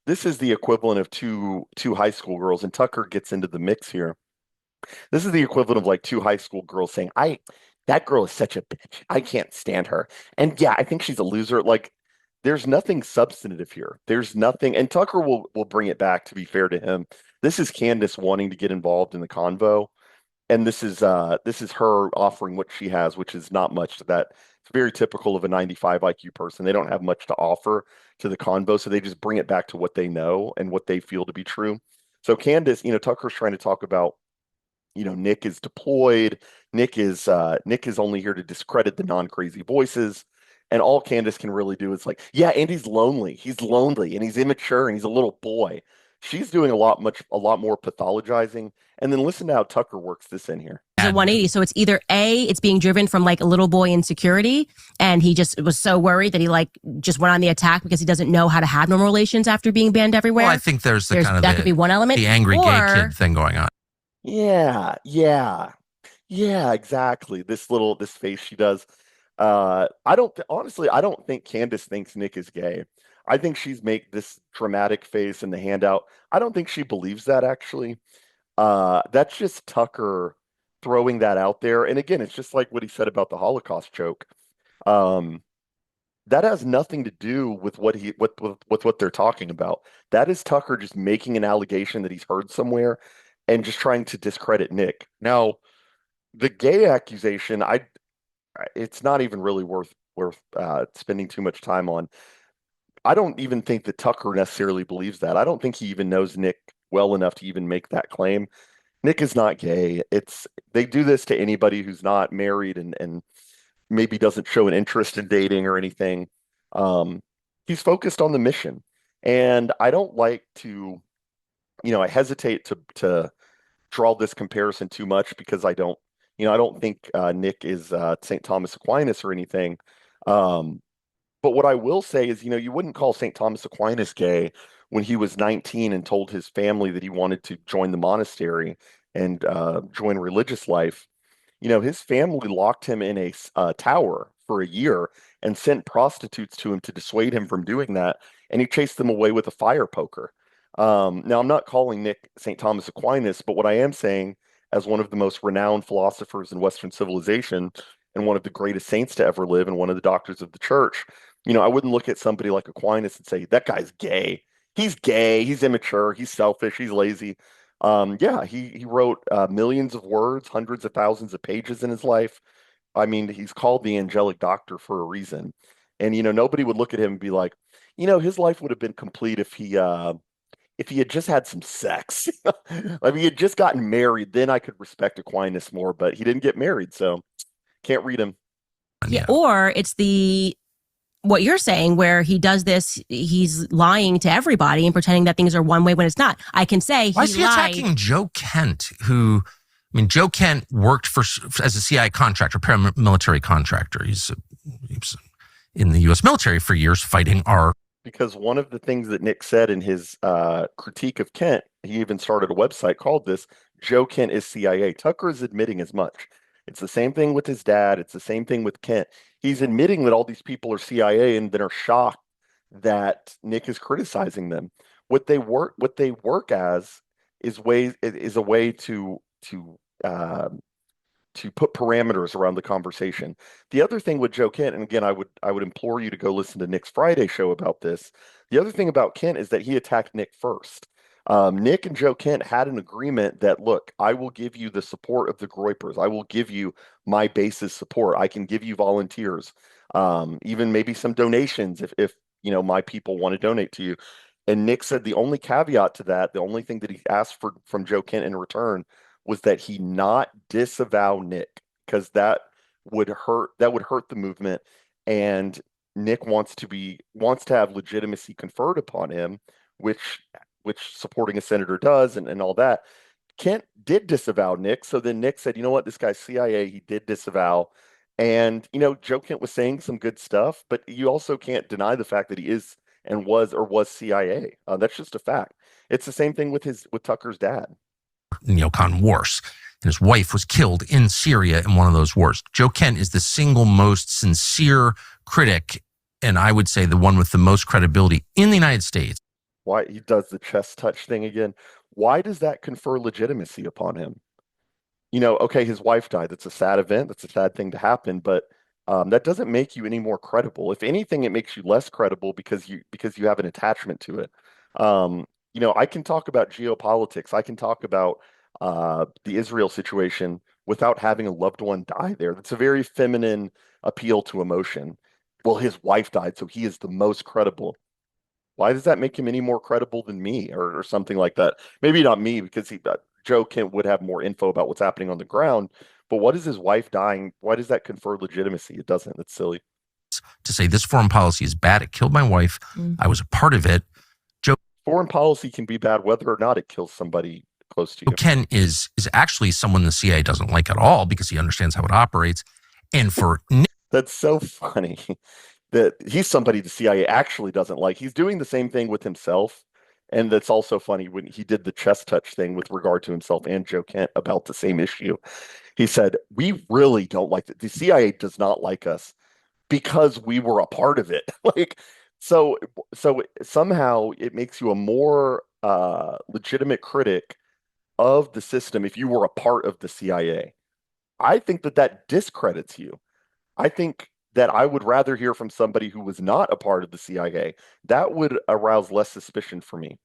this is the equivalent of two high school girls, and Tucker gets into the mix here. This is the equivalent of like two high school girls saying, that girl is such a bitch. I can't stand her. And yeah, I think she's a loser. Like, there's nothing substantive here. There's nothing, and Tucker will bring it back, to be fair to him. This is Candace wanting to get involved in the convo. And this is her offering what she has, which is not much to that. It's very typical of a 95 IQ person. They don't have much to offer to the convo, so they just bring it back to what they know and what they feel to be true. So Candace, Tucker's trying to talk about, Nick is deployed. Nick is only here to discredit the non-crazy voices. And all Candace can really do is like, yeah, and he's lonely. He's lonely and he's immature and he's a little boy. She's doing a lot more pathologizing. And then listen to how Tucker works this in here. It's a 180. So it's either A, it's being driven from like a little boy insecurity. And he just was so worried that he like just went on the attack because he doesn't know how to have normal relations after being banned everywhere. Well, I think there's that could be one element. The angry gay kid thing going on. Yeah, exactly. This face she does. Honestly, I don't think Candace thinks Nick is gay. I think she's make this dramatic face in the handout. I don't think she believes that actually. That's just Tucker throwing that out there. And again, it's just like what he said about the Holocaust joke. That has nothing to do with what they're talking about. That is Tucker just making an allegation that he's heard somewhere and just trying to discredit Nick. Now, the gay accusation, it's not even really worth spending too much time on. I don't even think that Tucker necessarily believes that. I don't think he even knows Nick well enough to even make that claim. Nick is not gay. They do this to anybody who's not married and maybe doesn't show an interest in dating or anything. He's focused on the mission. And I don't like to, I hesitate to draw this comparison too much because I don't think Nick is St. Thomas Aquinas or anything. But what I will say is, you wouldn't call St. Thomas Aquinas gay when he was 19 and told his family that he wanted to join the monastery and join religious life. His family locked him in a tower for a year and sent prostitutes to him to dissuade him from doing that. And he chased them away with a fire poker. Now, I'm not calling Nick St. Thomas Aquinas, but what I am saying, as one of the most renowned philosophers in Western civilization and one of the greatest saints to ever live and one of the doctors of the church, I wouldn't look at somebody like Aquinas and say, that guy's gay. He's gay. He's immature. He's selfish. He's lazy. He wrote millions of words, hundreds of thousands of pages in his life. I mean, he's called the angelic doctor for a reason. And, nobody would look at him and be like, his life would have been complete if he had just had some sex. If he had just gotten married, then I could respect Aquinas more, but he didn't get married, so can't read him. Yeah. Or it's what you're saying, where he does this, he's lying to everybody and pretending that things are one way when it's not. I can say Why is he attacking Joe Kent, Joe Kent worked as a CI contractor, paramilitary contractor. He was in the U.S. military for years fighting our... Because one of the things that Nick said in his critique of Kent he even started a website called this. Joe Kent is CIA. Tucker is admitting as much. It's the same thing with his dad. It's the same thing with Kent. He's admitting that all these people are CIA and then are shocked that Nick is criticizing them. What they work as is a way to put parameters around the conversation. The other thing with Joe Kent, and again, I would implore you to go listen to Nick's Friday show about this. The other thing about Kent is that he attacked Nick first. Nick and Joe Kent had an agreement that, look, I will give you the support of the Groypers. I will give you my base's support. I can give you volunteers, even maybe some donations if my people want to donate to you. And Nick said the only caveat to that, the only thing that he asked for from Joe Kent in return was that he not disavow Nick because that would hurt the movement, and Nick wants to have legitimacy conferred upon him, which supporting a senator does, and all that. Kent did disavow Nick, so then Nick said, you know what, this guy's CIA, he did disavow. And Joe Kent was saying some good stuff, but you also can't deny the fact that he is and was CIA. That's just a fact. It's the same thing with Tucker's dad. neocon wars. And his wife was killed in Syria in one of those wars. Joe Kent is the single most sincere critic, and I would say the one with the most credibility in the United States. Why he does the chest touch thing again? Why does that confer legitimacy upon him? Okay, his wife died. That's a sad event. That's a sad thing to happen, but that doesn't make you any more credible. If anything, it makes you less credible because you have an attachment to it. I can talk about geopolitics. I can talk about the Israel situation without having a loved one die there. That's a very feminine appeal to emotion. Well, his wife died, so he is the most credible. Why does that make him any more credible than me or something like that? Maybe not me because Joe Kent would have more info about what's happening on the ground. But what is his wife dying? Why does that confer legitimacy? It doesn't. It's silly. To say this foreign policy is bad, it killed my wife. I was a part of it. Joe Foreign policy can be bad whether or not it kills somebody close to you. Ken is actually someone the CIA doesn't like at all because he understands how it operates. And for That's so funny that he's somebody the CIA actually doesn't like. He's doing the same thing with himself. And that's also funny when he did the chest touch thing with regard to himself and Joe Kent about the same issue. He said, we really don't like it. The CIA does not like us because we were a part of it. Like, so somehow it makes you a more legitimate critic of the system if you were a part of the CIA. I think that discredits you. I think that I would rather hear from somebody who was not a part of the CIA. That would arouse less suspicion for me.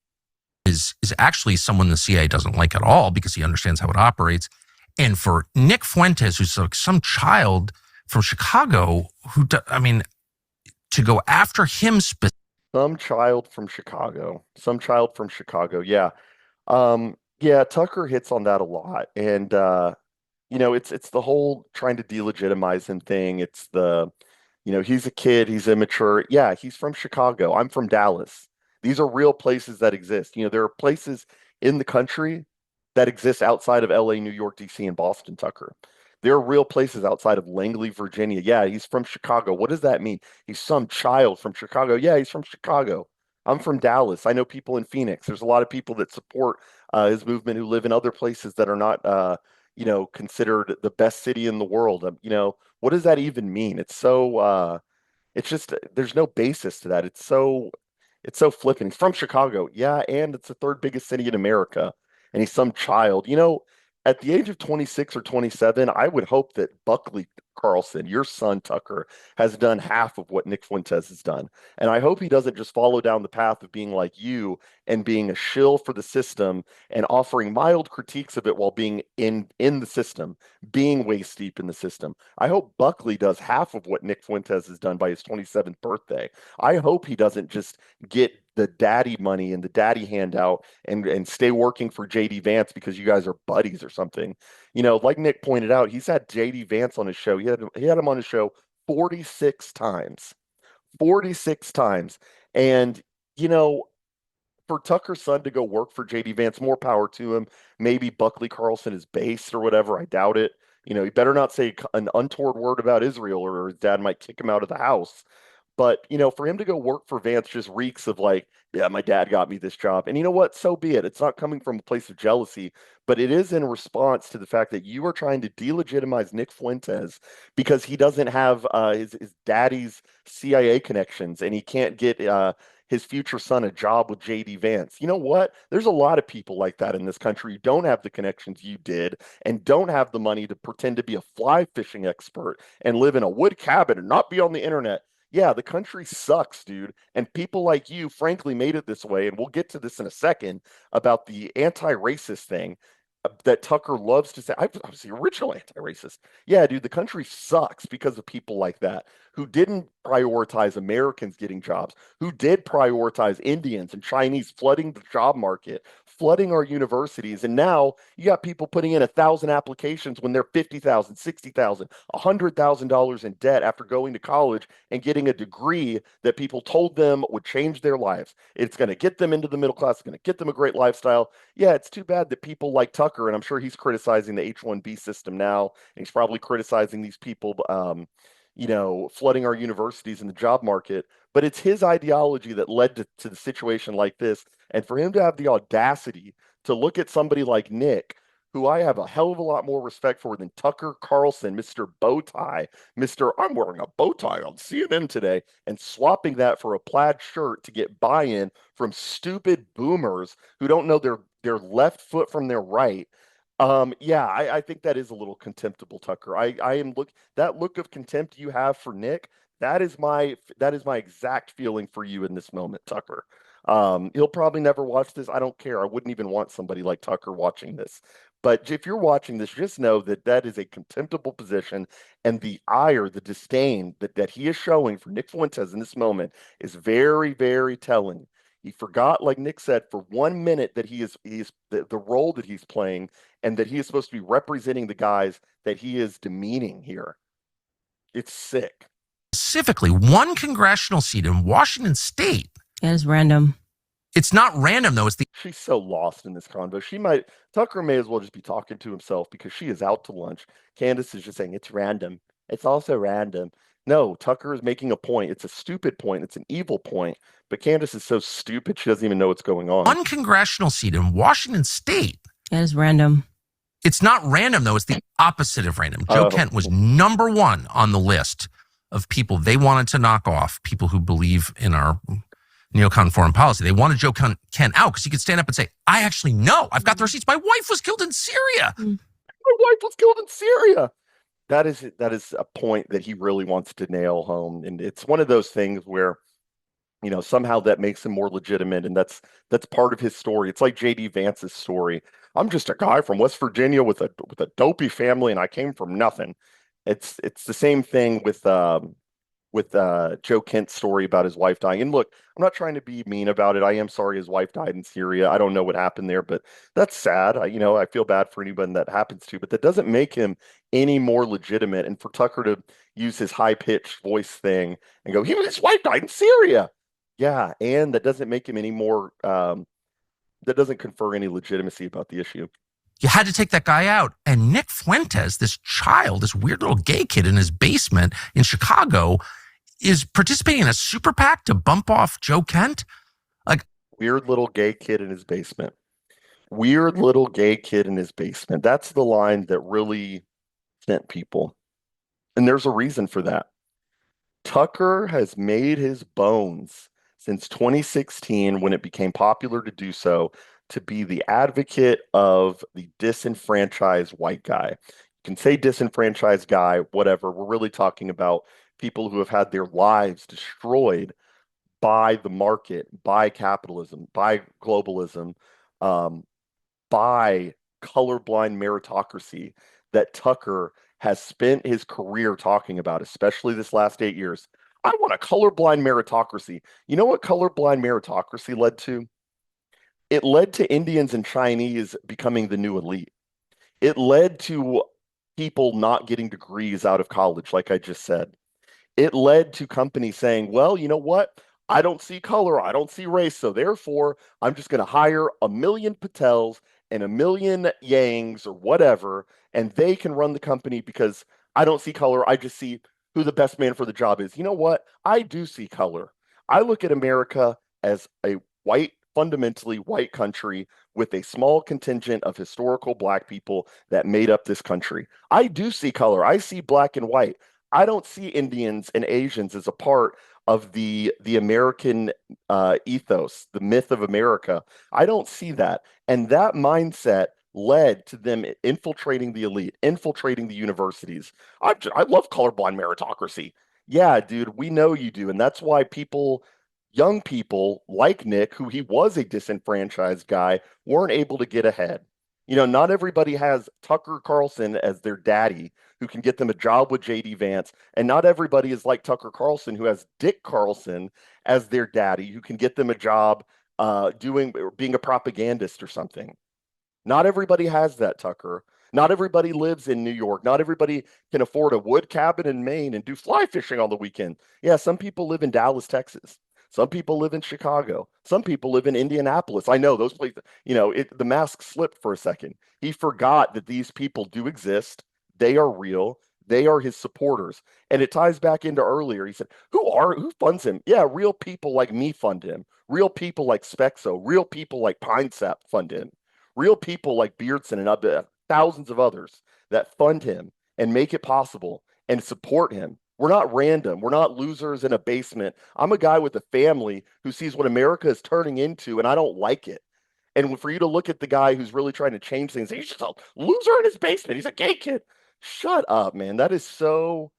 Is actually someone the CIA doesn't like at all because he understands how it operates. And for Nick Fuentes, who's like some child from Chicago, to go after him Some child from Chicago. Some child from Chicago. Yeah. Yeah, Tucker hits on that a lot. And it's the whole trying to delegitimize him thing. It's he's a kid, he's immature. Yeah, he's from Chicago. I'm from Dallas. These are real places that exist. There are places in the country that exist outside of LA, New York, DC, and Boston, Tucker. There are real places outside of Langley, Virginia. Yeah, he's from Chicago. What does that mean? He's some child from Chicago. Yeah, he's from Chicago. I'm from Dallas. I know people in Phoenix. There's a lot of people that support his movement who live in other places that are not, considered the best city in the world. What does that even mean? It's just there's no basis to that. It's so flippant. He's from Chicago, yeah, and it's the third biggest city in America, and he's some child. At the age of 26 or 27, I would hope that Buckley Carlson, your son Tucker, has done half of what Nick Fuentes has done. And I hope he doesn't just follow down the path of being like you and being a shill for the system and offering mild critiques of it while being in the system, being waist deep in the system. I hope Buckley does half of what Nick Fuentes has done by his 27th birthday. I hope he doesn't just get the daddy money and the daddy handout and stay working for JD Vance because you guys are buddies or something. Like Nick pointed out, he's had JD Vance on his show. He had him on his show 46 times. 46 times. And for Tucker's son to go work for JD Vance, more power to him. Maybe Buckley Carlson is based or whatever. I doubt it. He better not say an untoward word about Israel or his dad might kick him out of the house. But, for him to go work for Vance just reeks of like, yeah, my dad got me this job. And you know what? So be it. It's not coming from a place of jealousy, but it is in response to the fact that you are trying to delegitimize Nick Fuentes because he doesn't have his daddy's CIA connections and he can't get his future son a job with JD Vance. You know what? There's a lot of people like that in this country who don't have the connections you did and don't have the money to pretend to be a fly fishing expert and live in a wood cabin and not be on the internet. Yeah, the country sucks, dude. And people like you, frankly, made it this way. And we'll get to this in a second about the anti-racist thing that Tucker loves to say. I was the original anti-racist. Yeah, dude, the country sucks because of people like that who didn't prioritize Americans getting jobs, who did prioritize Indians and Chinese flooding the job market, flooding our universities. And now you got people putting in 1,000 applications when they're 50,000, 60,000, $100,000 in debt after going to college and getting a degree that people told them would change their lives. It's going to get them into the middle class. It's going to get them a great lifestyle. Yeah, it's too bad that people like Tucker, and I'm sure he's criticizing the H-1B system now, and he's probably criticizing these people, flooding our universities and the job market. But it's his ideology that led to the situation like this. And for him to have the audacity to look at somebody like Nick, who I have a hell of a lot more respect for than Tucker Carlson, Mr. Bowtie, Mr. I'm wearing a bow tie on CNN today, and swapping that for a plaid shirt to get buy-in from stupid boomers who don't know their left foot from their right. Yeah, I think that is a little contemptible, Tucker. I am that look of contempt you have for Nick. That is my exact feeling for you in this moment, Tucker. He'll probably never watch this. I don't care. I wouldn't even want somebody like Tucker watching this. But if you're watching this, just know that that is a contemptible position, and the ire, the disdain that he is showing for Nick Fuentes in this moment is very, very telling. He forgot, like Nick said, for 1 minute that he is the role that he's playing and that he is supposed to be representing the guys that he is demeaning here. It's sick. Specifically, one congressional seat in Washington State. That is random. It's not random, though. She's so lost in this convo. Tucker may as well just be talking to himself because she is out to lunch. Candace is just saying it's random. It's also random. No, Tucker is making a point. It's a stupid point. It's an evil point. But Candace is so stupid she doesn't even know what's going on. One congressional seat in Washington State. That is random. It's not random, though. It's the opposite of random. Joe Kent was number one on the list of people they wanted to knock off, people who believe in our neocon foreign policy. They wanted Joe Kent out because he could stand up and say, I actually know. I've got the receipts. My wife was killed in Syria. My wife was killed in Syria. That is a point that he really wants to nail home. And it's one of those things where, somehow that makes him more legitimate. And that's part of his story. It's like JD Vance's story. I'm just a guy from West Virginia with a dopey family, and I came from nothing. It's the same thing with Joe Kent's story about his wife dying. And look, I'm not trying to be mean about it. I am sorry his wife died in Syria. I don't know what happened there, but that's sad. I feel bad for anybody that happens to, but that doesn't make him any more legitimate. And for Tucker to use his high-pitched voice thing and go, his wife died in Syria. Yeah, and that doesn't make him any more, that doesn't confer any legitimacy about the issue. You had to take that guy out. And Nick Fuentes, this weird little gay kid in his basement in Chicago, is participating in a super PAC to bump off Joe Kent. Like, weird little gay kid in his basement. Weird little gay kid in his basement. That's the line that really sent people. And there's a reason for that. Tucker has made his bones since 2016, when it became popular to do so, to be the advocate of the disenfranchised white guy. You can say disenfranchised guy, whatever. We're really talking about people who have had their lives destroyed by the market, by capitalism, by globalism, by colorblind meritocracy that Tucker has spent his career talking about, especially this last 8 years. I want a colorblind meritocracy. You know what colorblind meritocracy led to? It led to Indians and Chinese becoming the new elite. It led to people not getting degrees out of college, like I just said. It led to companies saying, well, you know what? I don't see color. I don't see race. So therefore, I'm just going to hire 1 million Patels and 1 million Yangs or whatever, and they can run the company because I don't see color. I just see who the best man for the job is. You know what? I do see color. I look at America as a fundamentally white country with a small contingent of historical black people that made up this country. I do see color. I see black and white. I don't see Indians and Asians as a part of the American ethos, the myth of America. I don't see that. And that mindset led to them infiltrating the elite, infiltrating the universities. I love colorblind meritocracy. Yeah, dude, we know you do. And that's why young people like Nick, who he was a disenfranchised guy, weren't able to get ahead. Not everybody has Tucker Carlson as their daddy who can get them a job with JD Vance. And not everybody is like Tucker Carlson who has Dick Carlson as their daddy who can get them a job being a propagandist or something. Not everybody has that, Tucker. Not everybody lives in New York. Not everybody can afford a wood cabin in Maine and do fly fishing on the weekend. Yeah, some people live in Dallas, Texas. Some people live in Chicago. Some people live in Indianapolis. I know those places, the mask slipped for a second. He forgot that these people do exist. They are real. They are his supporters. And it ties back into earlier. He said, who funds him? Yeah, real people like me fund him. Real people like Spexo. Real people like PineSap fund him. Real people like Beardson and thousands of others that fund him and make it possible and support him. We're not random. We're not losers in a basement. I'm a guy with a family who sees what America is turning into, and I don't like it. And for you to look at the guy who's really trying to change things, he's just a loser in his basement. He's a gay kid. Shut up, man. It is so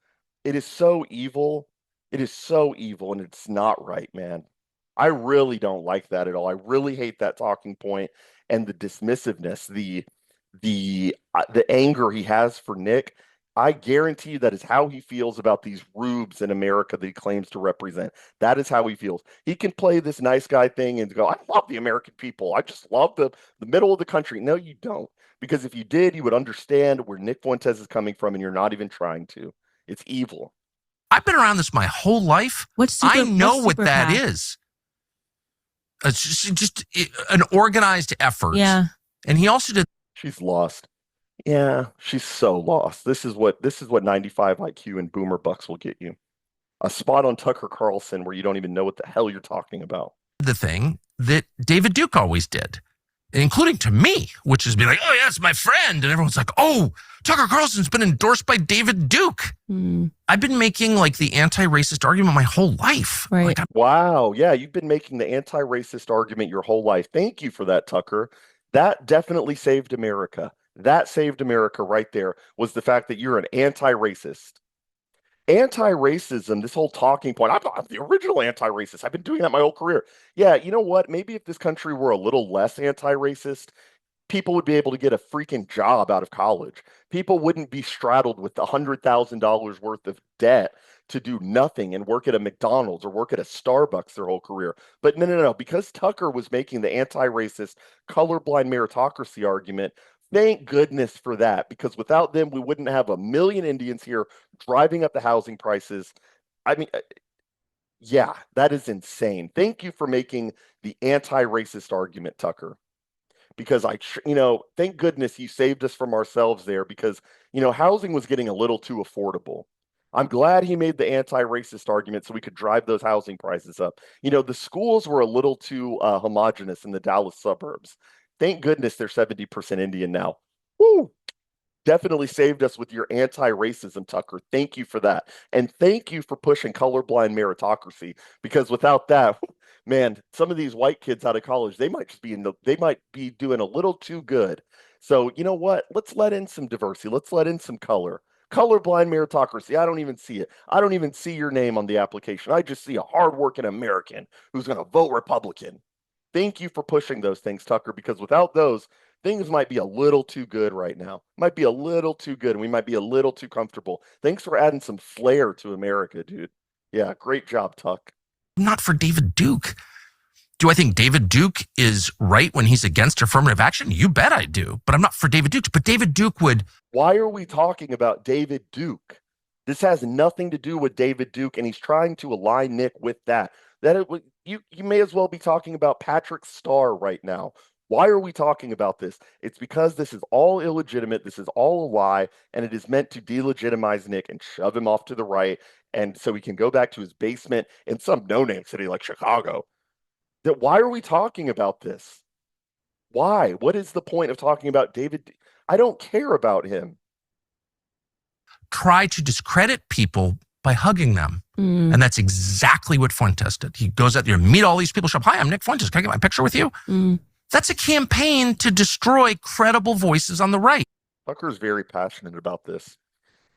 evil. It is so evil, and it's not right, man. I really don't like that at all. I really hate that talking point and the dismissiveness, the anger he has for Nick. I guarantee you that is how he feels about these rubes in America that he claims to represent. That is how he feels. He can play this nice guy thing and go, I love the American people. I just love the middle of the country. No, you don't. Because if you did, you would understand where Nick Fuentes is coming from, and you're not even trying to. It's evil. I've been around this my whole life. I know what that is. It's just an organized effort. Yeah. And he also did. She's lost. Yeah, she's so lost. This is what 95 IQ and boomer bucks will get you. A spot on Tucker Carlson where you don't even know what the hell you're talking about. The thing that David Duke always did, including to me, which is be like, oh, yeah, it's my friend. And everyone's like, oh, Tucker Carlson's been endorsed by David Duke. I've been making like the anti-racist argument my whole life. Right. Wow. Yeah, you've been making the anti-racist argument your whole life. Thank you for that, Tucker. That definitely saved America. That saved America right there was the fact that you're an anti-racist. Anti-racism, this whole talking point, I'm the original anti-racist. I've been doing that my whole career. Yeah, you know what? Maybe if this country were a little less anti-racist, people would be able to get a freaking job out of college. People wouldn't be straddled with $100,000 worth of debt to do nothing and work at a McDonald's or work at a Starbucks their whole career. But no. Because Tucker was making the anti-racist, colorblind meritocracy argument, thank goodness for that, because without them, we wouldn't have 1 million Indians here driving up the housing prices. I mean, yeah, that is insane. Thank you for making the anti-racist argument, Tucker. Because thank goodness you saved us from ourselves there, because, housing was getting a little too affordable. I'm glad he made the anti-racist argument so we could drive those housing prices up. The schools were a little too homogenous in the Dallas suburbs. Thank goodness they're 70% Indian now. Woo! Definitely saved us with your anti-racism, Tucker. Thank you for that. And thank you for pushing colorblind meritocracy, because without that, man, some of these white kids out of college, they might be doing a little too good. So, you know what? Let's let in some diversity. Let's let in some color. Colorblind meritocracy. I don't even see it. I don't even see your name on the application. I just see a hardworking American who's going to vote Republican. Thank you for pushing those things, Tucker, because without those, things might be a little too good right now. Might be a little too good, and we might be a little too comfortable. Thanks for adding some flair to America, dude. Yeah, great job, Tuck. Not for David Duke. Do I think David Duke is right when he's against affirmative action? You bet I do, but I'm not for David Duke. But David Duke would. Why are we talking about David Duke? This has nothing to do with David Duke, and he's trying to align Nick with that. You may as well be talking about Patrick Starr right now. Why are we talking about this? It's because this is all illegitimate. This is all a lie, and it is meant to delegitimize Nick and shove him off to the right, and so he can go back to his basement in some no-name city like Chicago. That why are we talking about this? Why? What is the point of talking about David? I don't care about him. Try to discredit people by hugging them. And that's exactly what Fuentes did. He goes out there, meet all these people, show up, hi, I'm Nick Fuentes. Can I get my picture with you? That's a campaign to destroy credible voices on the right. Tucker's very passionate about this.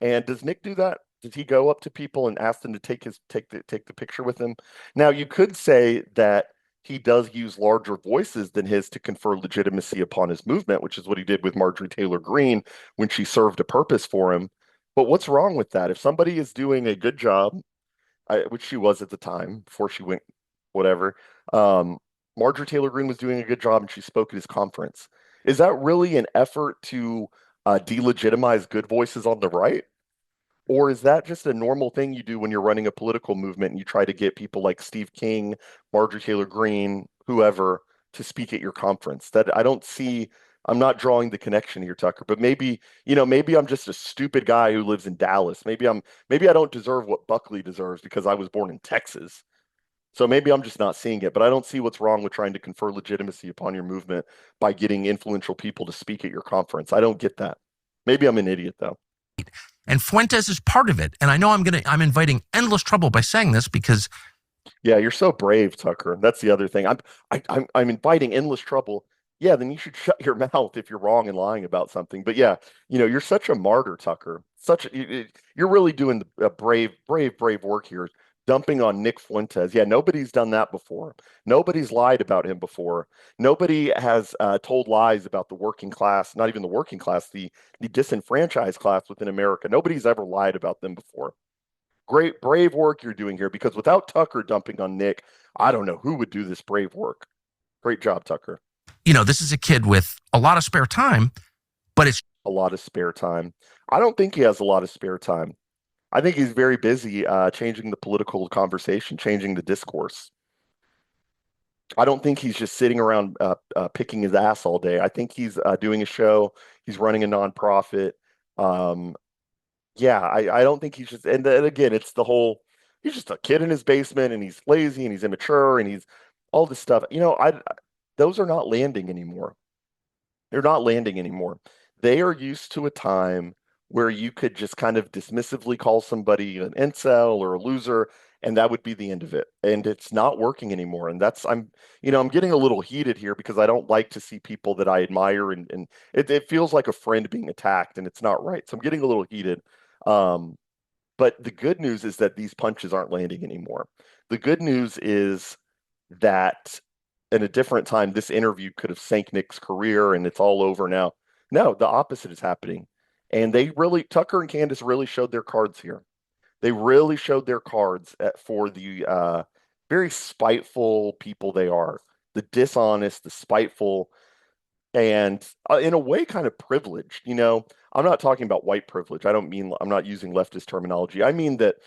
And does Nick do that? Did he go up to people and ask them to take the picture with him? Now, you could say that he does use larger voices than his to confer legitimacy upon his movement, which is what he did with Marjorie Taylor Greene when she served a purpose for him. But what's wrong with that? If somebody is doing a good job, which she was at the time before she went whatever, Marjorie Taylor Greene was doing a good job and she spoke at his conference. Is that really an effort to delegitimize good voices on the right? Or is that just a normal thing you do when you're running a political movement and you try to get people like Steve King, Marjorie Taylor Greene, whoever, to speak at your conference? That I don't see. I'm not drawing the connection here, Tucker, but maybe, maybe I'm just a stupid guy who lives in Dallas. Maybe I don't deserve what Buckley deserves because I was born in Texas. So maybe I'm just not seeing it, but I don't see what's wrong with trying to confer legitimacy upon your movement by getting influential people to speak at your conference. I don't get that. Maybe I'm an idiot though. And Fuentes is part of it. And I know I'm inviting endless trouble by saying this because. Yeah, you're so brave, Tucker. That's the other thing. I'm inviting endless trouble. Yeah, then you should shut your mouth if you're wrong and lying about something. But yeah, you're such a martyr, Tucker. You're really doing a brave work here, dumping on Nick Fuentes. Yeah, nobody's done that before. Nobody's lied about him before. Nobody has told lies about the working class, not even the working class, the disenfranchised class within America. Nobody's ever lied about them before. Great, brave work you're doing here, because without Tucker dumping on Nick, I don't know who would do this brave work. Great job, Tucker. This is a kid with a lot of spare time, but it's a lot of spare time. I don't think he has a lot of spare time. I think he's very busy changing the political conversation, changing the discourse. I don't think he's just sitting around picking his ass all day. I think he's doing a show. He's running a nonprofit. Yeah, I don't think he's just, and then again, it's the whole, he's just a kid in his basement and he's lazy and he's immature and he's all this stuff. Those are not landing anymore. They're not landing anymore. They are used to a time where you could just kind of dismissively call somebody an incel or a loser, and that would be the end of it. And it's not working anymore. And I'm getting a little heated here because I don't like to see people that I admire and it feels like a friend being attacked, and it's not right. So I'm getting a little heated. But the good news is that these punches aren't landing anymore. The good news is that in a different time, this interview could have sank Nick's career and it's all over now. No, the opposite is happening. And Tucker and Candace really showed their cards here. They really showed their cards for the very spiteful people they are, the dishonest, the spiteful, and in a way kind of privileged. I'm not talking about white privilege. I'm not using leftist terminology. I mean that,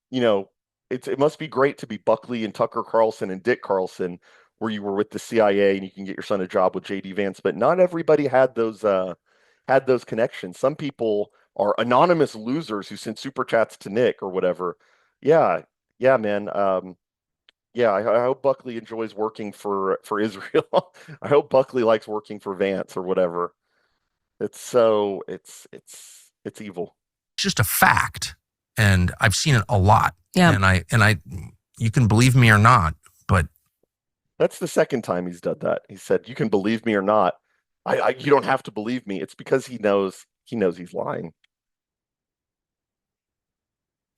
it must be great to be Buckley and Tucker Carlson and Dick Carlson, where you were with the CIA and you can get your son a job with JD Vance, but not everybody had those connections. Some people are anonymous losers who send super chats to Nick or whatever. Yeah, man. Yeah, I hope Buckley enjoys working for Israel. I hope Buckley likes working for Vance or whatever. It's evil. It's just a fact, and I've seen it a lot. Yeah, and I, you can believe me or not, but that's the second time he's done that. He said, "You can believe me or not. You don't have to believe me." It's because he knows he's lying.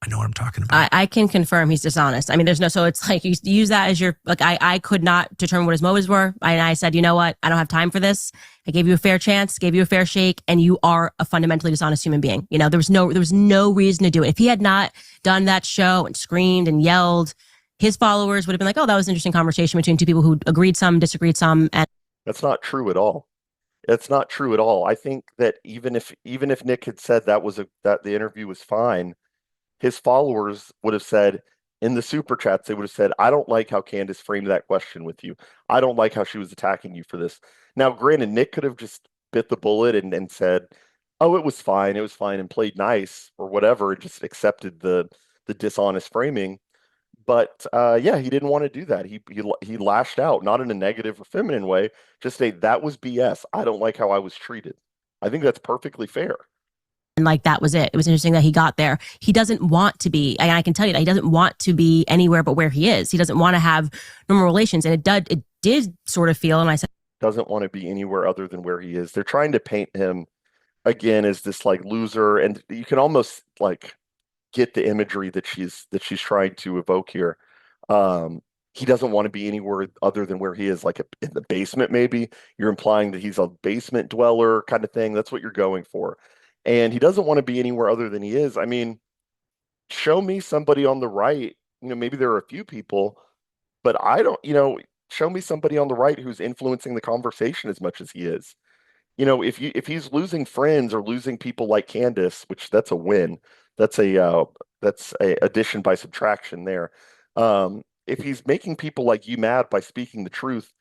I know what I'm talking about. I can confirm he's dishonest. I mean, so it's like you use that as your, like, I could not determine what his motives were. And I said, you know what? I don't have time for this. I gave you a fair chance, gave you a fair shake, and you are a fundamentally dishonest human being. There was no reason to do it. If he had not done that show and screamed and yelled, his followers would have been like, oh, that was an interesting conversation between two people who agreed some, disagreed some. And that's not true at all. It's not true at all. I think that even if Nick had said that the interview was fine, his followers would have said, In the super chats, they would have said, I don't like how Candace framed that question with you. I don't like how she was attacking you for this. Now, granted, Nick could have just bit the bullet and said, oh, it was fine, and played nice or whatever, and just accepted the dishonest framing. But yeah, he didn't want to do that. He lashed out, not in a negative or feminine way, just say that was BS. I don't like how I was treated. I think that's perfectly fair. And like that was it. It was interesting that he got there. He doesn't want to be, and I can tell you that he doesn't want to be anywhere but where he is. He doesn't want to have normal relations. And it did sort of feel, and I said, Doesn't want to be anywhere other than where he is. They're trying to paint him again as this like loser, and you can almost like get the imagery that she's trying to evoke here. Um, he doesn't want to be anywhere other than where he is, like in the basement, maybe. You're implying that he's a basement dweller kind of thing. That's what you're going for. And he doesn't want to be anywhere other than he is. I mean, show me somebody on the right, maybe there are a few people, but I don't, show me somebody on the right who's influencing the conversation as much as he is. If he's losing friends or losing people like Candace, which that's a win, that's a addition by subtraction there. If he's making people like you mad by speaking the truth,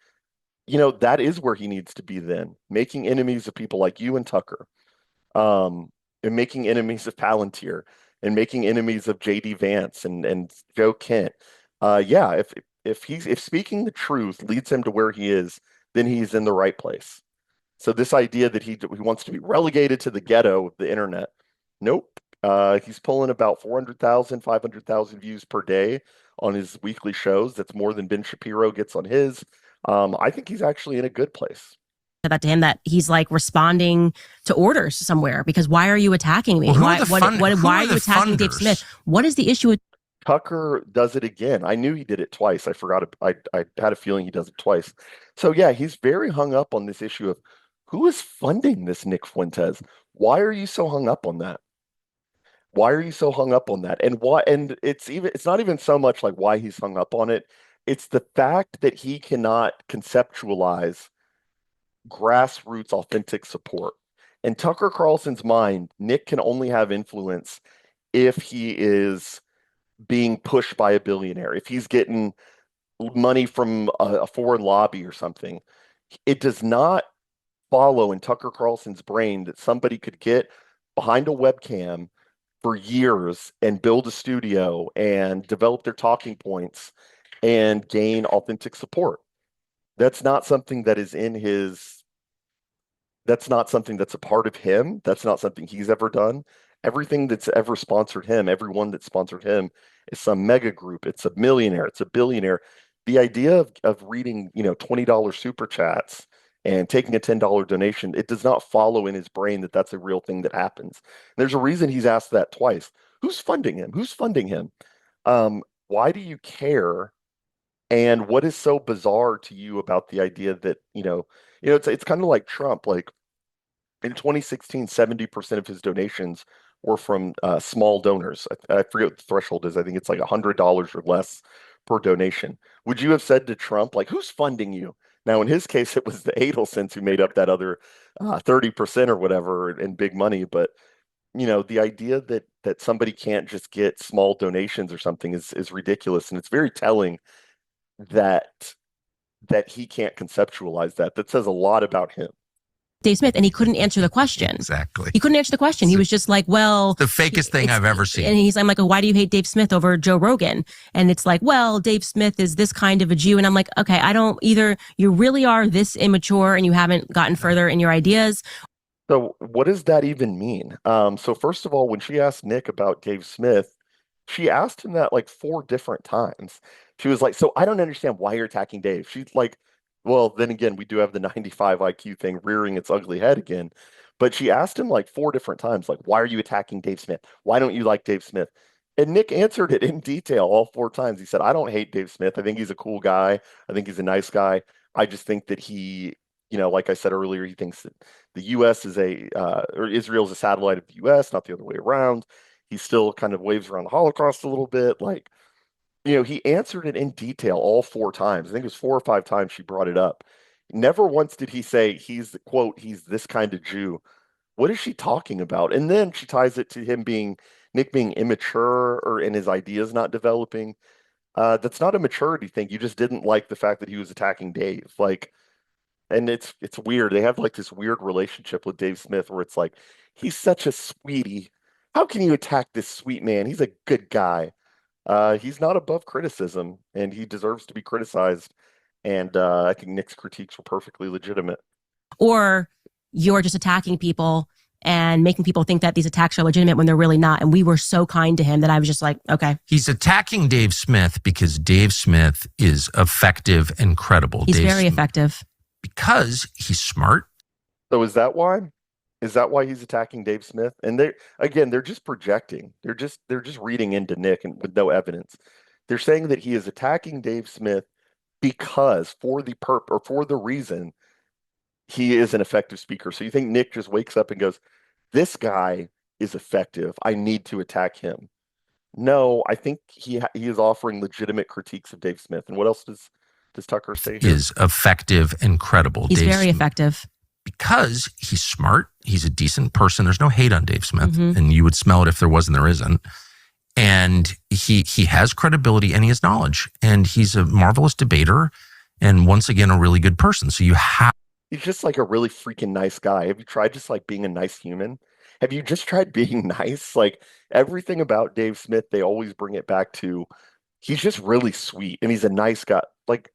that is where he needs to be then, making enemies of people like you and Tucker, and making enemies of Palantir, and making enemies of JD Vance and Joe Kent. Yeah, if speaking the truth leads him to where he is, then he's in the right place. So this idea that he wants to be relegated to the ghetto of the internet, nope. He's pulling about 400,000, 500,000 views per day on his weekly shows. That's more than Ben Shapiro gets on his. I think he's actually in a good place. that to him that he's like responding to orders somewhere because why are you attacking me? Well, why are you attacking funders? Dave Smith? What is the issue with Tucker does it again. I knew he did it twice. I forgot. I had a feeling he does it twice. So yeah, he's very hung up on this issue of who is funding this Nick Fuentes. Why are you so hung up on that? Why are you so hung up on that? And why? And it's not even so much like why he's hung up on it. It's the fact that he cannot conceptualize grassroots authentic support. In Tucker Carlson's mind, Nick can only have influence if he is being pushed by a billionaire, if he's getting money from a foreign lobby or something. It does not follow in Tucker Carlson's brain that somebody could get behind a webcam for years and build a studio and develop their talking points and gain authentic support. That's not something that is in his, that's not something that's a part of him. That's not something he's ever done. Everything that's ever sponsored him, everyone that sponsored him is some mega group. It's a millionaire, it's a billionaire. The idea of reading, $20 super chats and taking a $10 donation, it does not follow in his brain that that's a real thing that happens. There's a reason he's asked that twice. Who's funding him? Who's funding him? Why do you care? And what is so bizarre to you about the idea that, it's kind of like Trump. Like in 2016, 70% of his donations were from small donors. I forget what the threshold is. I think it's like $100 or less per donation. Would you have said to Trump, like, who's funding you? Now, in his case, it was the Adelsons who made up that other 30% or whatever in big money. But, the idea that somebody can't just get small donations or something is ridiculous. And it's very telling that he can't conceptualize that. That says a lot about him. Dave Smith? And he couldn't answer the question. Exactly. He couldn't answer the question. He was just like, well, the fakest thing I've ever seen. And I'm like, why do you hate Dave Smith over Joe Rogan? And it's like, well, Dave Smith is this kind of a Jew. And I'm like, okay, I don't either. You really are this immature and you haven't gotten further in your ideas. So what does that even mean? So first of all, when she asked Nick about Dave Smith, she asked him that like 4 different times. She was like, so I don't understand why you're attacking Dave. She's like, well, then again, we do have the 95 IQ thing rearing its ugly head again. But she asked him like 4 different times, like, why are you attacking Dave Smith? Why don't you like Dave Smith? And Nick answered it in detail all 4 times. He said, I don't hate Dave Smith. I think he's a cool guy. I think he's a nice guy. I just think that he, like I said earlier, he thinks that the U.S. is or Israel is a satellite of the U.S., not the other way around. He still kind of waves around the Holocaust a little bit. Like, he answered it in detail all 4 times. I think it was 4 or 5 times she brought it up. Never once did he say he's the quote, he's this kind of Jew. What is she talking about? And then she ties it to him being Nick being immature or in his ideas not developing. That's not a maturity thing. You just didn't like the fact that he was attacking Dave. Like, and it's weird. They have like this weird relationship with Dave Smith where it's like, he's such a sweetie. How can you attack this sweet man? He's a good guy. He's not above criticism, and he deserves to be criticized. And I think Nick's critiques were perfectly legitimate. Or you're just attacking people and making people think that these attacks are legitimate when they're really not. And we were so kind to him that I was just like, okay. He's attacking Dave Smith because Dave Smith is effective and credible. He's very effective. Because he's smart. So is that why? Is that why he's attacking Dave Smith? And they're just projecting. They're just reading into Nick and with no evidence. They're saying that he is attacking Dave Smith because for the reason he is an effective speaker. So you think Nick just wakes up and goes, "This guy is effective. I need to attack him." No, I think he is offering legitimate critiques of Dave Smith. And what else does Tucker say here? Is effective and credible. He's very effective. Because he's smart. He's a decent person. There's no hate on Dave Smith. And you would smell it if there was and there isn't. And he has credibility and he has knowledge. And he's a marvelous debater. And once again, a really good person. So you have. He's just like a really freaking nice guy. Have you tried just like being a nice human? Have you just tried being nice? Like everything about Dave Smith, they always bring it back to he's just really sweet and he's a nice guy. Like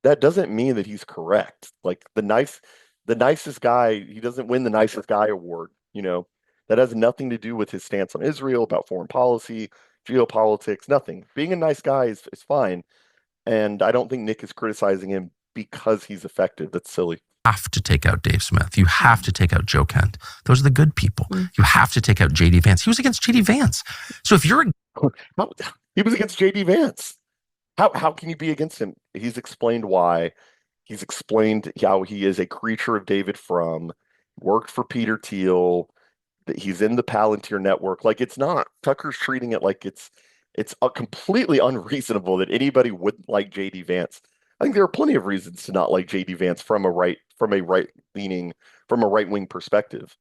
that doesn't mean that he's correct. Like the nicest guy, he doesn't win the nicest guy award, you know. That has nothing to do with his stance on Israel, about foreign policy, geopolitics, nothing. Being a nice guy is fine. And I don't think Nick is criticizing him because he's effective. That's silly. Have to take out Dave Smith. You have to take out Joe Kent. Those are the good people. You have to take out JD Vance. He was against JD Vance. So if you're he was against JD Vance. How can you be against him? He's explained why. He's explained how he is a creature of David Frum, worked for Peter Thiel, that he's in the Palantir network. Like it's not Tucker's treating it like it's completely unreasonable that anybody wouldn't like JD Vance. I think there are plenty of reasons to not like JD Vance from a right wing perspective.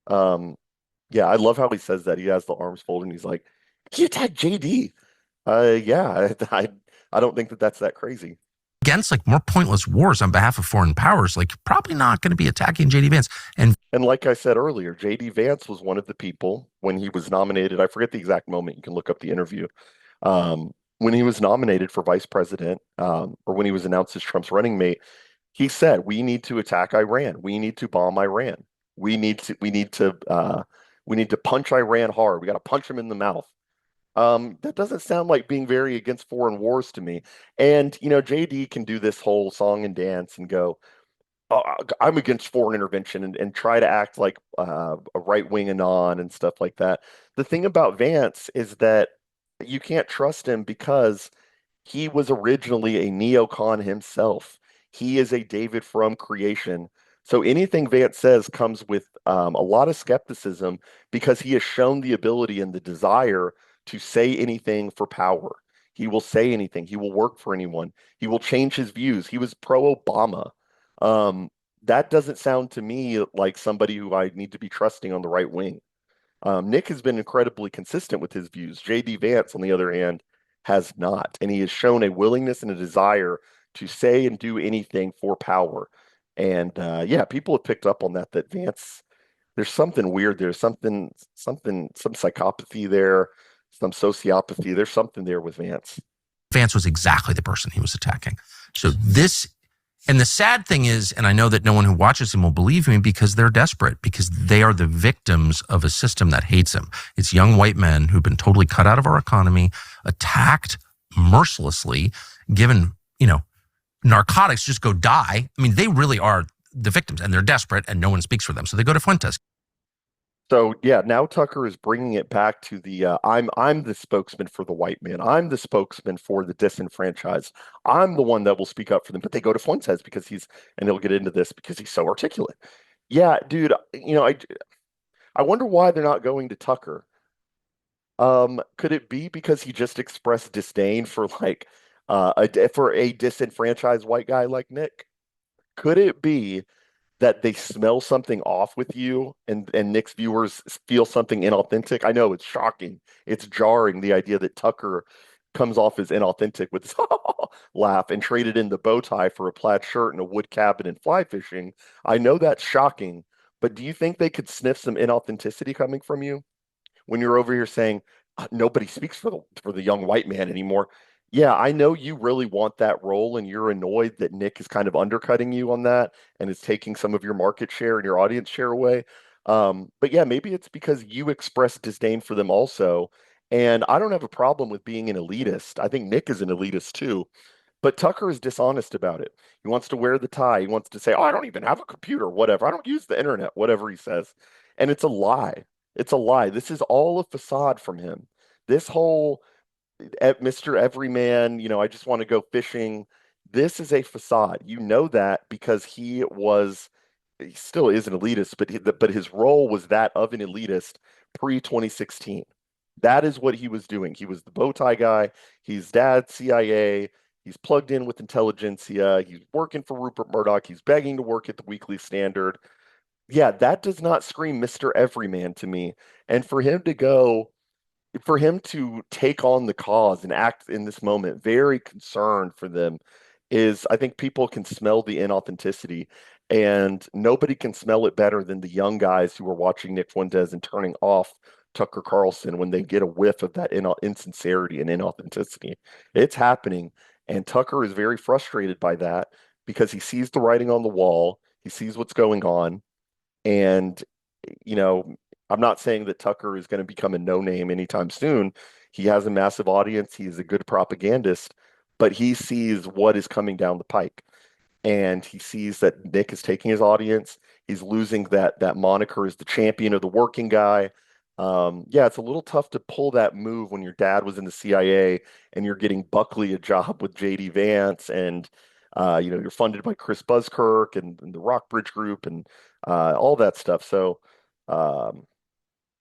Yeah, I love how he says that. He has the arms folded and he's like, "He attacked JD." Yeah, I don't think that that's that crazy. Against like more pointless wars on behalf of foreign powers, like you're probably not going to be attacking JD Vance. And like I said earlier, JD Vance was one of the people when he was nominated. I forget the exact moment. You can look up the interview. When he was nominated for vice president, or when he was announced as Trump's running mate, he said, "We need to attack Iran. We need to bomb Iran. We need to punch Iran hard. We got to punch him in the mouth." That doesn't sound like being very against foreign wars to me. And you know, JD can do this whole song and dance and go, "Oh, I'm against foreign intervention," and try to act like a right wing anon and stuff like that. The thing about Vance is that you can't trust him because he was originally a neocon himself. He is a David Frum creation. So anything Vance says comes with a lot of skepticism because he has shown the ability and the desire to say anything for power. He will say anything. He will work for anyone. He will change his views. He was pro-Obama. That doesn't sound to me like somebody who I need to be trusting on the right wing. Nick has been incredibly consistent with his views. JD Vance, on the other hand, has not. And he has shown a willingness and a desire to say and do anything for power. And yeah, people have picked up on that Vance, there's something weird there, some psychopathy there, some sociopathy. There's something there with Vance. Vance was exactly the person he was attacking. So this, and the sad thing is, and I know that no one who watches him will believe me because they're desperate, because they are the victims of a system that hates him. It's young white men who've been totally cut out of our economy, attacked mercilessly, given, narcotics, just go die. I mean, they really are the victims and they're desperate and no one speaks for them. So they go to Fuentes. So yeah, now Tucker is bringing it back to the I'm the spokesman for the white man. I'm the spokesman for the disenfranchised. I'm the one that will speak up for them. But they go to Fuentes because and he'll get into this because he's so articulate. Yeah, dude, I wonder why they're not going to Tucker. Could it be because he just expressed disdain for for a disenfranchised white guy like Nick? Could it be that they smell something off with you and Nick's viewers feel something inauthentic. I know it's shocking. It's jarring the idea that Tucker comes off as inauthentic with this laugh and traded in the bow tie for a plaid shirt and a wood cabin and fly fishing. I know that's shocking, but do you think they could sniff some inauthenticity coming from you when you're over here saying nobody speaks for the young white man anymore? Yeah, I know you really want that role and you're annoyed that Nick is kind of undercutting you on that and is taking some of your market share and your audience share away. But yeah, maybe it's because you express disdain for them also. And I don't have a problem with being an elitist. I think Nick is an elitist too. But Tucker is dishonest about it. He wants to wear the tie. He wants to say, "Oh, I don't even have a computer, whatever. I don't use the internet," whatever he says. And it's a lie. It's a lie. This is all a facade from him. This whole Mr. Everyman, I just want to go fishing. This is a facade. You know that because he still is an elitist, but his role was that of an elitist pre 2016. That is what he was doing. He was the bow tie guy. He's dad CIA. He's plugged in with intelligentsia. He's working for Rupert Murdoch. He's begging to work at the Weekly Standard. Yeah, that does not scream Mr. Everyman to me. And for him to take on the cause and act in this moment very concerned for them is, I think people can smell the inauthenticity, and nobody can smell it better than the young guys who are watching Nick Fuentes and turning off Tucker Carlson when they get a whiff of that insincerity and inauthenticity. It's happening, and Tucker is very frustrated by that because he sees the writing on the wall, he sees what's going on, and you know, I'm not saying that Tucker is going to become a no name anytime soon. He has a massive audience. He's a good propagandist, but he sees what is coming down the pike. And he sees that Nick is taking his audience. He's losing that moniker as the champion of the working guy. Yeah, it's a little tough to pull that move when your dad was in the CIA and you're getting Buckley a job with JD Vance and you're funded by Chris Buzzkirk and the Rockbridge Group and all that stuff. So um,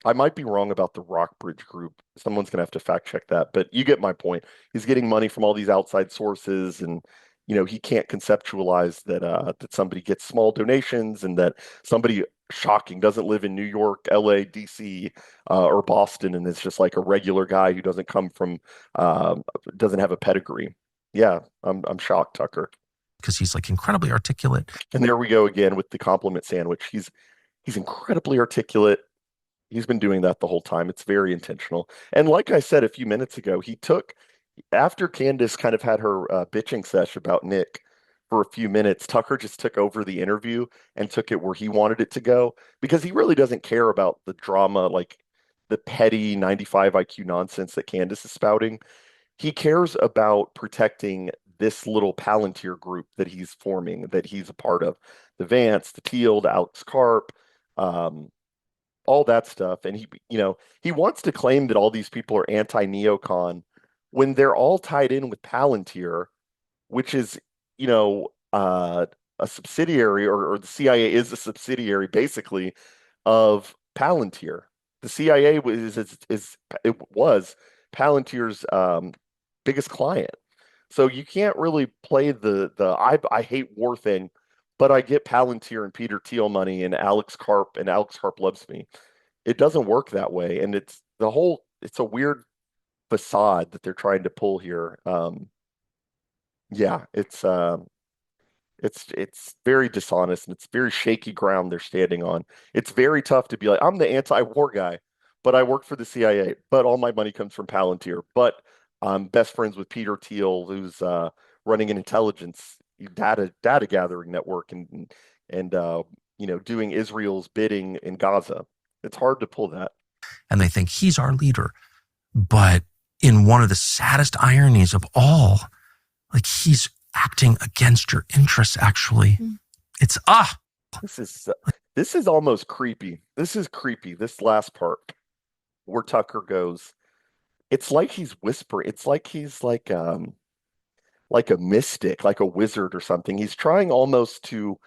I might be wrong about the Rockbridge Group. Someone's gonna have to fact check that, but you get my point. He's getting money from all these outside sources, and he can't conceptualize that somebody gets small donations and that somebody shocking doesn't live in New York, LA, DC, or Boston, and is just like a regular guy who uh, doesn't have a pedigree. Yeah, I'm shocked, Tucker. because he's like incredibly articulate. And there we go again with the compliment sandwich. He's incredibly articulate. He's been doing that the whole time. It's very intentional. And like I said a few minutes ago, after Candace kind of had her bitching sesh about Nick for a few minutes, Tucker just took over the interview and took it where he wanted it to go because he really doesn't care about the drama, like the petty 95 IQ nonsense that Candace is spouting. He cares about protecting this little Palantir group that he's forming, that he's a part of. The Vance, the Teal, the Alex Karp, um, all that stuff. And he wants to claim that all these people are anti-neocon when they're all tied in with Palantir, which is, you know, uh, a subsidiary, or the CIA is a subsidiary basically of Palantir. The CIA it was Palantir's biggest client. So you can't really play the I hate war thing, but I get Palantir and Peter Thiel money and Alex Karp loves me. It doesn't work that way, and it's a weird facade that they're trying to pull here. Yeah, it's very dishonest and it's very shaky ground they're standing on. It's very tough to be like, I'm the anti-war guy, but I work for the CIA, but all my money comes from Palantir, but I'm best friends with Peter Thiel, who's running an intelligence data gathering network and doing Israel's bidding in Gaza. It's hard to pull that. And they think he's our leader. But in one of the saddest ironies of all, like he's acting against your interests, actually. It's This is this is almost creepy. This is creepy. This last part where Tucker goes, it's like he's whispering. It's like he's like a mystic, like a wizard or something. He's trying almost to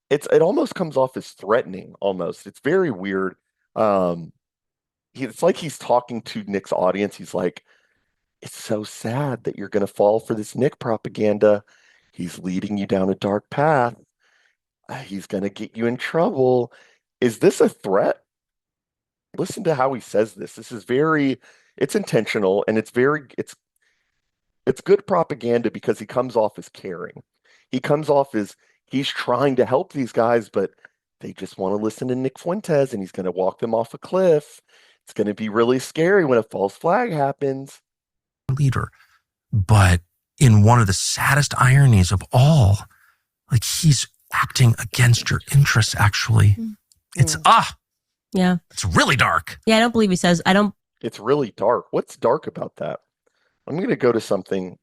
it almost comes off as threatening almost. It's very weird. Um it's like he's talking to Nick's audience. He's like, it's so sad that you're going to fall for this Nick propaganda. He's leading you down a dark path. He's going to get you in trouble. Is this a threat? Listen to how he says this. This is very, it's intentional and it's good propaganda because he comes off as caring. He comes off as he's trying to help these guys, but they just want to listen to Nick Fuentes and he's going to walk them off a cliff. It's going to be really scary when a false flag happens. Leader. But in one of the saddest ironies of all, like he's acting against your interests, actually. It's, yeah. It's really dark. Yeah, I don't believe he says, It's really dark. What's dark about that? I'm going to go to something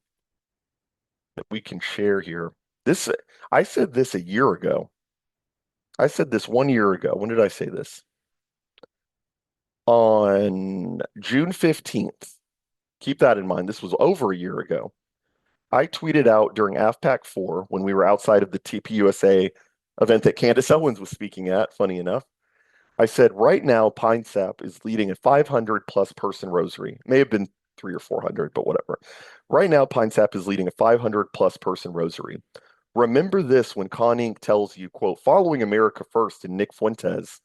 that we can share here. I said this a year ago. I said this 1 year ago. When did I say this? On June 15th. Keep that in mind. This was over a year ago. I tweeted out during AFPAC 4 when we were outside of the TPUSA event that Candace Owens was speaking at, funny enough. I said, right now, Pine Sap is leading a 500 plus person rosary. It may have been 300 or 400, but whatever. Right now, Pine Sap is leading a 500 plus person rosary. Remember this when Con Inc. tells you, quote, following America First and Nick Fuentes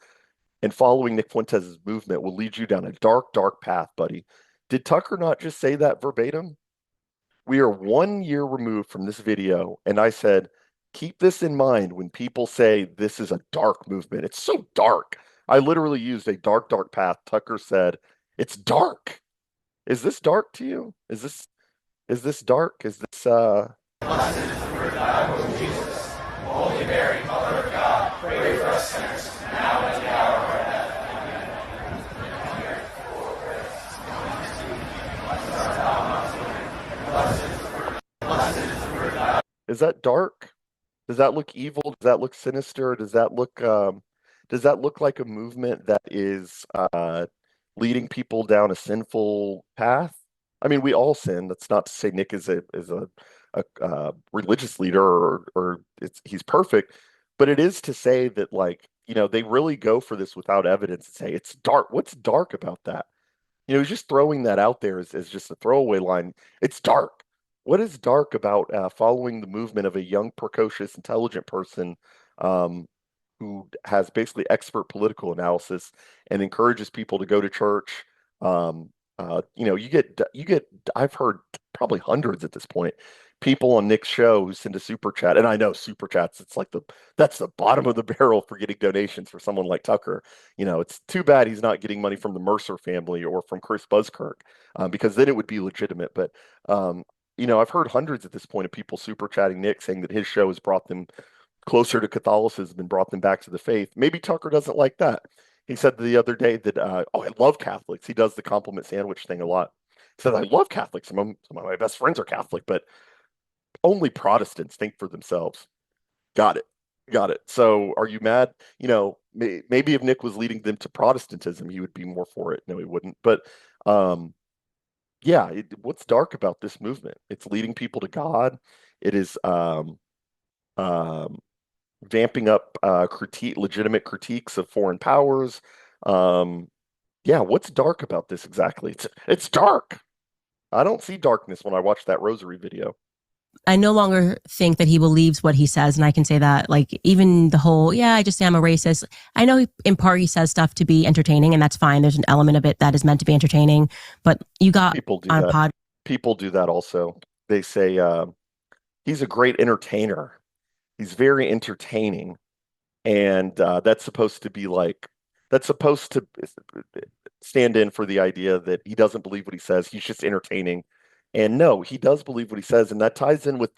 and following Nick Fuentes' movement will lead you down a dark, dark path, buddy. Did Tucker not just say that verbatim? We are 1 year removed from this video, and I said, keep this in mind when people say this is a dark movement. It's so dark. I literally used a dark, dark path. Tucker said, it's dark. Is this dark to you? Is this dark? Is this Blessed is the fruit of thy womb, Jesus. Holy Mary, Mother of God, pray for us sinners, now and at the hour of our death. Amen. Is that dark? Does that look evil? Does that look sinister? Does that look like a movement that is leading people down a sinful path? I mean, we all sin. That's not to say Nick is a religious leader or he's perfect, but it is to say that, like, they really go for this without evidence and say it's dark. What's dark about that? He's just throwing that out there as just a throwaway line. It's dark. What is dark about following the movement of a young, precocious, intelligent person who has basically expert political analysis and encourages people to go to church? You get I've heard probably hundreds at this point, people on Nick's show who send a super chat, and I know super chats, it's like that's the bottom of the barrel for getting donations for someone like Tucker. It's too bad he's not getting money from the Mercer family or from Chris Buzzkirk, because then it would be legitimate. But I've heard hundreds at this point of people super chatting Nick saying that his show has brought them closer to Catholicism and brought them back to the faith. Maybe Tucker doesn't like that. He said the other day that, I love Catholics. He does the compliment sandwich thing a lot. He said, I love Catholics. Some of my best friends are Catholic, but only Protestants think for themselves. Got it. So are you mad? Maybe if Nick was leading them to Protestantism, he would be more for it. No, he wouldn't. But what's dark about this movement? It's leading people to God. It is vamping up legitimate critiques of foreign powers. What's dark about this exactly? It's dark. I don't see darkness when I watch that rosary video. I no longer think that he believes what he says, and I can say that, like, even the whole, I just say I'm a racist. I know in part he says stuff to be entertaining, and that's fine. There's an element of it that is meant to be entertaining, but you got people do on that. a pod. People do that also. They say he's a great entertainer. He's very entertaining, and that's supposed to stand in for the idea that he doesn't believe what he says. He's just entertaining. And no, he does believe what he says, and that ties in with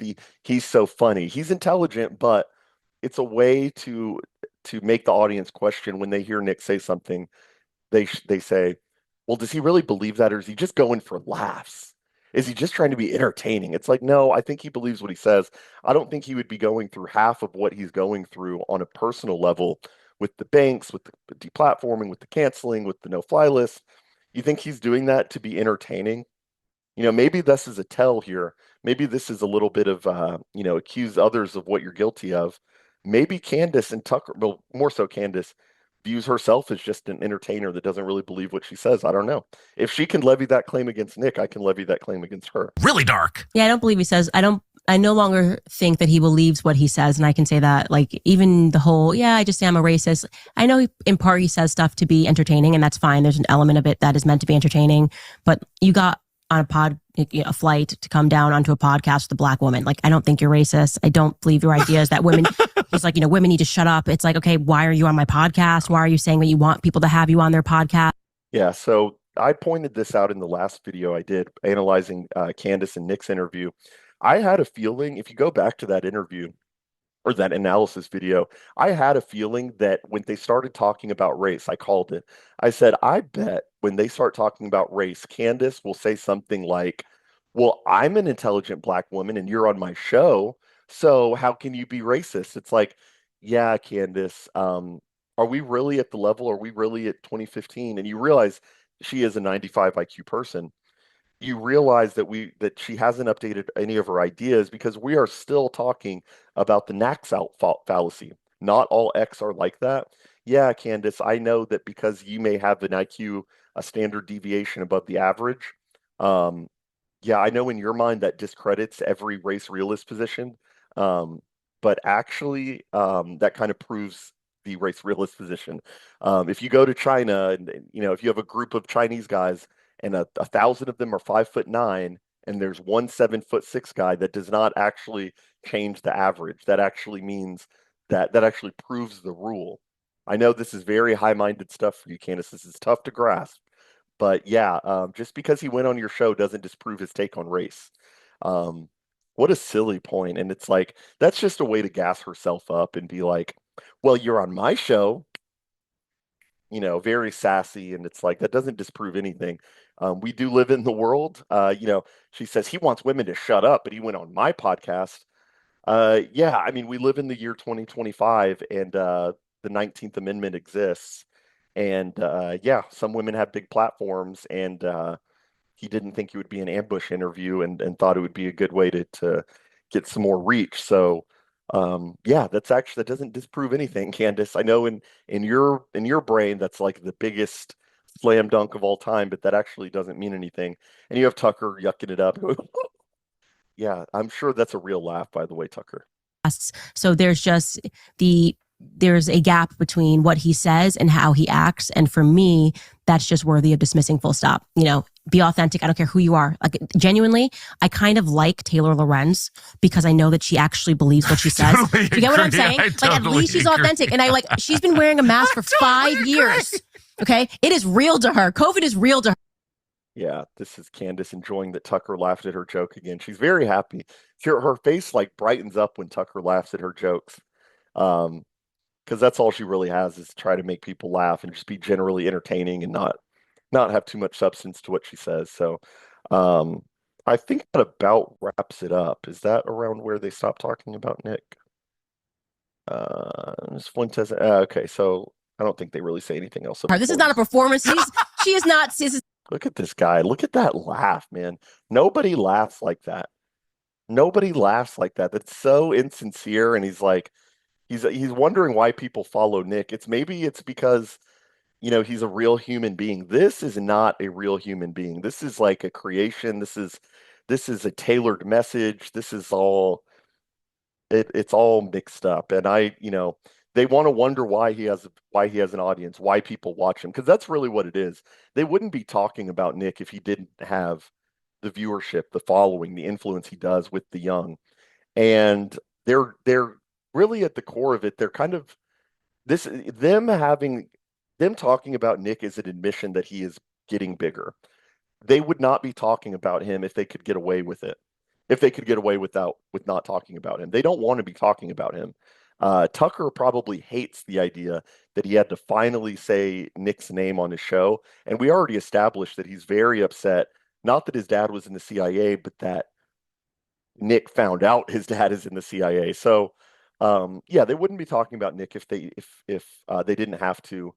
he's so funny. He's intelligent, but it's a way to make the audience question when they hear Nick say something. They say, well, does he really believe that, or is he just going for laughs? Is he just trying to be entertaining? It's like, no, I think he believes what he says. I don't think he would be going through half of what he's going through on a personal level with the banks, with the deplatforming, with the canceling, with the no-fly list. You think he's doing that to be entertaining? Maybe this is a tell here. Maybe this is a little bit of, accuse others of what you're guilty of. Maybe Candace and Tucker, well, more so Candace, views herself as just an entertainer that doesn't really believe what she says. I don't know. If she can levy that claim against Nick, I can levy that claim against her. Really dark. Yeah, I don't believe he says, I don't I no longer think that he believes what he says. And I can say that, like, even the whole, yeah, I just say I'm a racist. I know in part he says stuff to be entertaining, and that's fine. There's an element of it that is meant to be entertaining. But you got on a flight to come down onto a podcast with a black woman. Like, I don't think you're racist. I don't believe your ideas that women, it's like, women need to shut up. It's like, okay, why are you on my podcast? Why are you saying that you want people to have you on their podcast? Yeah, so I pointed this out in the last video I did analyzing Candace and Nick's interview. I had a feeling, if you go back to that interview or that analysis video, I had a feeling that when they started talking about race, I called it. I said, I bet when they start talking about race, Candace will say something like, well, I'm an intelligent black woman and you're on my show, so how can you be racist? It's like, yeah, Candace, are we really at the level? Are we really at 2015? And you realize she is a 95 IQ person. You realize that she hasn't updated any of her ideas because we are still talking about the knacks out fallacy. Not all X are like that. Yeah, Candace, I know that because you may have an IQ, a standard deviation above the average. Um, yeah, I know in your mind that discredits every race realist position, um, but actually, that kind of proves the race realist position. If you go to China and if you have a group of Chinese guys and a thousand of them are 5'9", and there's one 7'6" guy, that does not actually change the average. That actually means that actually proves the rule. I know this is very high-minded stuff for you, Candace. This is tough to grasp. But yeah, just because he went on your show doesn't disprove his take on race. Um, what a silly point. And it's like, that's just a way to gas herself up and be like, well, you're on my show, very sassy. And it's like, that doesn't disprove anything. We do live in the world. She says he wants women to shut up, but he went on my podcast. Yeah, I mean, we live in the year 2025 and the 19th Amendment exists. And yeah, some women have big platforms, and he didn't think it would be an ambush interview and thought it would be a good way to get some more reach. So yeah, that doesn't disprove anything, Candace. I know in your brain that's like the biggest slam dunk of all time, but that actually doesn't mean anything. And you have Tucker yucking it up. Yeah, I'm sure that's a real laugh, by the way, Tucker. So there's a gap between what he says and how he acts. And for me, that's just worthy of dismissing, full stop. Be authentic. I don't care who you are. Like, genuinely, I kind of like Taylor Lorenz because I know that she actually believes what she says. Totally Do you get what I'm agree. saying? I Like, at totally least she's agree. authentic. And she's been wearing a mask for 5 years. Okay. It is real to her. COVID is real to her. Yeah, this is Candace enjoying that Tucker laughed at her joke again. She's very happy. Her face like brightens up when Tucker laughs at her jokes. Um, because that's all she really has is to try to make people laugh and just be generally entertaining and not have too much substance to what she says. So, um, I think that about wraps it up. Is that around where they stop talking about Nick? Fuentes. Okay, so I don't think they really say anything else about This is not a performance. She is not. Look at this guy. Look at that laugh, man. Nobody laughs like that. Nobody laughs like that. That's so insincere. And he's like, he's wondering why people follow Nick. Maybe it's because, he's a real human being. This is not a real human being. This is like a creation. This is a tailored message. It's all mixed up. And they want to wonder why he has an audience, why people watch him, because that's really what it is. They wouldn't be talking about Nick if he didn't have the viewership, the following, the influence he does with the young. And they're really at the core of it. They're kind of this them talking about Nick is an admission that he is getting bigger. They would not be talking about him if they could get away with it. If they could get away with not talking about him. They don't want to be talking about him. Tucker probably hates the idea that he had to finally say Nick's name on his show. And we already established that he's very upset, not that his dad was in the CIA, but that Nick found out his dad is in the CIA. So, yeah, they wouldn't be talking about Nick if they didn't have to.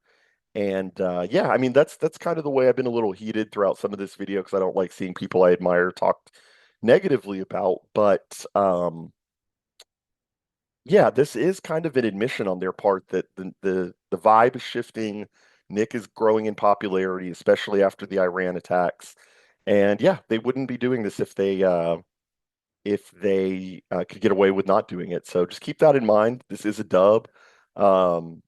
And yeah, I mean that's kind of the way I've been a little heated throughout some of this video because I don't like seeing people I admire talked negatively about. But yeah, this is kind of an admission on their part that the vibe is shifting. Nick is growing in popularity, especially after the Iran attacks. And yeah, they wouldn't be doing this if they if they could get away with not doing it. So just keep that in mind. This is a dub. Um,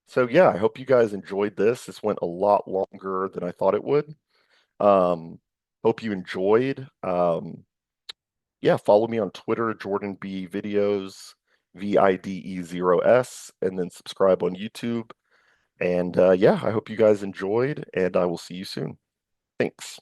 so yeah, I hope you guys enjoyed this. This went a lot longer than I thought it would. Um, hope you enjoyed. Yeah, follow me on Twitter, Jordan B Videos, VIDE0S, and then subscribe on YouTube. And yeah, I hope you guys enjoyed, and I will see you soon. Thanks.